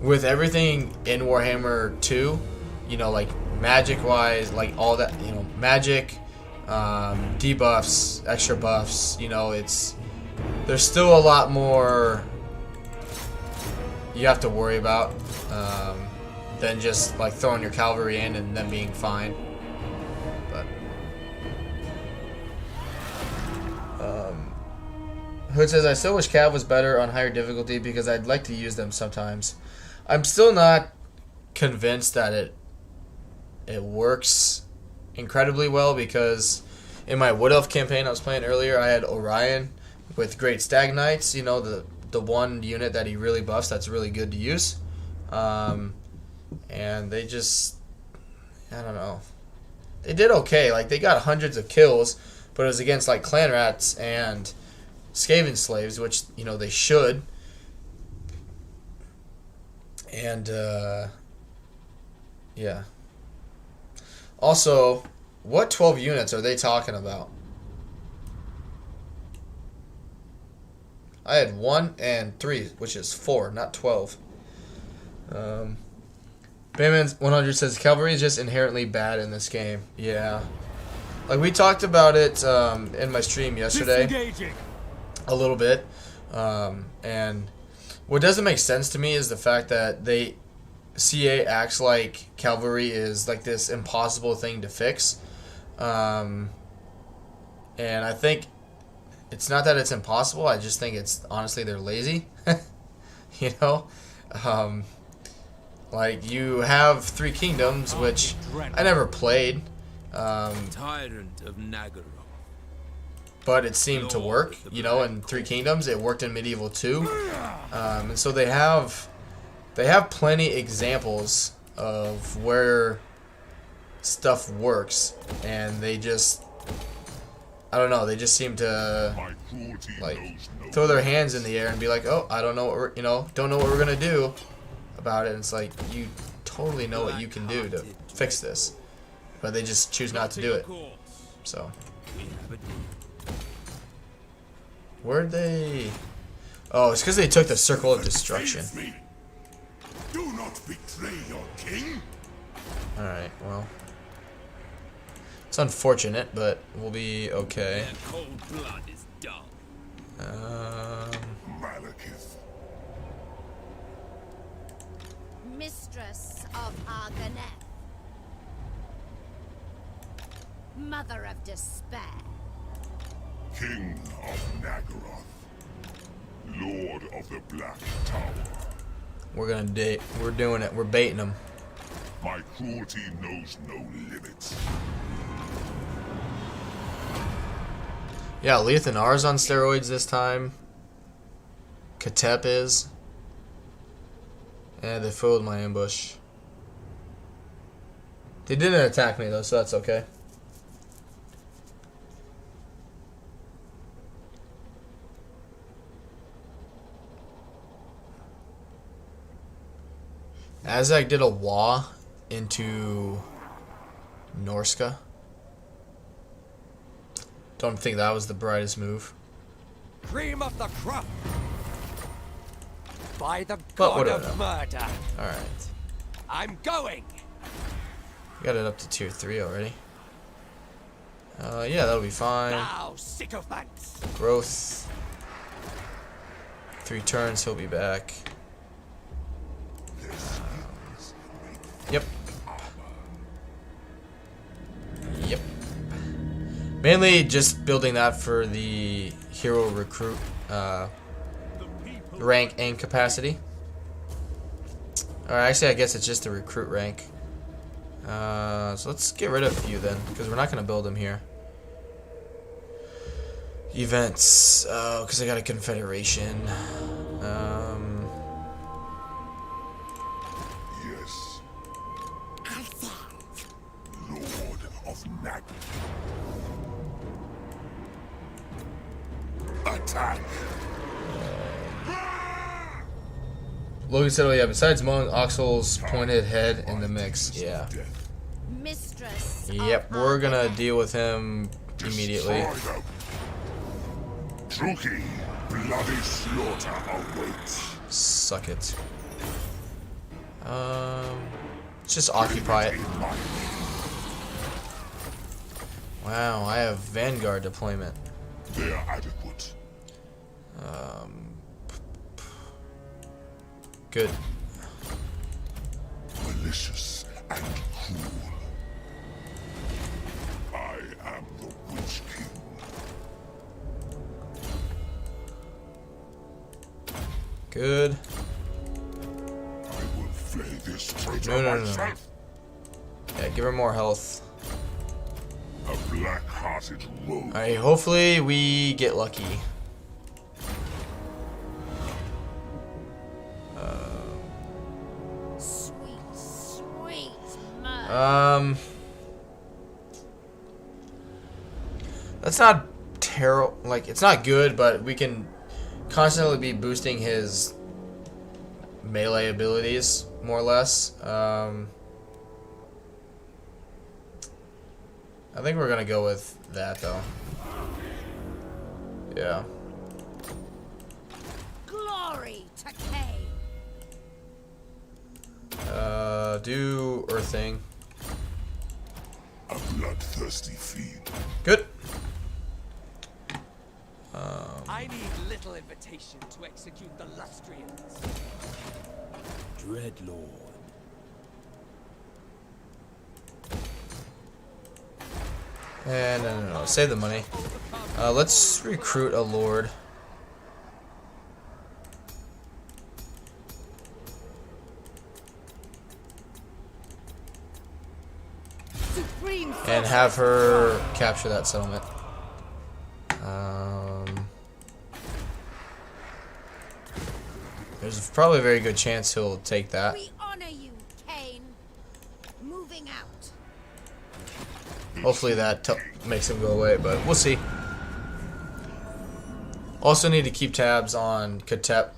with everything in Warhammer 2, you know, like magic wise, like all that, you know, magic, debuffs, extra buffs, you know, there's still a lot more you have to worry about than just like throwing your cavalry in and them being fine. But Hood says I still wish Cav was better on higher difficulty because I'd like to use them sometimes. I'm still not convinced that it works incredibly well, because in my Wood Elf campaign I was playing earlier, I had Orion with Great Stag Knights, you know, the one unit that he really buffs that's really good to use. And they just, I don't know. They did okay. Like, they got hundreds of kills, but it was against, like, Clan Rats and Skaven Slaves, which, you know, they should. And, yeah. Also, what 12 units are they talking about? I had 1 and 3, which is 4, not 12. Bayman100 says cavalry is just inherently bad in this game. Yeah. Like, we talked about it in my stream yesterday. A little bit. And what doesn't make sense to me is the fact that CA acts like cavalry is like this impossible thing to fix. And I think it's not that it's impossible. I just think it's honestly they're lazy. You know? Like, you have 3 Kingdoms, which I never played. Tyrant of Nagaroth. But it seemed to work, you know, in 3 Kingdoms. It worked in Medieval 2. And so they have plenty examples of where stuff works, and they just, I don't know, they just seem to like throw their hands in the air and be like, oh, I don't know what we're, you know, don't know what we're gonna do about it. And it's like, you totally know what you can do to fix this, but they just choose not to do it. So where'd they? Oh, it's because they took the Circle of Destruction. Do not betray your king. Alright, well. It's unfortunate, but we'll be okay. Cold blood is dull. Malekith. mother of despair. King of Nagaroth, Lord of the Black Tower. We're gonna date. We're doing it. We're baiting them. My cruelty knows no limits. Yeah, Lethanar's on steroids this time. Katep is. And they foiled my ambush. They didn't attack me though, so that's okay. Azag did a wah into Norska. Don't think that was the brightest move. Cream of the crop! By the But god whatever. of murder! Alright. I'm going! Got it up to tier 3 already. Yeah, that'll be fine. Now, sycophants! Growth. 3 turns, he'll be back. Yep. Yep. Mainly just building that for the hero recruit rank and capacity. Alright, actually I guess it's just the recruit rank. So let's get rid of a few then, because we're not going to build them here. Events, because I got a confederation. Yes. Lord of Nag. Attack. Logan said, oh yeah, besides Mung, Oxel's pointed head in the mix. Yeah. Mistress. Yep, we're gonna deal with him immediately. Destroy them. Truki, bloody slaughter awaits. Suck it. Let's just occupy it. Wow, I have Vanguard deployment. They are adequate. Good. Malicious and cruel. I am the Witch King. Good. I will flay this traitor No. myself. Yeah, give her more health. A black-hearted rogue. Alright, hopefully we get lucky. Sweet murder. That's not terrible. Like, it's not good, but we can constantly be boosting his melee abilities, more or less. I think we're gonna go with that, though. Yeah. Glory to Cain. Do Earthing. A bloodthirsty fiend. Good. I need little invitation to execute the Lustrians. Dreadlord. And no, save the money. Let's recruit a lord. Supreme And have her capture that settlement. There's probably a very good chance he'll take that. We honor you, Cain. Moving out. Hopefully that makes him go away, but we'll see. Also need to keep tabs on Katep.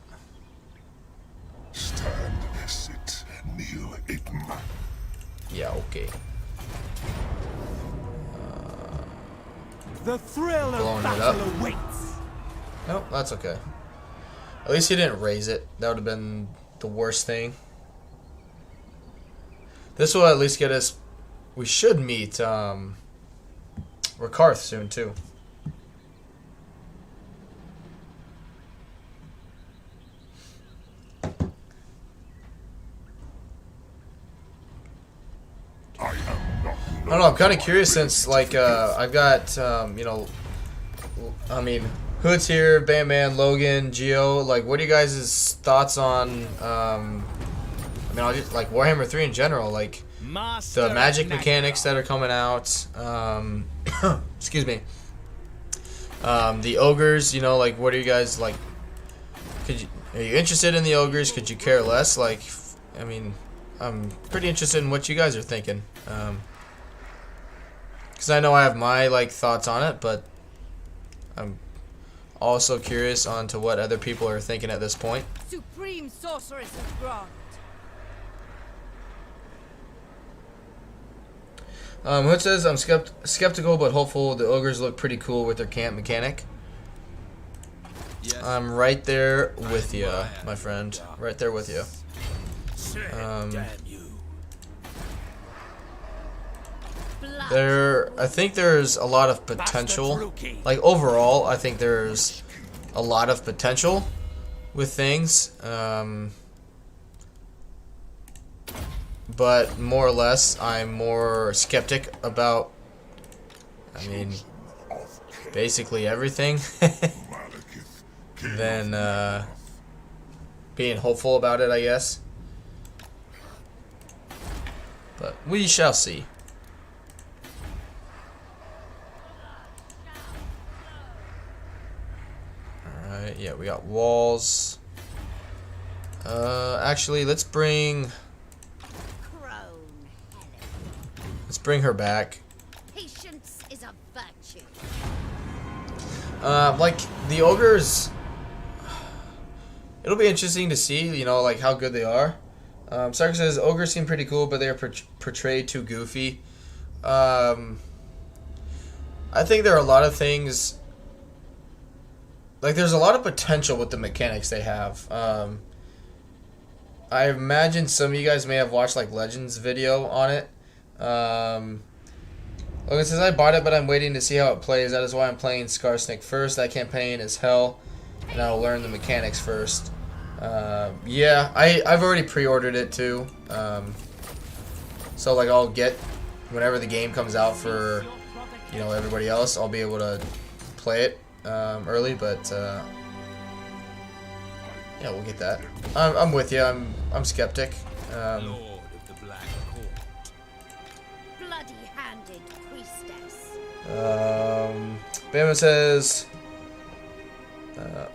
Stand, sit, kneel, Itma. Yeah, okay. The thrill Blowing of it up. battle awaits. Nope, that's okay. At least he didn't raise it. That would have been the worst thing. This will at least get us... We should meet Rakarth soon, too. I am not I don't know, I'm kind of curious since, like, I've got, you know, I mean, Hood's here, Bandman, Logan, Geo. Like, what are you guys' thoughts on, I mean, I'll just, like, Warhammer 3 in general, like, the magic mechanics that are coming out, excuse me, the ogres, you know, like, what are you guys, like, are you interested in the ogres? Could you care less? Like, I mean, I'm pretty interested in what you guys are thinking, because I know I have my, like, thoughts on it, but I'm also curious on to what other people are thinking at this point. Supreme sorceress of Grant. Hood says, I'm skeptical but hopeful. The ogres look pretty cool with their camp mechanic. Yes. I'm right there with you, my friend. Right there with you. Damn you. I think there's a lot of potential. Like, overall, I think there's a lot of potential with things. But more or less, I'm more skeptic about, I mean, basically everything than being hopeful about it, I guess. But we shall see. Alright, yeah, we got walls. Actually, let's bring her back. Patience is a virtue. Like, the ogres, it'll be interesting to see, you know, like, how good they are. Sark says, ogres seem pretty cool, but they are portrayed too goofy. I think there are a lot of things, like, there's a lot of potential with the mechanics they have. I imagine some of you guys may have watched, like, Legends video on it. Logan says, I bought it, but I'm waiting to see how it plays. That is why I'm playing Scarsnick first. That campaign is hell, and I'll learn the mechanics first. Yeah, I've already pre-ordered it too. So, like, I'll get, whenever the game comes out for, you know, everybody else, I'll be able to play it early, but yeah, we'll get that. I'm with you. I'm skeptic. Bloody-handed priestess. Bama says,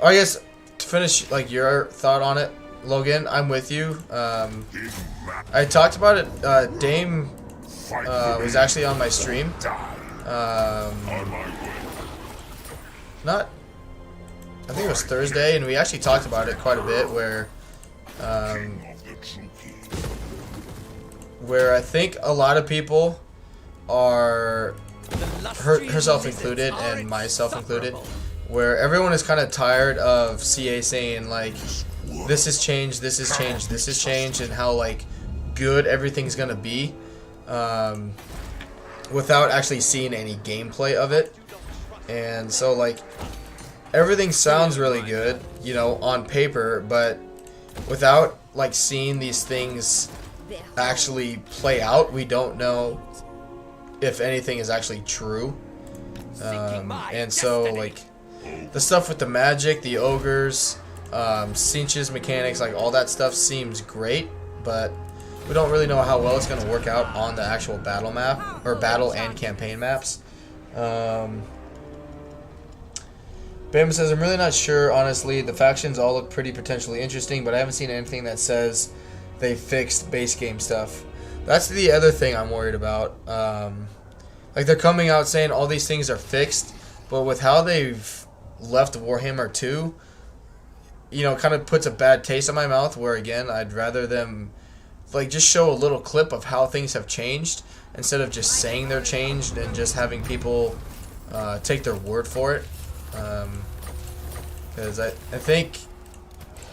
I guess to finish, like, your thought on it, Logan, I'm with you. I talked about it. Dame was actually on my stream. I think it was Thursday, and we actually talked about it quite a bit, where I think a lot of people are, herself included and myself included, where everyone is kind of tired of CA saying, like, this has changed, this has changed, this has changed, and how, like, good everything's gonna be, without actually seeing any gameplay of it. And so, like, everything sounds really good, you know, on paper, but without, like, seeing these things actually play out, we don't know if anything is actually true. And so, like, the stuff with the magic, the ogres, Cinch's mechanics, like, all that stuff seems great, but we don't really know how well it's going to work out on the actual battle map, or battle and campaign maps. Bama says, I'm really not sure, honestly. The factions all look pretty potentially interesting, but I haven't seen anything that says they fixed base game stuff. That's the other thing I'm worried about. Like, they're coming out saying all these things are fixed, but with how they've left Warhammer 2, you know, kind of puts a bad taste in my mouth, where, again, I'd rather them, like, just show a little clip of how things have changed, instead of just saying they're changed and just having people take their word for it. Because I think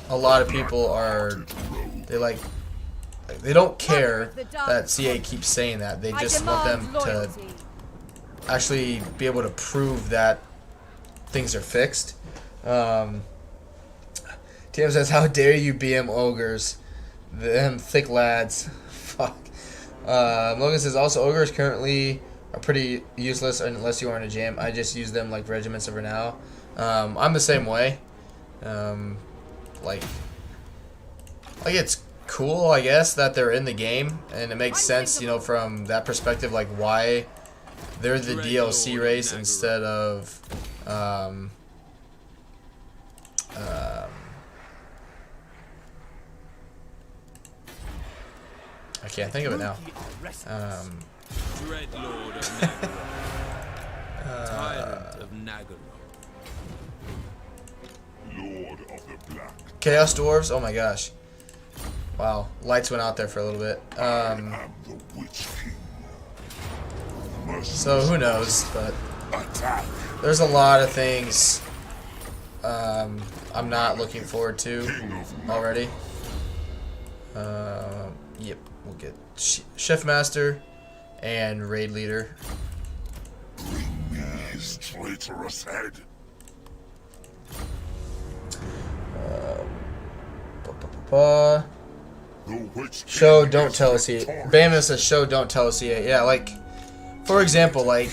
a lot of people are, they don't care that CA keeps saying that. They just want them to actually be able to prove that things are fixed. TM says, how dare you BM ogres, them thick lads. Fuck. Logan says also ogres currently are pretty useless unless you are in a jam. I just use them like regiments over now. I'm the same way. Like it's cool, I guess, that they're in the game, and it makes sense, you know, from that perspective, like why they're the DLC race instead of I can't think of it now. Dreadlord of Nagaro. Tyrant of Nagaro. Lord of the Black. Chaos Dwarves? Oh my gosh. Wow. Lights went out there for a little bit. I am the Witch King. So who knows, but Attack. there's a lot of things I'm not looking forward to already. Yep, we'll get Chef Master and Raid Leader. Bring me his traitorous head. The Witch show King don't is tell us he. victorious. Bama says show don't tell us he. Yeah, like for example, like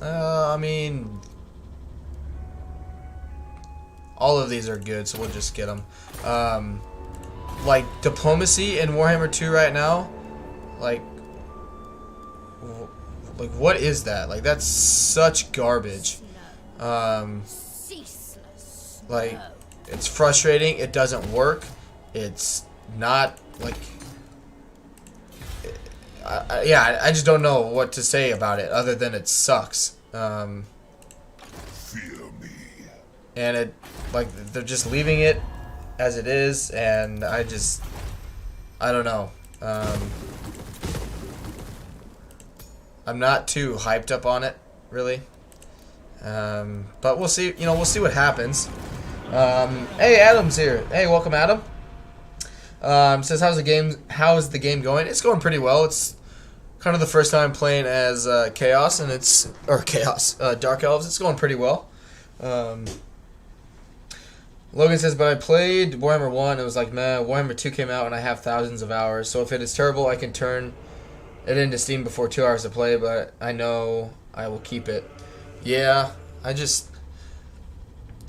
I mean, all of these are good, so we'll just get them. Like diplomacy in Warhammer 2 right now, like what is that? Like that's such garbage. Ceaseless. Like it's frustrating. It doesn't work. It's not like. I just don't know what to say about it other than it sucks. Fear me. And it, like, they're just leaving it as it is, and I don't know. I'm not too hyped up on it, really. But we'll see. You know, we'll see what happens. Hey, Adam's here. Hey, welcome, Adam. Says how's the game going? It's going pretty well. It's kind of the first time playing as Chaos, and Dark Elves. It's going pretty well. Logan says, but I played Warhammer 1. It was like, man, Warhammer 2 came out, and I have thousands of hours. So if it is terrible, I can turn it into Steam before 2 hours to play. But I know I will keep it. Yeah, I just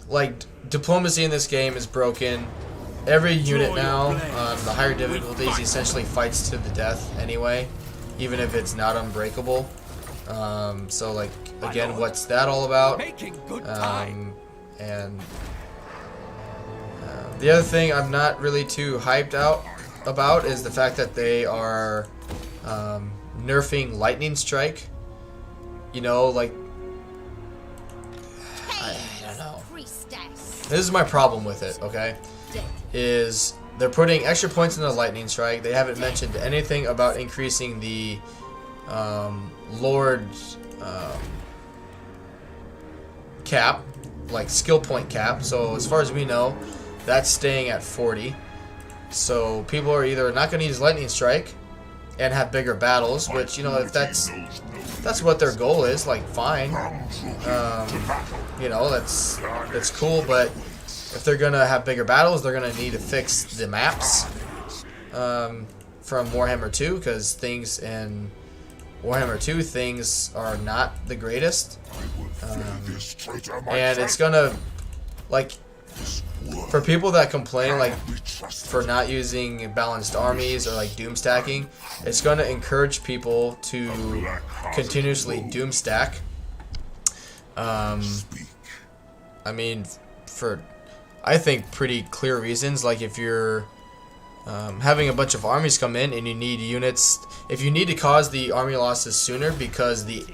like diplomacy in this game is broken. Every unit now on the higher difficulties essentially fights to the death anyway, even if it's not unbreakable. So like again, what's that all about? And the other thing I'm not really too hyped out about is the fact that they are nerfing Lightning Strike. You know, like I don't know. This is my problem with it. Okay. Is they're putting extra points in the Lightning Strike. They haven't mentioned anything about increasing the Lord cap, like skill point cap. So as far as we know, that's staying at 40. So people are either not going to use Lightning Strike and have bigger battles, which, you know, if that's what their goal is, like fine. You know, that's cool, but if they're gonna have bigger battles, they're gonna need to fix the maps from Warhammer 2, because things in Warhammer 2 things are not the greatest, and it's gonna, like, for people that complain like for not using balanced armies or like doom stacking, it's gonna encourage people to continuously doom stack. I mean, for I think pretty clear reasons, like if you're having a bunch of armies come in and you need units, if you need to cause the army losses sooner because the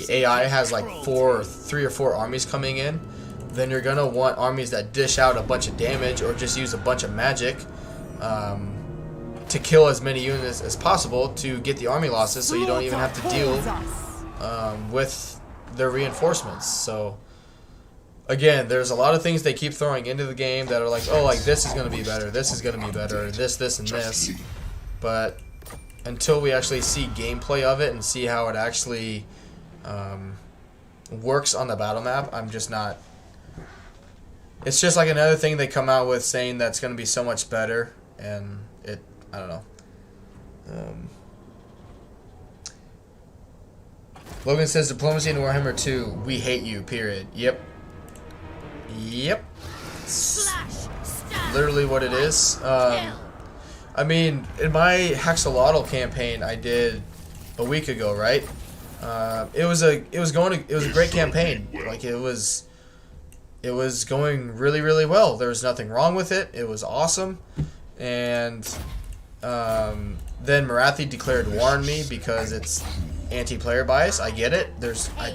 AI has like 3 or 4 armies coming in, then you're gonna want armies that dish out a bunch of damage or just use a bunch of magic to kill as many units as possible to get the army losses, so you don't even have to deal with their reinforcements. So again, there's a lot of things they keep throwing into the game that are like, oh, like this is going to be better, this is going to be better, this, and this. But until we actually see gameplay of it and see how it actually works on the battle map, I'm just not it's just like another thing they come out with saying that's going to be so much better, and I don't know. Logan says diplomacy in Warhammer 2. We hate you. Period. Yep. Slash, stab, Literally what it is. kill. I mean, in my Hexalotl campaign I did a week ago, right? It was a great campaign. Like it was going really, really well. There was nothing wrong with it. It was awesome. And then Marathi declared war on me because it's anti-player bias. I get it. I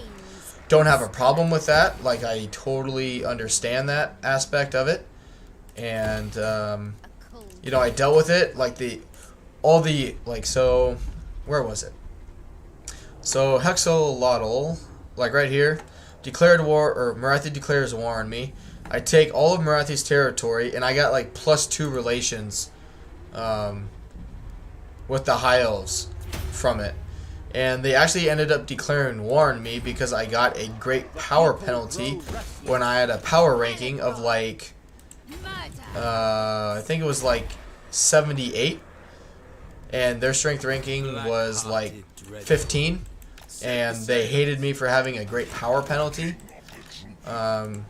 don't have a problem with that. Like, I totally understand that aspect of it. And you know, I dealt with it. Like so where was it? So Hexalotl, like right here, declared war, or Marathi declares war on me. I take all of Marathi's territory, and I got like +2 relations with the High Elves from it. And they actually ended up declaring war on me because I got a great power penalty when I had a power ranking of like, I think it was like 78. And their strength ranking was like 15. And they hated me for having a great power penalty. And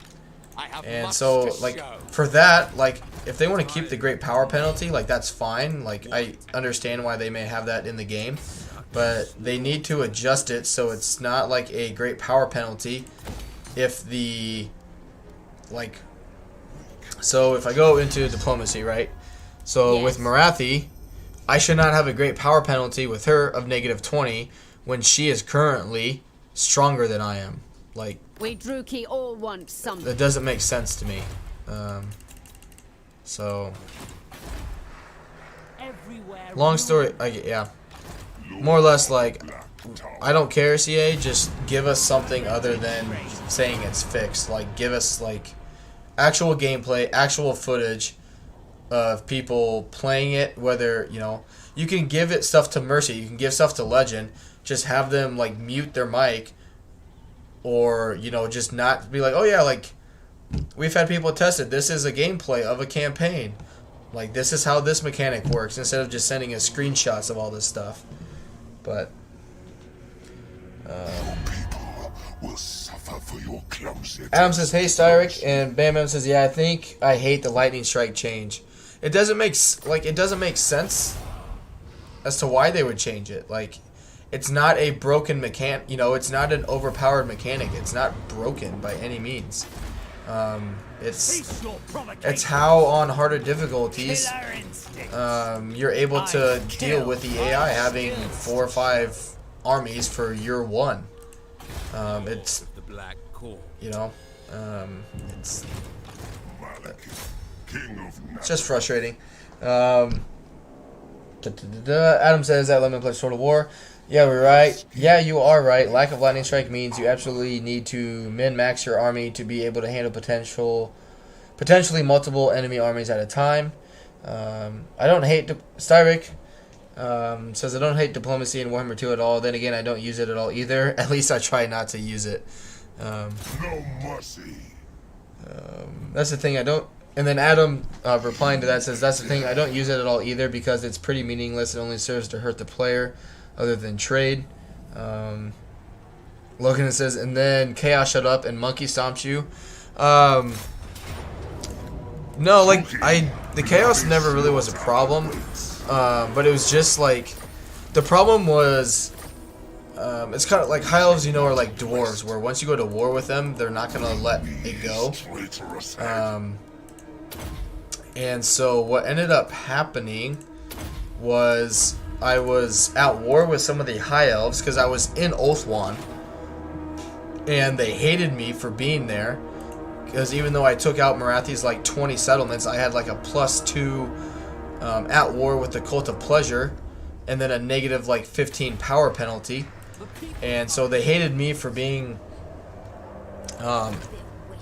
so, like, for that, like, if they want to keep the great power penalty, like, that's fine. Like, I understand why they may have that in the game. But they need to adjust it so it's not like a great power penalty if the, like, so if I go into diplomacy, right? So with Marathi, I should not have a great power penalty with her of -20 when she is currently stronger than I am. Like, we Druki all want something. that doesn't make sense to me. So, long story, yeah. More or less, like, I don't care, CA, just give us something other than saying it's fixed. Like, give us, like, actual gameplay, actual footage of people playing it, whether, you know, you can give it stuff to Mercy, you can give stuff to Legend, just have them, like, mute their mic, or, you know, just not be like, oh yeah, like, we've had people test it, this is a gameplay of a campaign. Like, this is how this mechanic works, instead of just sending us screenshots of all this stuff. But People will suffer for your clumsy. Adam says, hey Styric, and Bam Bam says, yeah, I think I hate the lightning strike change. It doesn't make sense as to why they would change it. Like, it's not a broken mechanic, you know, it's not an overpowered mechanic. It's not broken by any means. It's how on harder difficulties you're able to deal with the AI having 4 or 5 armies for year 1. It's, you know, it's just frustrating. Adam says that Lemon plays Total War. Yeah, we're right. Yeah, you are right. Lack of lightning strike means you absolutely need to min-max your army to be able to handle potentially multiple enemy armies at a time. I don't hate Styric says I don't hate diplomacy in Warhammer 2 at all. Then again, I don't use it at all either. At least I try not to use it. No mercy. That's the thing I don't. And then Adam replying to that says that's the thing I don't use it at all either because it's pretty meaningless. It only serves to hurt the player, other than trade. Logan says, and then Chaos shut up and Monkey stomps you. No, like, the Chaos never really was a problem. But it was just like, the problem was, it's kind of like High Elves, you know, are like dwarves, where once you go to war with them, they're not going to let it go. And so what ended up happening was I was at war with some of the High Elves because I was in Oathwan, and they hated me for being there because even though I took out Marathi's like 20 settlements, I had like a +2 at war with the Cult of Pleasure, and then a negative like 15 power penalty, and so they hated me for being,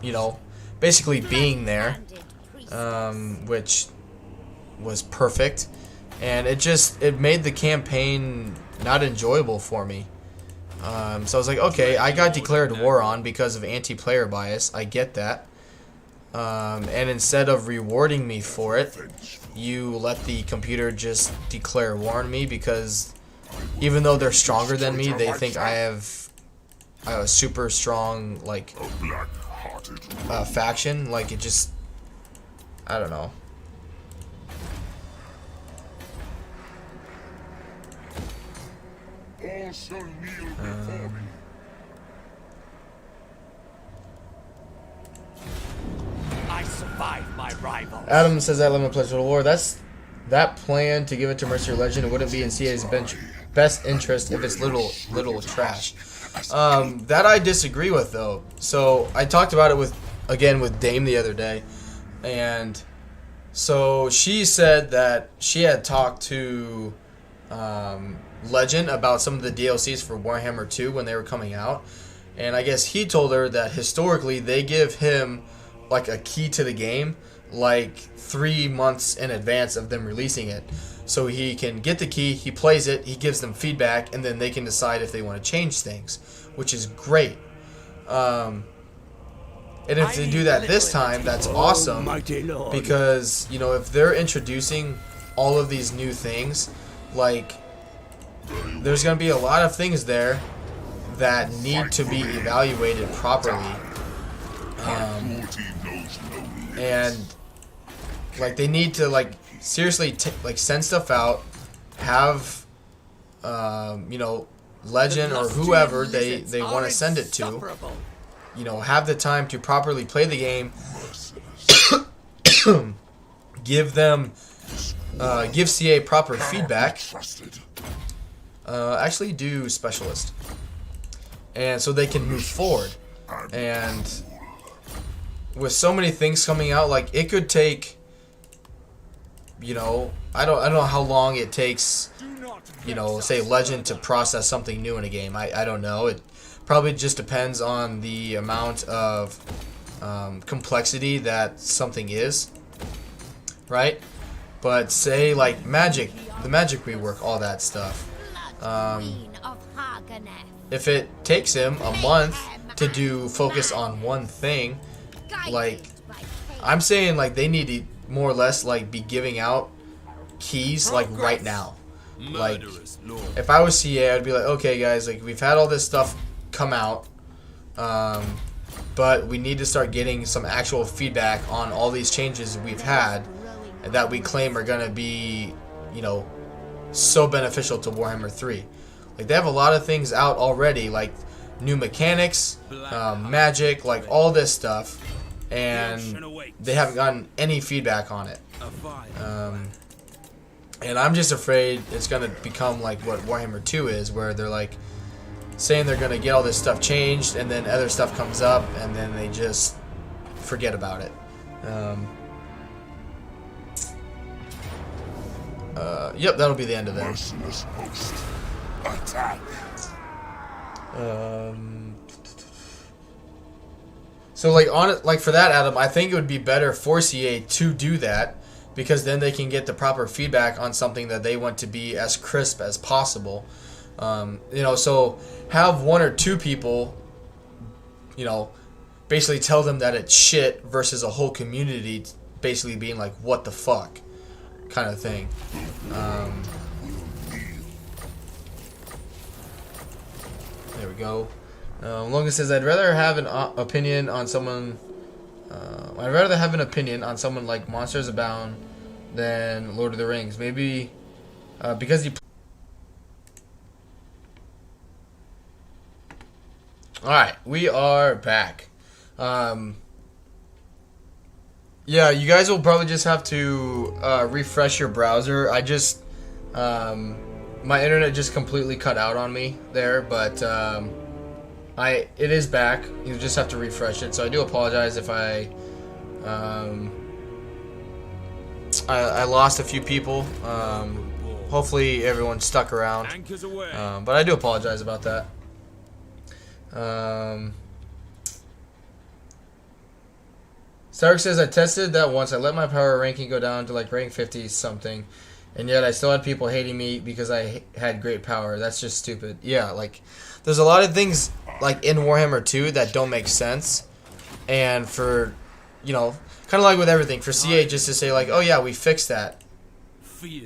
you know, basically being there, which was perfect. And it made the campaign not enjoyable for me. So I was like, okay, I got declared war on because of anti-player bias. I get that. and instead of rewarding me for it, you let the computer just declare war on me, because even though they're stronger than me, they think I have a super strong, like, faction. Like, it just, I don't know. All shall kneel before me. I survived my rival. Adam says that Lemon pledged Total War. That plan to give it to Mercenary Legend wouldn't be in CA's best interest if it's little trash. That I disagree with, though. So I talked about it with Dame the other day, and so she said that she had talked to Legend about some of the DLCs for Warhammer 2 when they were coming out, and I guess he told her that historically they give him like a key to the game like 3 months in advance of them releasing it, so he can get the key, he plays it, he gives them feedback, and then they can decide if they want to change things, which is great. And if they do that this time, that's awesome, because, you know, if they're introducing all of these new things, like, there's going to be a lot of things there that need to be evaluated properly. And like, they need to, like, seriously like send stuff out, have you know, Legend or whoever they want to send it to, you know, have the time to properly play the game, give CA proper feedback, actually do specialist, and so they can move forward. And with so many things coming out, like, it could take, you know, I don't know how long it takes, you know, say Legend to process something new in a game. I don't know. It probably just depends on the amount of complexity that something is, right? But say like Magic, the Magic rework, all that stuff. If it takes him a month to focus on one thing, like, I'm saying, like, they need to more or less, like, be giving out keys, like, right now. Like, if I was CA, I'd be like, okay, guys, like, we've had all this stuff come out, but we need to start getting some actual feedback on all these changes we've had that we claim are going to be, you know, so beneficial to Warhammer 3. Like, they have a lot of things out already, like new mechanics, magic, like all this stuff, and they haven't gotten any feedback on it. And I'm just afraid it's going to become like what Warhammer 2 is, where they're like saying they're going to get all this stuff changed, and then other stuff comes up, and then they just forget about it. Yep, that'll be the end of that. Merciless host. Attack. So like for that, Adam, I think it would be better for CA to do that, because then they can get the proper feedback on something that they want to be as crisp as possible. You know, so have 1 or 2 people, you know, basically tell them that it's shit, versus a whole community basically being like, what the fuck, kind of thing. There we go. Logan says, I'd rather have an opinion on someone. I'd rather have an opinion on someone like Monsters Abound than Lord of the Rings. Maybe because you. All right, we are back. Yeah, you guys will probably just have to refresh your browser. I just my internet just completely cut out on me there, but it is back. You just have to refresh it. So I do apologize if I lost a few people. Hopefully everyone stuck around. But I do apologize about that. Stark says, I tested that once. I let my power ranking go down to like rank 50 something, and yet I still had people hating me because I had great power. That's just stupid. Yeah, like, there's a lot of things like in Warhammer 2 that don't make sense, and for you know, kind of like with everything, for CA just to say like, oh yeah, we fixed that.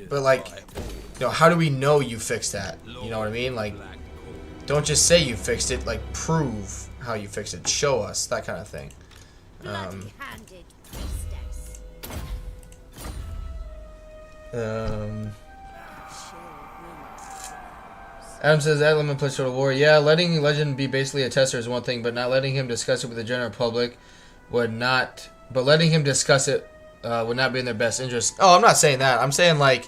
But like, you know, how do we know you fixed that? You know what I mean? Like, don't just say you fixed it. Like, prove how you fixed it. Show us, that kind of thing. Bloody-handed priestess. Adam says, Element plays Total War. Yeah, letting Legend be basically a tester is one thing, but not letting him discuss it with the general public would not. But letting him discuss it would not be in their best interest. Oh, I'm not saying that. I'm saying like,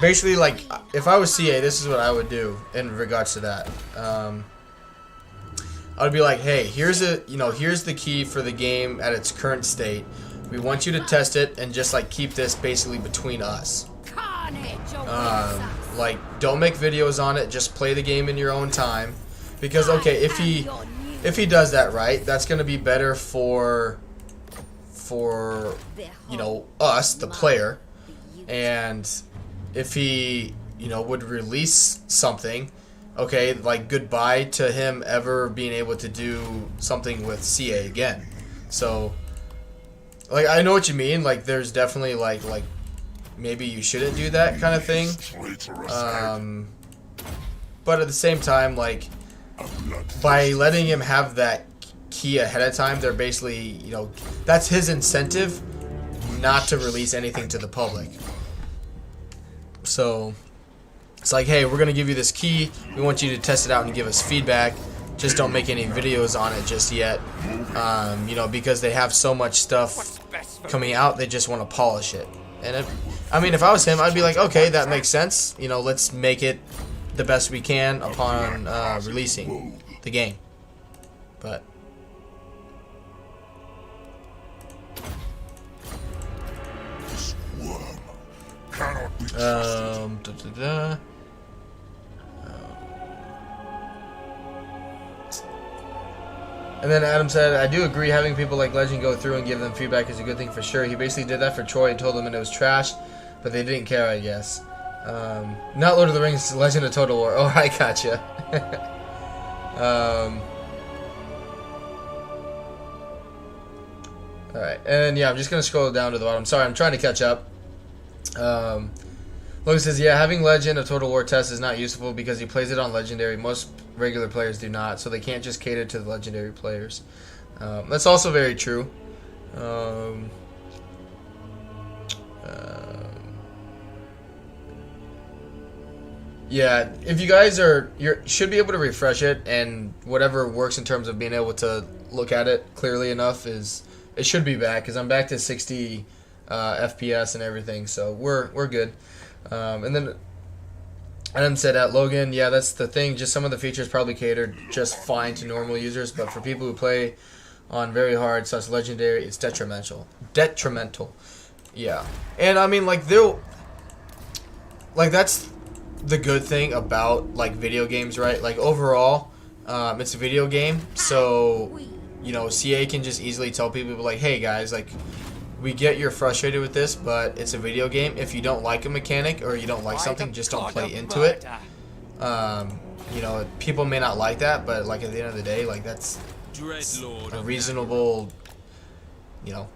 basically like, if I was CA, this is what I would do in regards to that. I would be like, hey, here's the key for the game at its current state. We want you to test it and just like keep this basically between us. Like, don't make videos on it. Just play the game in your own time. Because okay, if he does that right, that's gonna be better for you know, us, the player. And if he, you know, would release something, okay, like goodbye to him ever being able to do something with CA again. So, like, I know what you mean. Like, there's definitely like maybe you shouldn't do that kind of thing. But at the same time, like, by letting him have that key ahead of time, they're basically, you know, that's his incentive not to release anything to the public. So it's like, hey, we're gonna give you this key. We want you to test it out and give us feedback. Just don't make any videos on it just yet. You know, because they have so much stuff coming out, they just want to polish it. And if, I mean, if I was him, I'd be like, okay, that makes sense. You know, let's make it the best we can upon releasing the game. But and then Adam said, I do agree having people like Legend go through and give them feedback is a good thing for sure. He basically did that for Troy and told them it was trash, but they didn't care, I guess. Not Lord of the Rings, Legend of Total War. Oh, I gotcha. Alright, and yeah, I'm just going to scroll down to the bottom. Sorry, I'm trying to catch up. Logan says, yeah, having Legend of Total War test is not useful because he plays it on Legendary. Most regular players do not, so they can't just cater to the Legendary players. That's also very true. Yeah, if you guys should be able to refresh it, and whatever works in terms of being able to look at it clearly enough it should be back, because I'm back to 60 FPS and everything, so we're good. And then Adam said at Logan, yeah, that's the thing. Just some of the features probably catered just fine to normal users, but for people who play on very hard such Legendary, it's detrimental. Yeah, and I mean, like, that's the good thing about like video games, right? Like, overall, it's a video game, so you know, CA can just easily tell people like, hey guys, like, we get you're frustrated with this, but it's a video game. If you don't like a mechanic or you don't like something, just don't play into it. You know, people may not like that, but like at the end of the day, like, that's a reasonable, you know,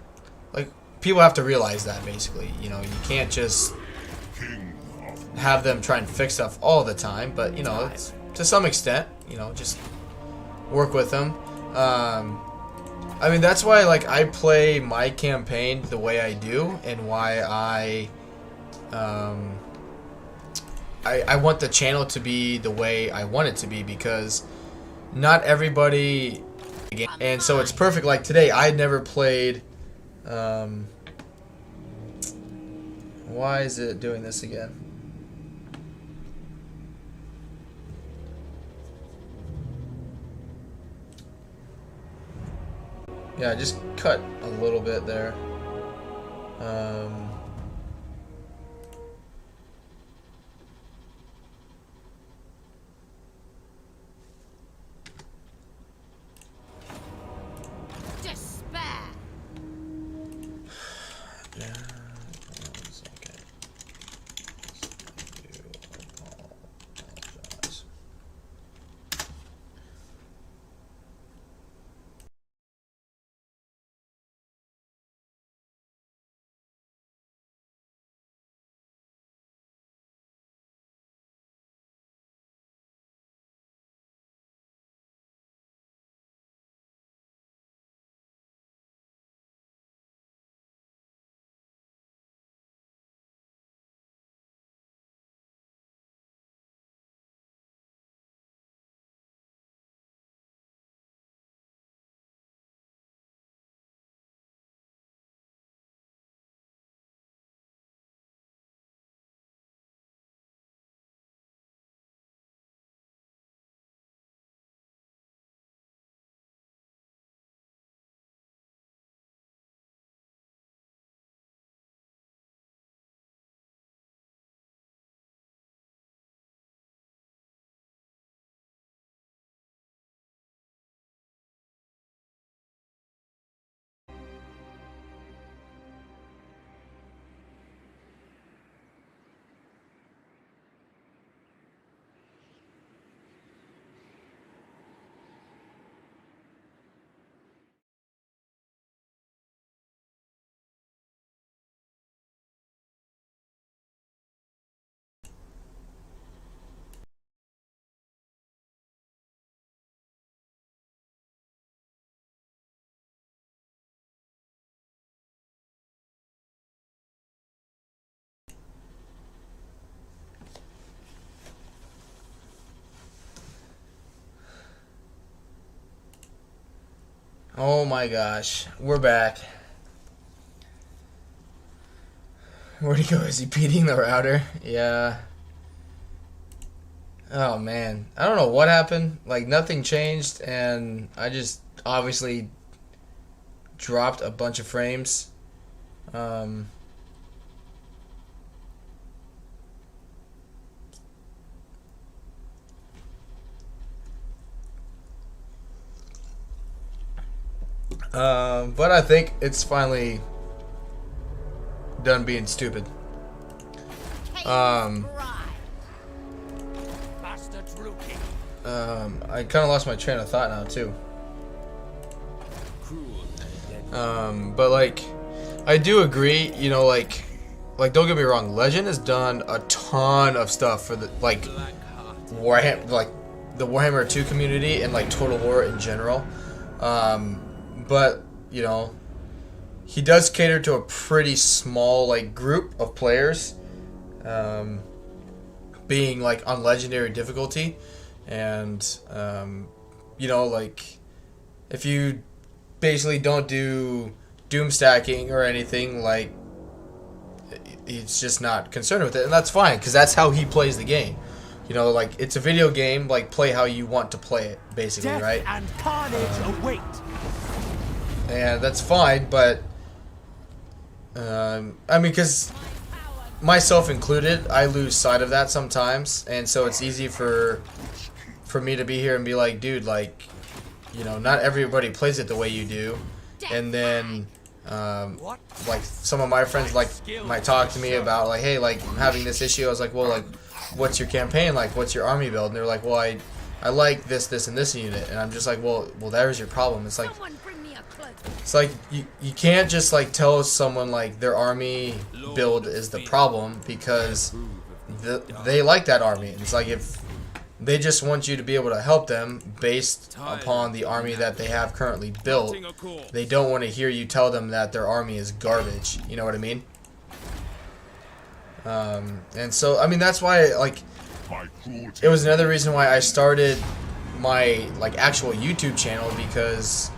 like, people have to realize that basically. You know, you can't just have them try and fix stuff all the time, but you know, it's, to some extent, you know, just work with them. I mean, that's why, like, I play my campaign the way I do, and why I want the channel to be the way I want it to be, because not everybody, and so it's perfect. Like today, I had never played, why is it doing this again? Yeah, I just cut a little bit there. Oh my gosh, we're back. Where'd he go? Is he beating the router? Yeah. Oh man, I don't know what happened. Like nothing changed, and I just obviously dropped a bunch of frames. But I think it's finally done being stupid. I kind of lost my train of thought now too. But like, I do agree. You know, like don't get me wrong. Legend has done a ton of stuff for the Warhammer, like the Warhammer 2 community and like Total War in general. But you know, he does cater to a pretty small like group of players, being like on legendary difficulty, and you know, like if you basically don't do doom stacking or anything, like he's just not concerned with it, and that's fine because that's how he plays the game. You know, like it's a video game, like play how you want to play it, basically, Death right? and carnage await. And that's fine, but I mean, because myself included, I lose sight of that sometimes, and so it's easy for me to be here and be like, dude, like, you know, not everybody plays it the way you do, and then like some of my friends like might talk to me about like, hey, like I'm having this issue. I was like, well, like, what's your campaign like? What's your army build? And they're like, well, I like this, and this unit, and I'm just like, well, there's your problem. It's like. It's like you can't just like tell someone like their army build is the problem because they like that army. It's like if they just want you to be able to help them based upon the army that they have currently built, they don't want to hear you tell them that their army is garbage. You know what I mean? And so I mean that's why like it was another reason why I started my like actual YouTube channel because.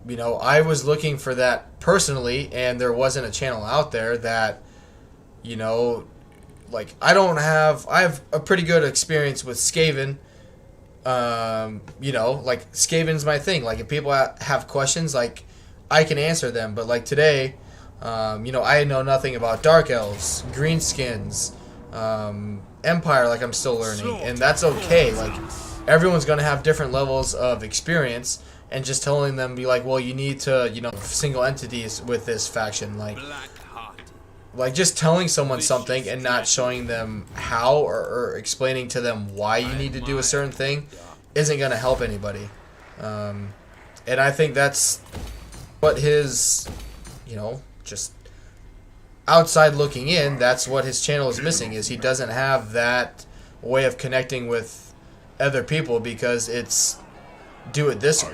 You know, I was looking for that personally, and there wasn't a channel out there that, you know, like I have a pretty good experience with Skaven. You know, like Skaven's my thing. Like if people have questions, like I can answer them. But like today, you know, I know nothing about Dark Elves, Greenskins, Empire. Like I'm still learning, and that's okay. Like everyone's gonna have different levels of experience. And just telling them, be like, well, you need to, you know, single entities with this faction, like just telling someone something and not showing them how or explaining to them why you need to do a certain thing isn't going to help anybody. And I think that's what his, you know, just outside looking in, that's what his channel is missing, is he doesn't have that way of connecting with other people because it's do it this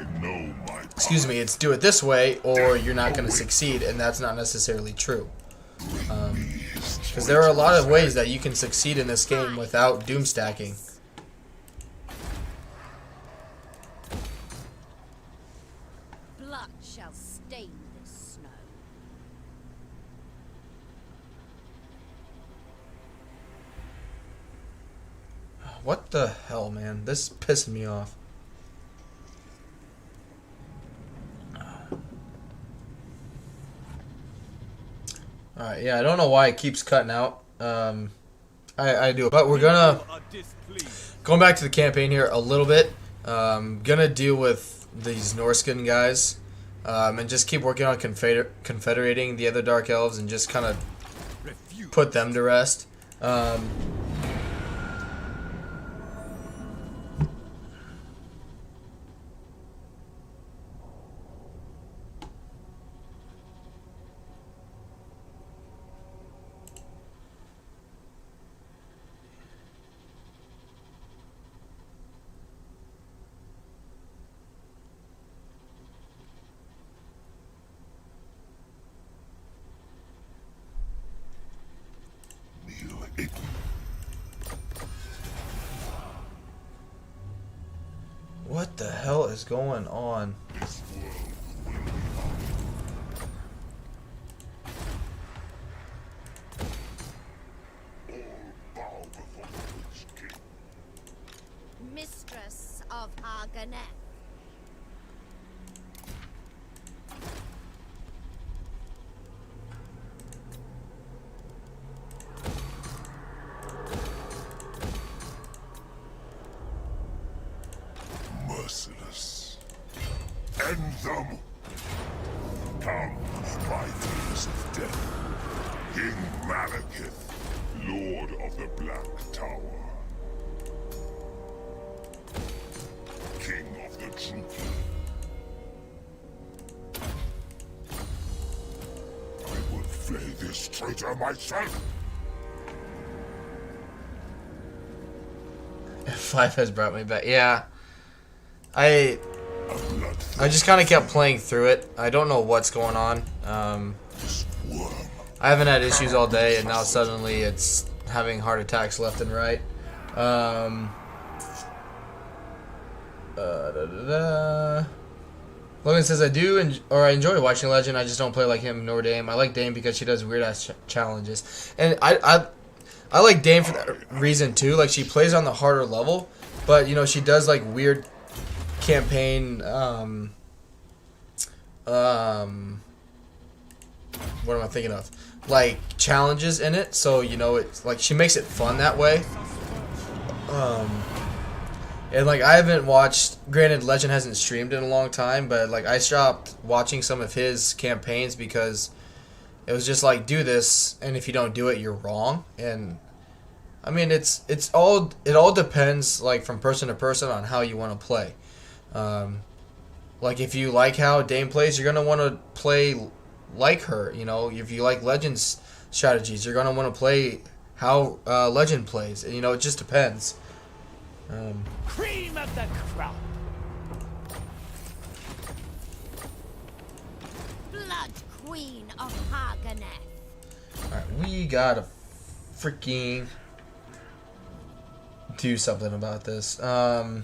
it's do it this way or you're not going to succeed, and that's not necessarily true. Because there are a lot of ways that you can succeed in this game without doom stacking. Blood shall stain this snow. What the hell, man? This is pissing me off. Alright, yeah, I don't know why it keeps cutting out. I do. But we're gonna... Going back to the campaign here a little bit. Gonna deal with these Norskin guys. And just keep working on confederating the other Dark Elves and just kind of put them to rest. What the hell is going on? This world will be mine. All bow before the Witch King. Mistress of Arganeth. Merciless. End them! Come, fighters of death. King Malekith, Lord of the Black Tower. King of the Truth. I will flay this traitor myself! F5 has brought me back. Yeah. I just kind of kept playing through it. I don't know what's going on. I haven't had issues all day, and now suddenly it's having heart attacks left and right. Logan says, I enjoy watching Legend. I just don't play like him nor Dame. I like Dame because she does weird ass challenges, and I like Dame for that reason too. Like, she plays on the harder level, but you know, she does like weird campaign what am I thinking of, like challenges in it, so you know, it's like she makes it fun that way. And like, I haven't watched, granted Legend hasn't streamed in a long time, but like I stopped watching some of his campaigns because it was just like, do this, and if you don't do it, you're wrong. And I mean, it all depends, like, from person to person on how you want to play. Like, if you like how Dame plays, you're gonna want to play like her. You know, if you like Legend's strategies, you're gonna want to play how Legend plays. And, you know, it just depends. Cream of the crop. Blood Queen of Arganeth. Alright, we gotta freaking do something about this. I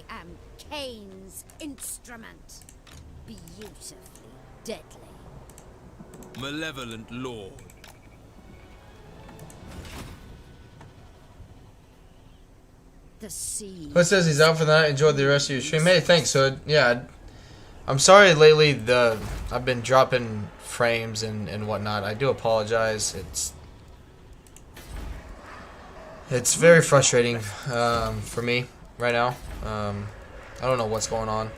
am Cain's instrument. Beautifully deadly. Malevolent Lord. The sea. Who says he's out for the night? Enjoy the rest of your stream. Hey, thanks. So yeah, I'm sorry lately. I've been dropping frames and whatnot. I do apologize. It's very frustrating for me right now. I don't know what's going on.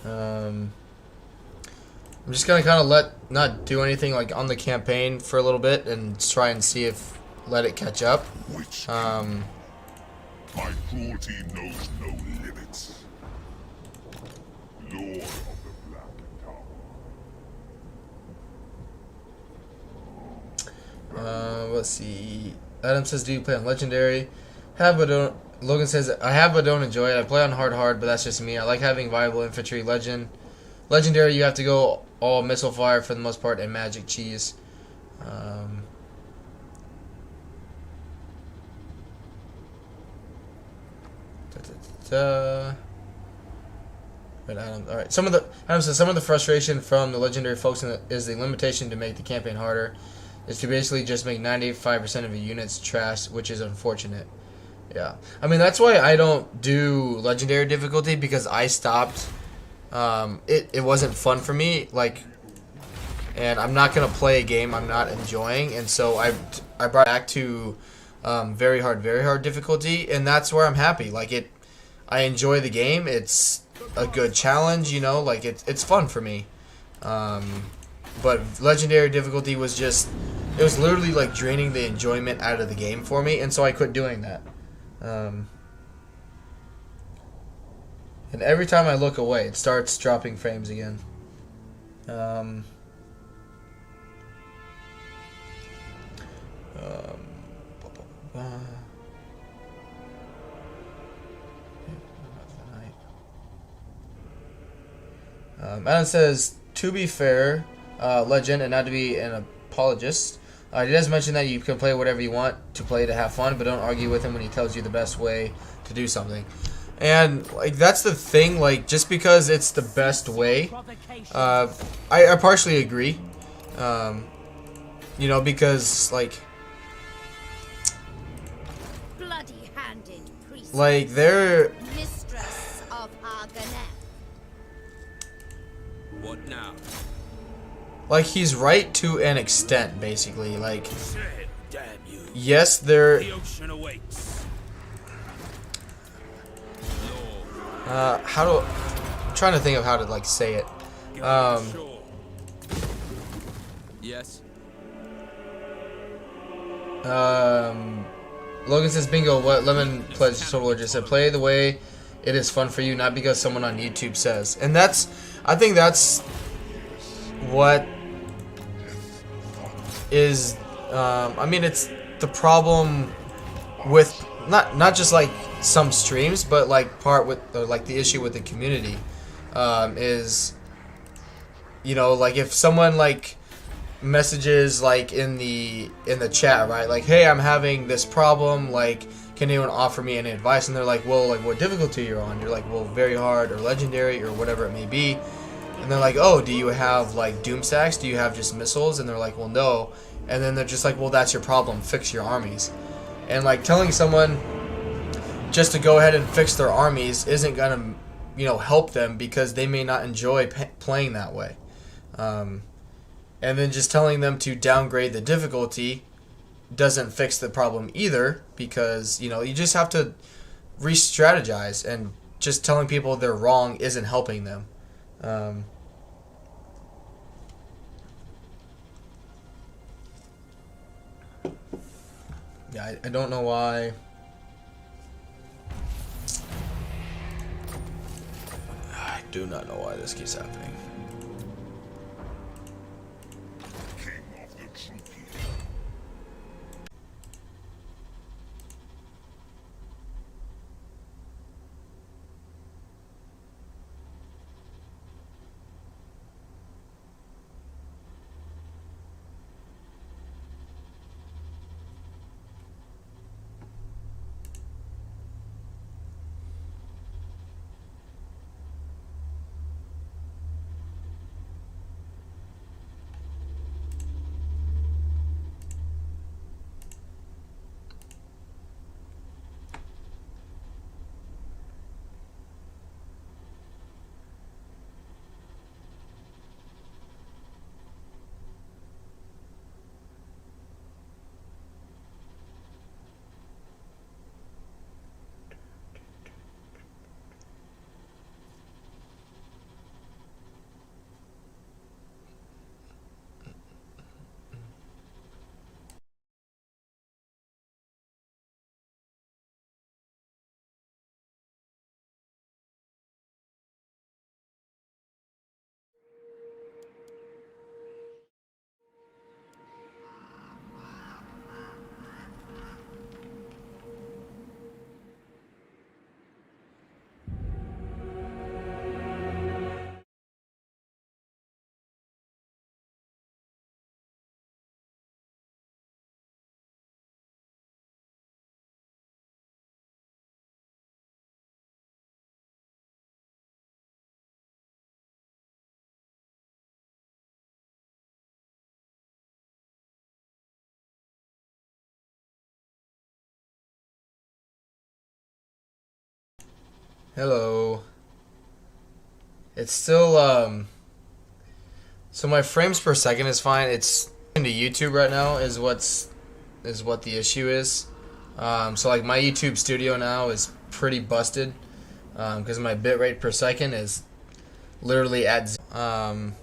I'm just gonna kind of not do anything like on the campaign for a little bit and try and see if let it catch up. Witch King, my cruelty knows no limits. Lord of the Black Tower. Let's see. Adam says, do you play on Legendary? Have but don't. Logan says, I have but don't enjoy it. I play on hard, but that's just me. I like having viable infantry. Legendary, you have to go all missile fire for the most part and magic cheese. But Adam, all right. Adam says some of the frustration from the Legendary folks is the limitation to make the campaign harder. Is to basically just make 95% of your units trash, which is unfortunate. Yeah, I mean, that's why I don't do Legendary difficulty, because I stopped. It wasn't fun for me, like, and I'm not gonna play a game I'm not enjoying, and so I brought it back to very hard difficulty, and that's where I'm happy. Like, I enjoy the game. It's a good challenge, you know, like it's fun for me. But Legendary difficulty was just, it was literally like draining the enjoyment out of the game for me, and so I quit doing that. And every time I look away, it starts dropping frames again. Adam says, to be fair, legend, and not to be an apologist, he does mention that you can play whatever you want to play to have fun, but don't argue with him when he tells you the best way to do something. And like that's the thing, like just because it's the best way, I partially agree. You know, because like Bloody-handed priest. like they're Mistress of Argonet. What now? like he's right to an extent, basically. Like Damn you. yes, they're The ocean awaits. how do I'm trying to think of how to like say it. Sure. Yes. Logan says, bingo, what Lemon Pledge Total War just said. Play the way it is fun for you, not because someone on YouTube says. And that's, I think that's what is, I mean, it's the problem with, not just like some streams, but like part with, like the issue with the community, is, you know, like if someone like messages like in the chat, right, like, hey, I'm having this problem, like can anyone offer me any advice? And they're like, well, like what difficulty you're on? You're like, well, very hard or legendary or whatever it may be. And they're like, oh, do you have like doom stacks? Do you have just missiles? And they're like, well, no. And then they're just like, well, that's your problem, fix your armies. And like telling someone just to go ahead and fix their armies isn't gonna, you know, help them because they may not enjoy playing that way. And then just telling them to downgrade the difficulty doesn't fix the problem either, because, you know, you just have to re-strategize, and just telling people they're wrong isn't helping them. Yeah, I don't know why. I do not know why this keeps happening. Hello. It's still, so my frames per second is fine. It's into YouTube right now is what the issue is. So like my YouTube studio now is pretty busted, because my bitrate per second is literally at and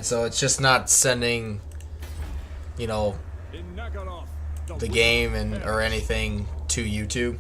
so it's just not sending, you know, the game and or anything to YouTube.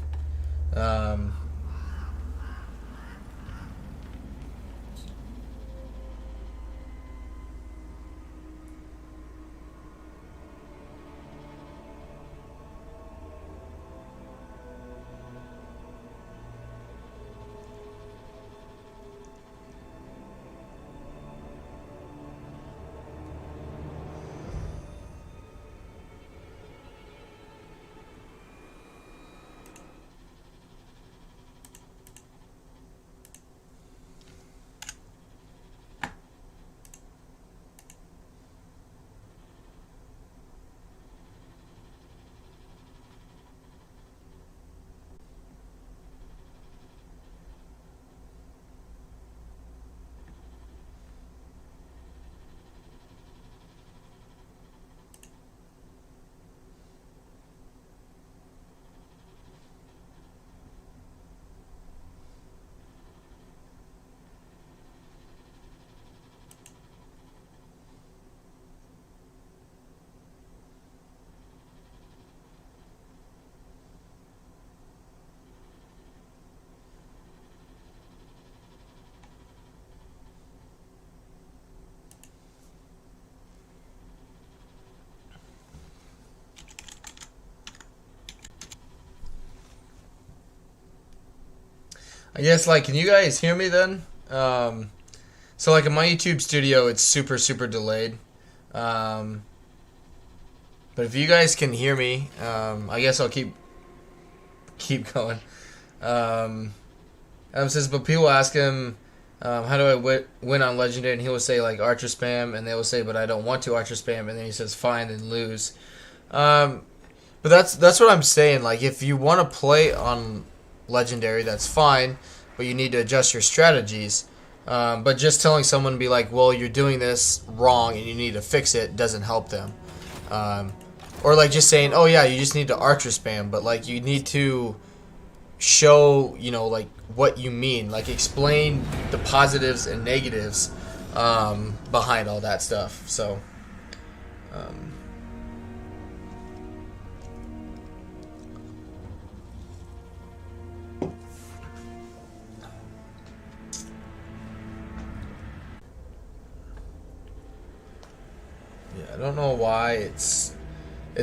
I guess, like, can you guys hear me then? So, like, in my YouTube studio, it's super, super delayed. But if you guys can hear me, I guess I'll keep going. Adam says, but people ask him, how do I win on Legendary? And he will say, like, Archer spam. And they will say, but I don't want to Archer spam. And then he says, fine, then lose. But that's what I'm saying. Like, if you want to play on Legendary, that's fine. But you need to adjust your strategies. But just telling someone to be like, well, you're doing this wrong and you need to fix it doesn't help them. Or like just saying, oh yeah, you just need to Archer spam. But like you need to show, you know, like what you mean. Like explain the positives and negatives behind all that stuff. So, yeah, I don't know why it's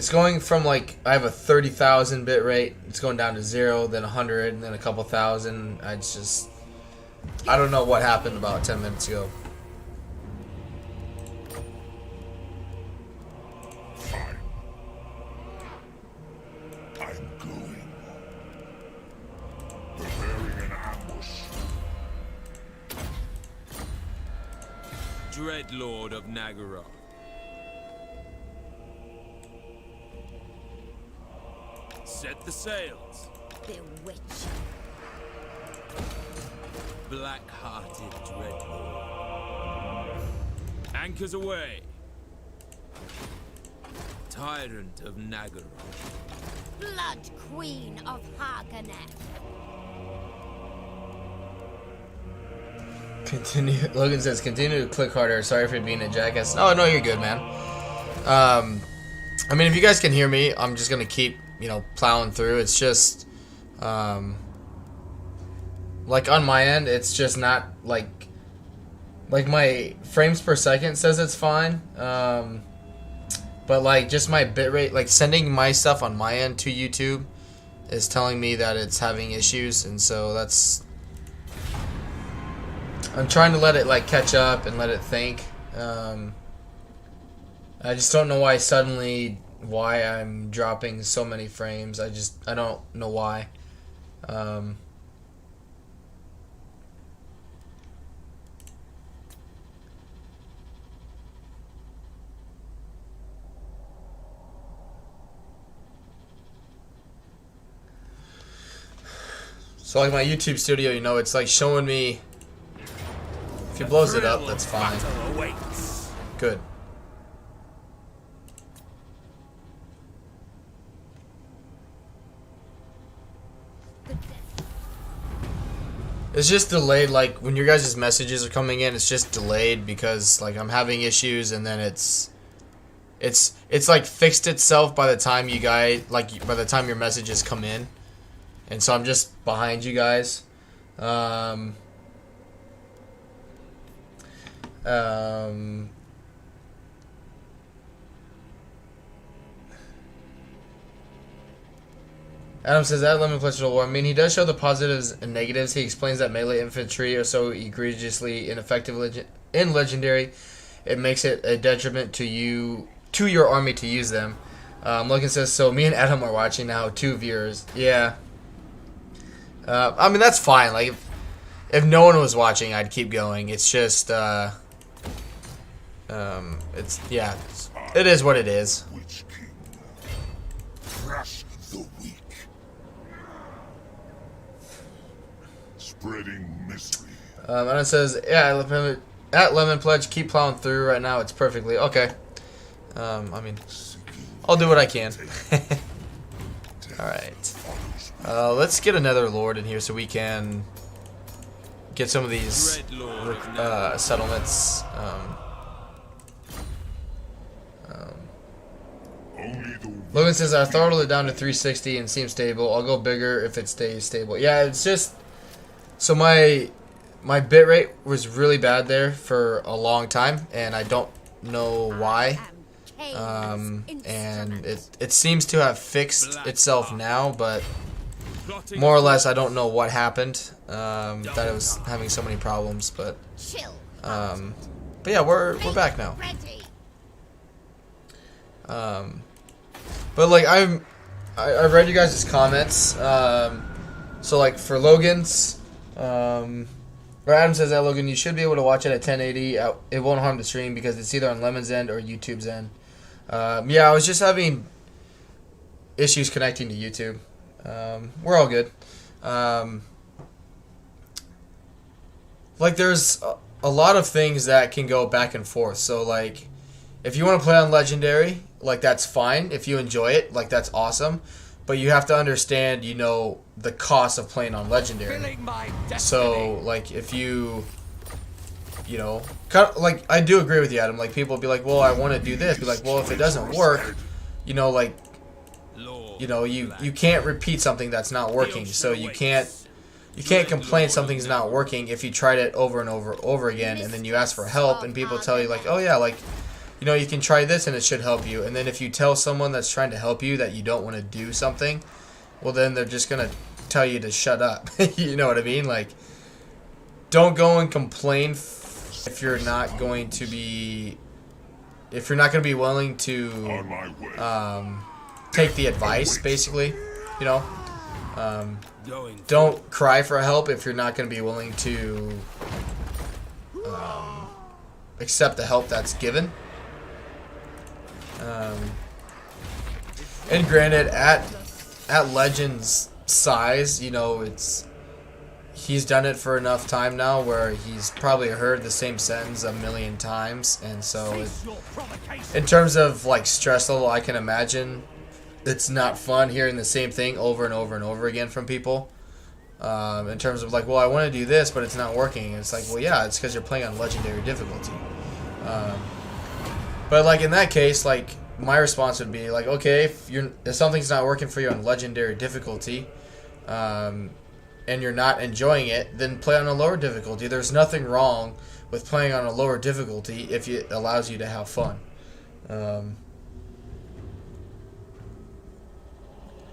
going from like I have a 30,000 bit rate. It's going down to 0, then 100, and then a couple thousand. I don't know what happened about 10 minutes ago. Fine. I'm going. Preparing an ambush. Dreadlord of Nagara. Set the sails. Bewitch. Black-hearted Dreadlord. Anchors away. Tyrant of Nagara. Blood Queen of Haganeth. Continue. Logan says, continue to click harder. Sorry for being a jackass. Oh, no, you're good, man. I mean, if you guys can hear me, I'm just going to keep, you know, plowing through. It's just, like, on my end, it's just not, like my frames per second says it's fine. But, like, just my bitrate, like, sending my stuff on my end to YouTube is telling me that it's having issues. And so that's... I'm trying to let it, like, catch up and let it think. I just don't know why I'm dropping so many frames. I don't know why. So like my YouTube studio, you know, it's like showing me. If he blows it up, that's fine. Good. It's just delayed, like when your guys' messages are coming in, it's just delayed because like I'm having issues, and then it's like fixed itself by the time you guys, like by the time your messages come in, and so I'm just behind you guys. Adam says that Lemon Pledge Total War. I mean, he does show the positives and negatives. He explains that melee infantry are so egregiously ineffective in Legendary, it makes it a detriment to your army to use them. Logan says, so me and Adam are watching now, 2 viewers. Yeah. I mean, that's fine. Like, if no one was watching, I'd keep going. It's just, it is what it is. Witch King. Crush the weak. Spreading mystery. Adam says, yeah, at Lemon Pledge, keep plowing through right now. It's perfectly okay. I mean, I'll do what I can. Alright. Let's get another Lord in here so we can get some of these settlements. Logan says, I throttled it down to 360 and seems stable. I'll go bigger if it stays stable. Yeah, it's just... So my bitrate was really bad there for a long time, and I don't know why. And it seems to have fixed itself now, but more or less, I don't know what happened. That it was having so many problems, but Chill. yeah, we're back now. Ready. But like I read you guys' comments. So like for Logan's, Adam says that Logan, you should be able to watch it at 1080. It won't harm the stream because it's either on Lemon's end or YouTube's end. Yeah, I was just having issues connecting to YouTube. We're all good. Like there's a lot of things that can go back and forth. So like if you want to play on Legendary, like that's fine. If you enjoy it, like that's awesome. But you have to understand, you know, the cost of playing on Legendary. So like if you know, kind of, like I do agree with you, Adam. Like people be like, well, I want to do this. Be like, well, if it doesn't work, you know, like, you know, you can't repeat something that's not working. So you can't complain something's not working if you tried it over and over again, and then you ask for help, and people tell you like, oh yeah, like, you know, you can try this and it should help you. And then if you tell someone that's trying to help you that you don't want to do something, well then they're just gonna tell you to shut up. You know what I mean? Like, don't go and complain if you're not going to be willing to take the advice, basically. You know, don't cry for help if you're not going to be willing to accept the help that's given. And granted, at Legend's size, you know, he's done it for enough time now where he's probably heard the same sentence a million times, and so in terms of like stress level, I can imagine it's not fun hearing the same thing over and over and over again from people. In terms of like, well, I want to do this, but it's not working. And it's like, well, yeah, it's because you're playing on Legendary difficulty. But like in that case, like my response would be like, okay, if something's not working for you on Legendary difficulty, and you're not enjoying it, then play on a lower difficulty. There's nothing wrong with playing on a lower difficulty if it allows you to have fun.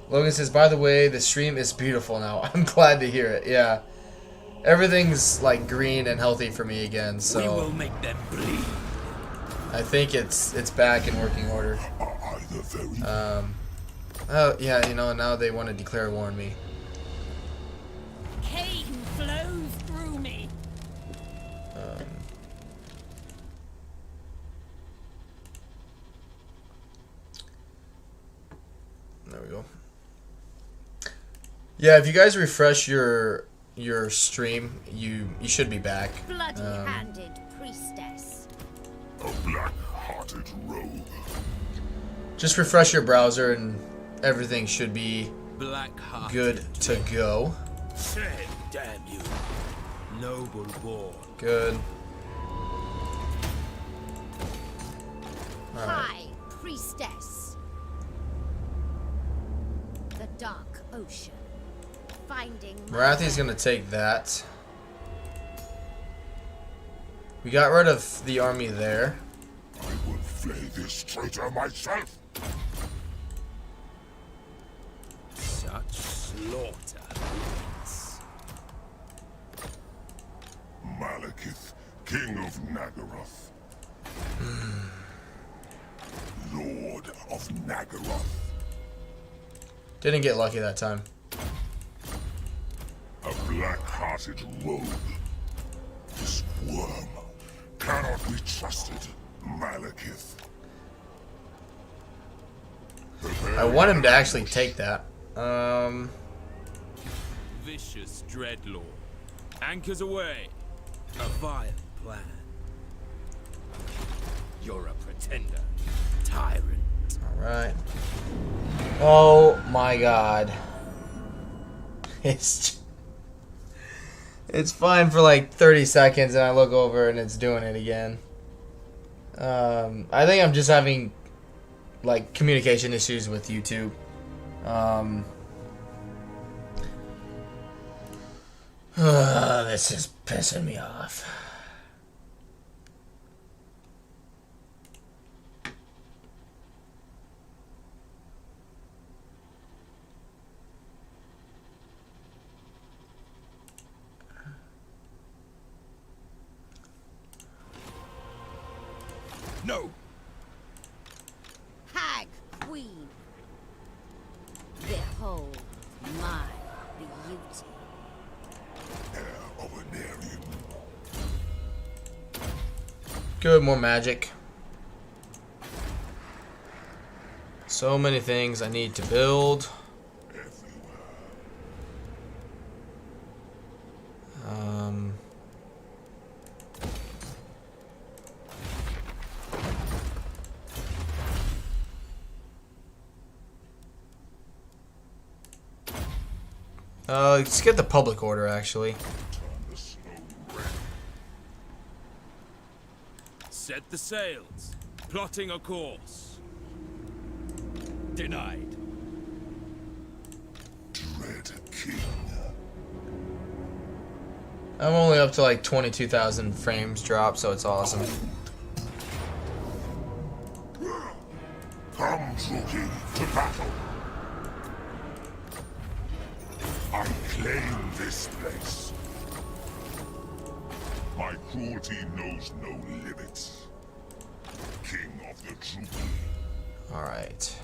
Logan says, by the way, the stream is beautiful now. I'm glad to hear it. Yeah, everything's like green and healthy for me again. So we will make them bleed. I think it's back in working order. Oh yeah, you know, now they want to declare war on me. Pain flows through me. There we go. Yeah, if you guys refresh your stream, you should be back. Bloody-handed priestess. A black-hearted rogue. Just refresh your browser and everything should be good to go. Damn you, noble born. Good. High priestess. The dark ocean. Finding Marathi's gonna take that. We got rid of the army there. I will flay this traitor myself. Such slaughter. Malekith, King of Nagaroth. Lord of Nagaroth. Didn't get lucky that time. A black-hearted rogue. This worm cannot be trusted, Malekith. I want him to actually take that. Vicious dreadlord. Anchors away. A vile plan. You're a pretender. Tyrant. Alright. Oh my god. It's fine for like 30 seconds and I look over and it's doing it again. I think I'm just having like communication issues with YouTube. This is pissing me off. No. Hag Queen. Behold my beauty. Heir of an Aryan. Good, more magic. So many things I need to build. Let's get the public order, actually. Set the sails. Plotting a course. Denied. Dread King. I'm only up to like 22,000 frames drop, so it's awesome. Come, Druki, to battle. I claim this place. My cruelty knows no limits. King of the Druki. Alright.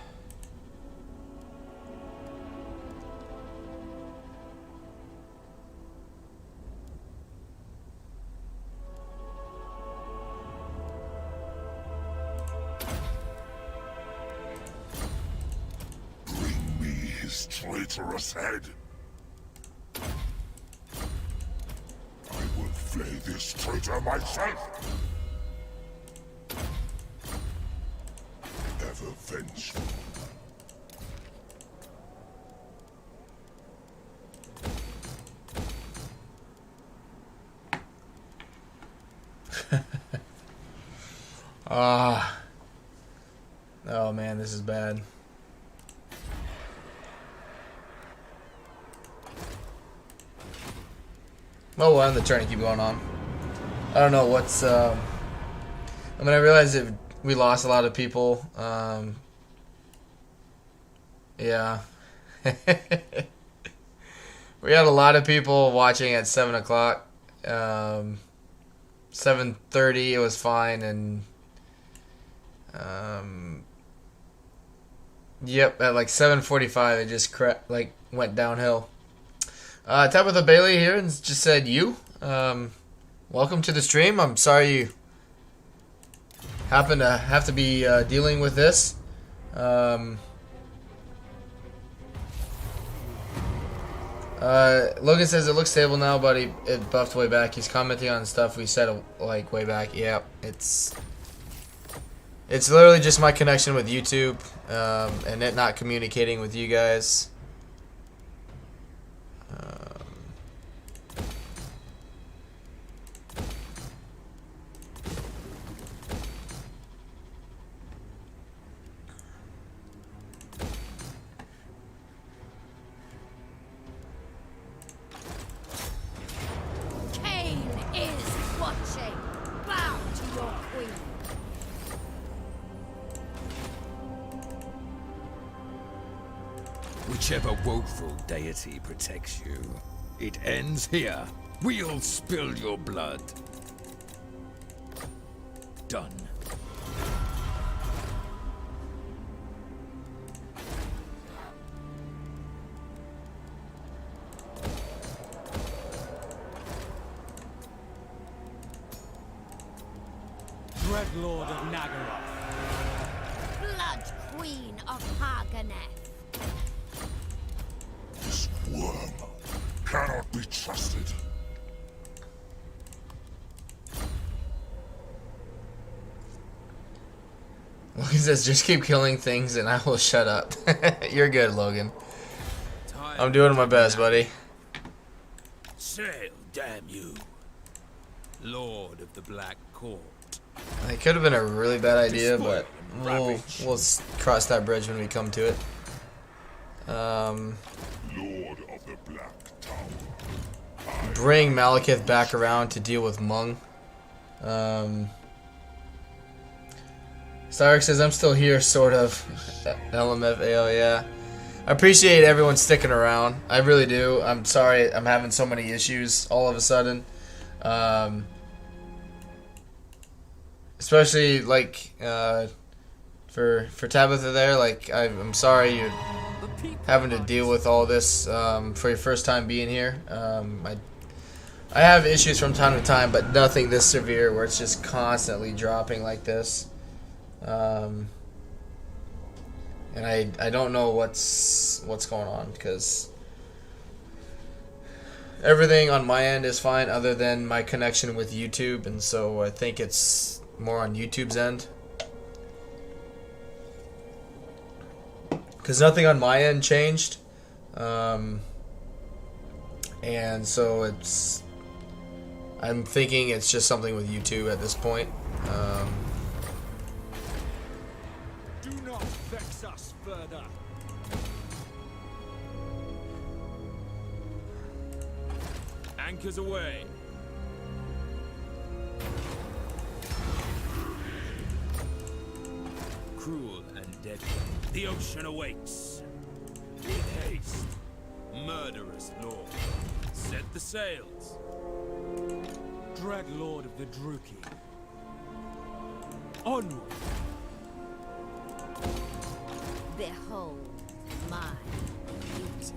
Bring me his traitorous head. I will flay this traitor myself. Ever vengeful. Oh man, this is bad. Oh well, the turn keep going on. I don't know what's I mean, I realize that we lost a lot of people. Yeah. We had a lot of people watching at 7 o'clock. 7:30 it was fine, and yep, at like 7:45 it just went downhill. Tabitha Bailey here and just said, welcome to the stream. I'm sorry you happen to have to be dealing with this. Logan says it looks stable now, but it buffed way back. He's commenting on stuff we said like way back. Yeah, it's literally just my connection with YouTube and it not communicating with you guys. Cain is watching. Bow to your queen. Whichever woeful deity protects you, it ends here. We'll spill your blood. Done. Dreadlord of Nagaroth. Blood Queen of Haganeth. This worm cannot be trusted. Logan says, just keep killing things and I will shut up. You're good, Logan. I'm doing my best, buddy. Sail, damn you. Lord of the Black Court. It could have been a really bad idea, but we'll cross that bridge when we come to it. Lord of the Black Tower. Bring Malekith back around to deal with Mung. Stark says, I'm still here, sort of. LMFAO, yeah. I appreciate everyone sticking around. I really do. I'm sorry I'm having so many issues all of a sudden. especially like for Tabitha there. Like I'm sorry you're having to deal with all this for your first time being here. I have issues from time to time, but nothing this severe where it's just constantly dropping like this. And I don't know what's going on, because everything on my end is fine other than my connection with YouTube, and so I think it's more on YouTube's end. Because nothing on my end changed. And so I'm thinking it's just something with YouTube at this point. Do not vex us further. Anchors away. Cruel and deadly. The ocean awaits. With haste. Murderous lord. Set the sails. Dread lord of the Druki. Onward. Behold my beauty.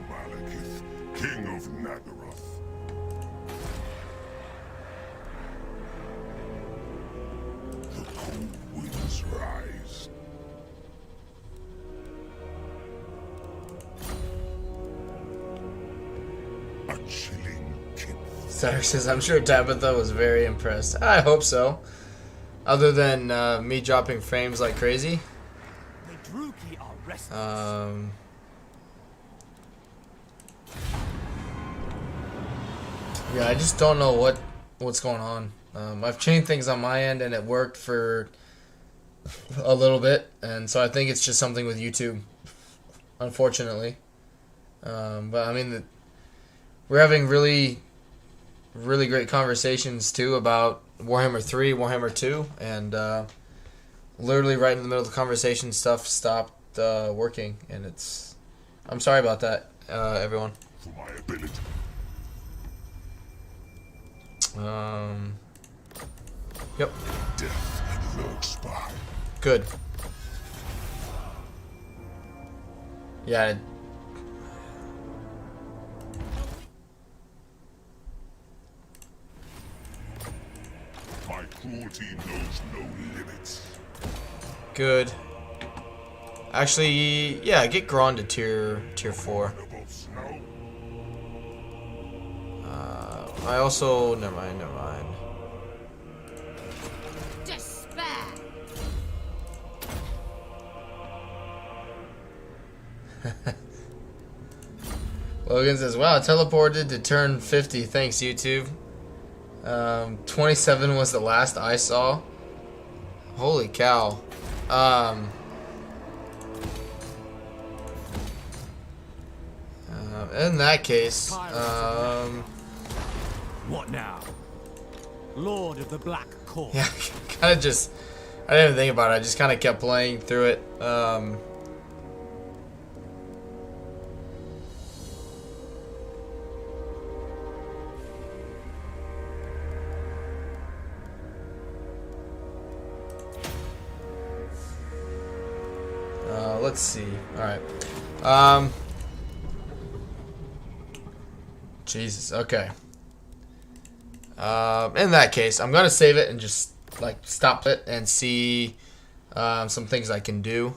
Malekith, King of Nagaroth. The cold winds rise. A chilling kiss. Cedric says, I'm sure Tabitha was very impressed. I hope so. Other than me dropping frames like crazy. The Druki are restless. Yeah, I just don't know what's going on. I've changed things on my end and it worked for a little bit, and so I think it's just something with YouTube, unfortunately. But I mean, we're having really great conversations too about Warhammer 3, Warhammer 2, and literally right in the middle of the conversation, stuff stopped working, and I'm sorry about that, everyone. For my ability. Yep. Death lurks by. Good. Yeah. My cruelty knows no limits. Good. Actually, yeah, get Gron to tier 4. Above snow. I also never mind. Despair. Logan says, wow, teleported to turn 50. Thanks, YouTube. 27 was the last I saw. Holy cow. In that case, What now? Lord of the Black Court. yeah, kind of just, I didn't even think about it. I just kind of kept playing through it. Let's see. All right. Jesus. Okay. In that case, I'm gonna save it and just like stop it and see some things I can do.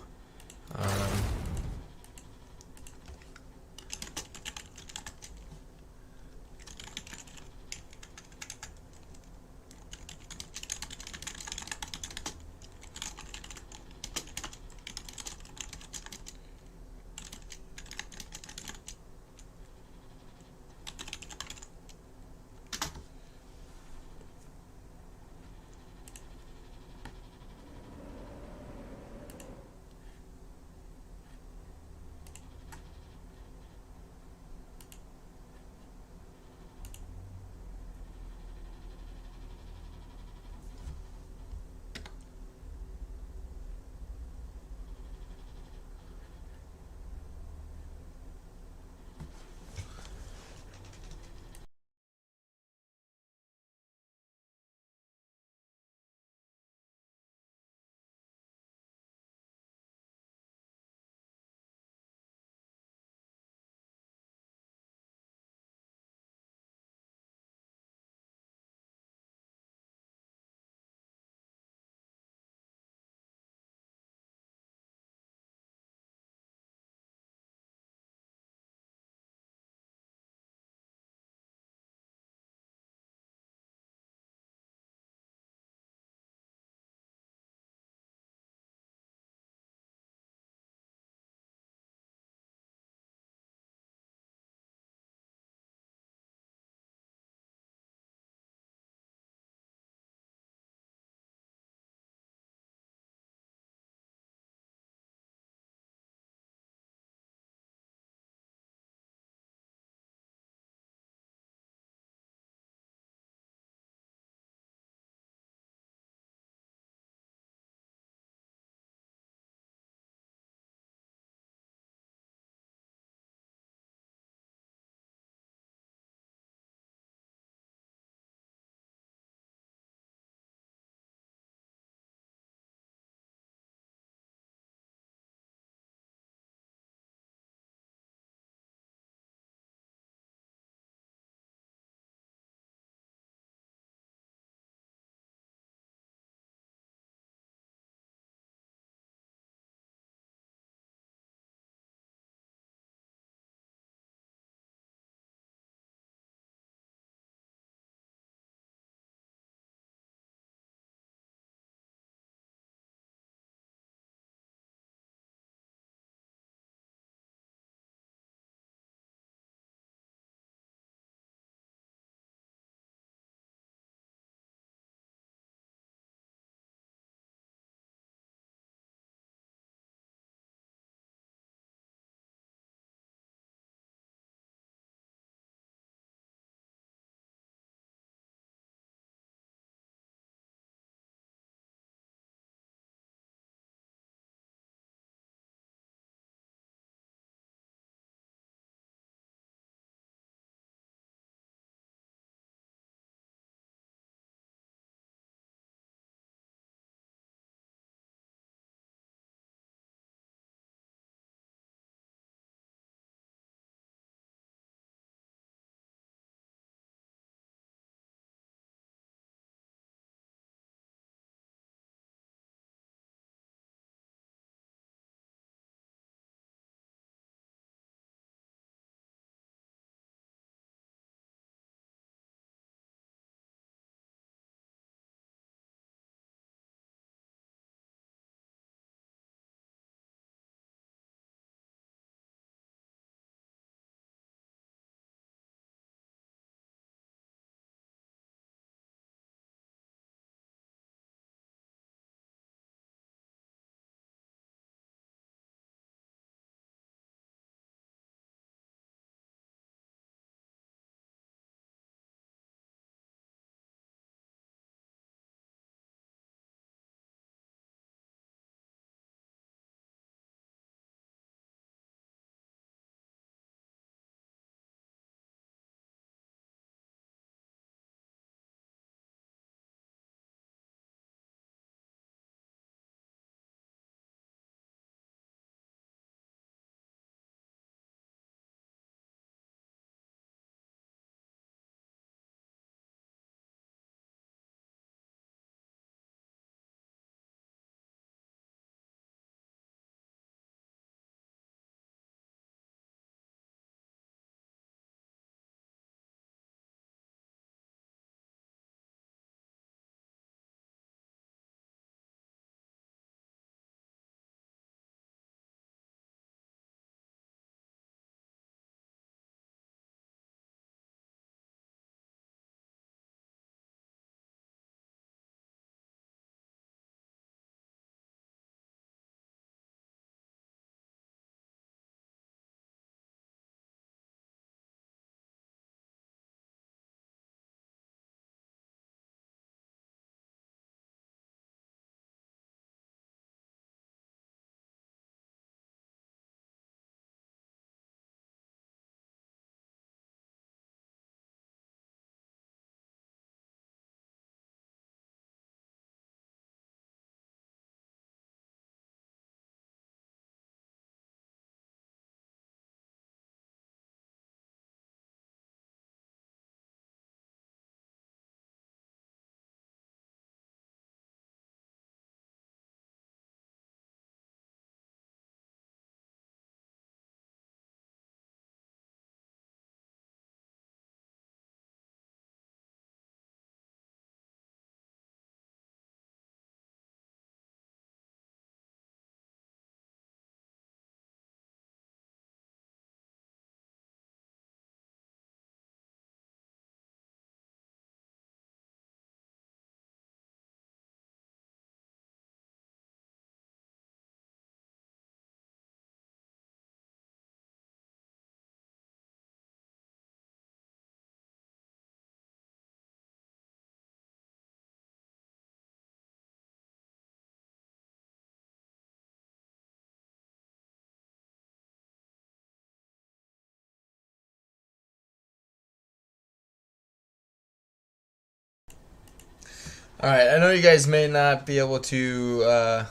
Alright, I know you guys may not be able to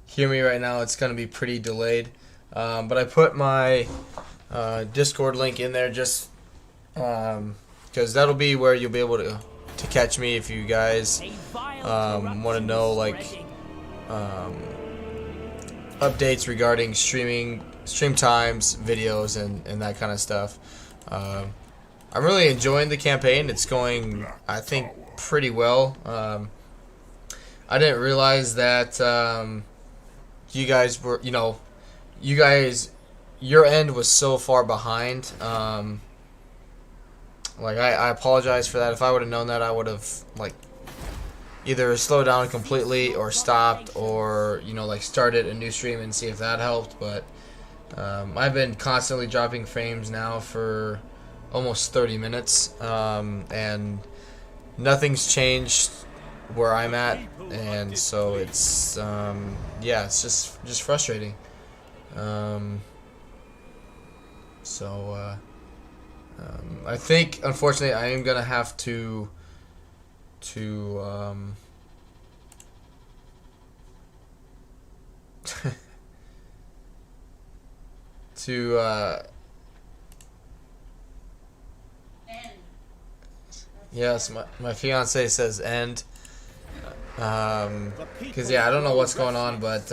hear me right now. It's going to be pretty delayed. But I put my Discord link in there just because that'll be where you'll be able to catch me if you guys want to know like updates regarding stream times, videos, and that kind of stuff. I'm really enjoying the campaign. It's going, I think, pretty well. I didn't realize that you guys were, your end was so far behind. Like, I apologize for that. If I would have known that, I would have, like, either slowed down completely or stopped or, like, started a new stream and see if that helped. But I've been constantly dropping frames now for almost 30 minutes, and nothing's changed where I'm at, and so it's, yeah, it's just frustrating. I think, unfortunately, I am gonna have to yes, my fiance says end. Because, yeah, I don't know what's going on, but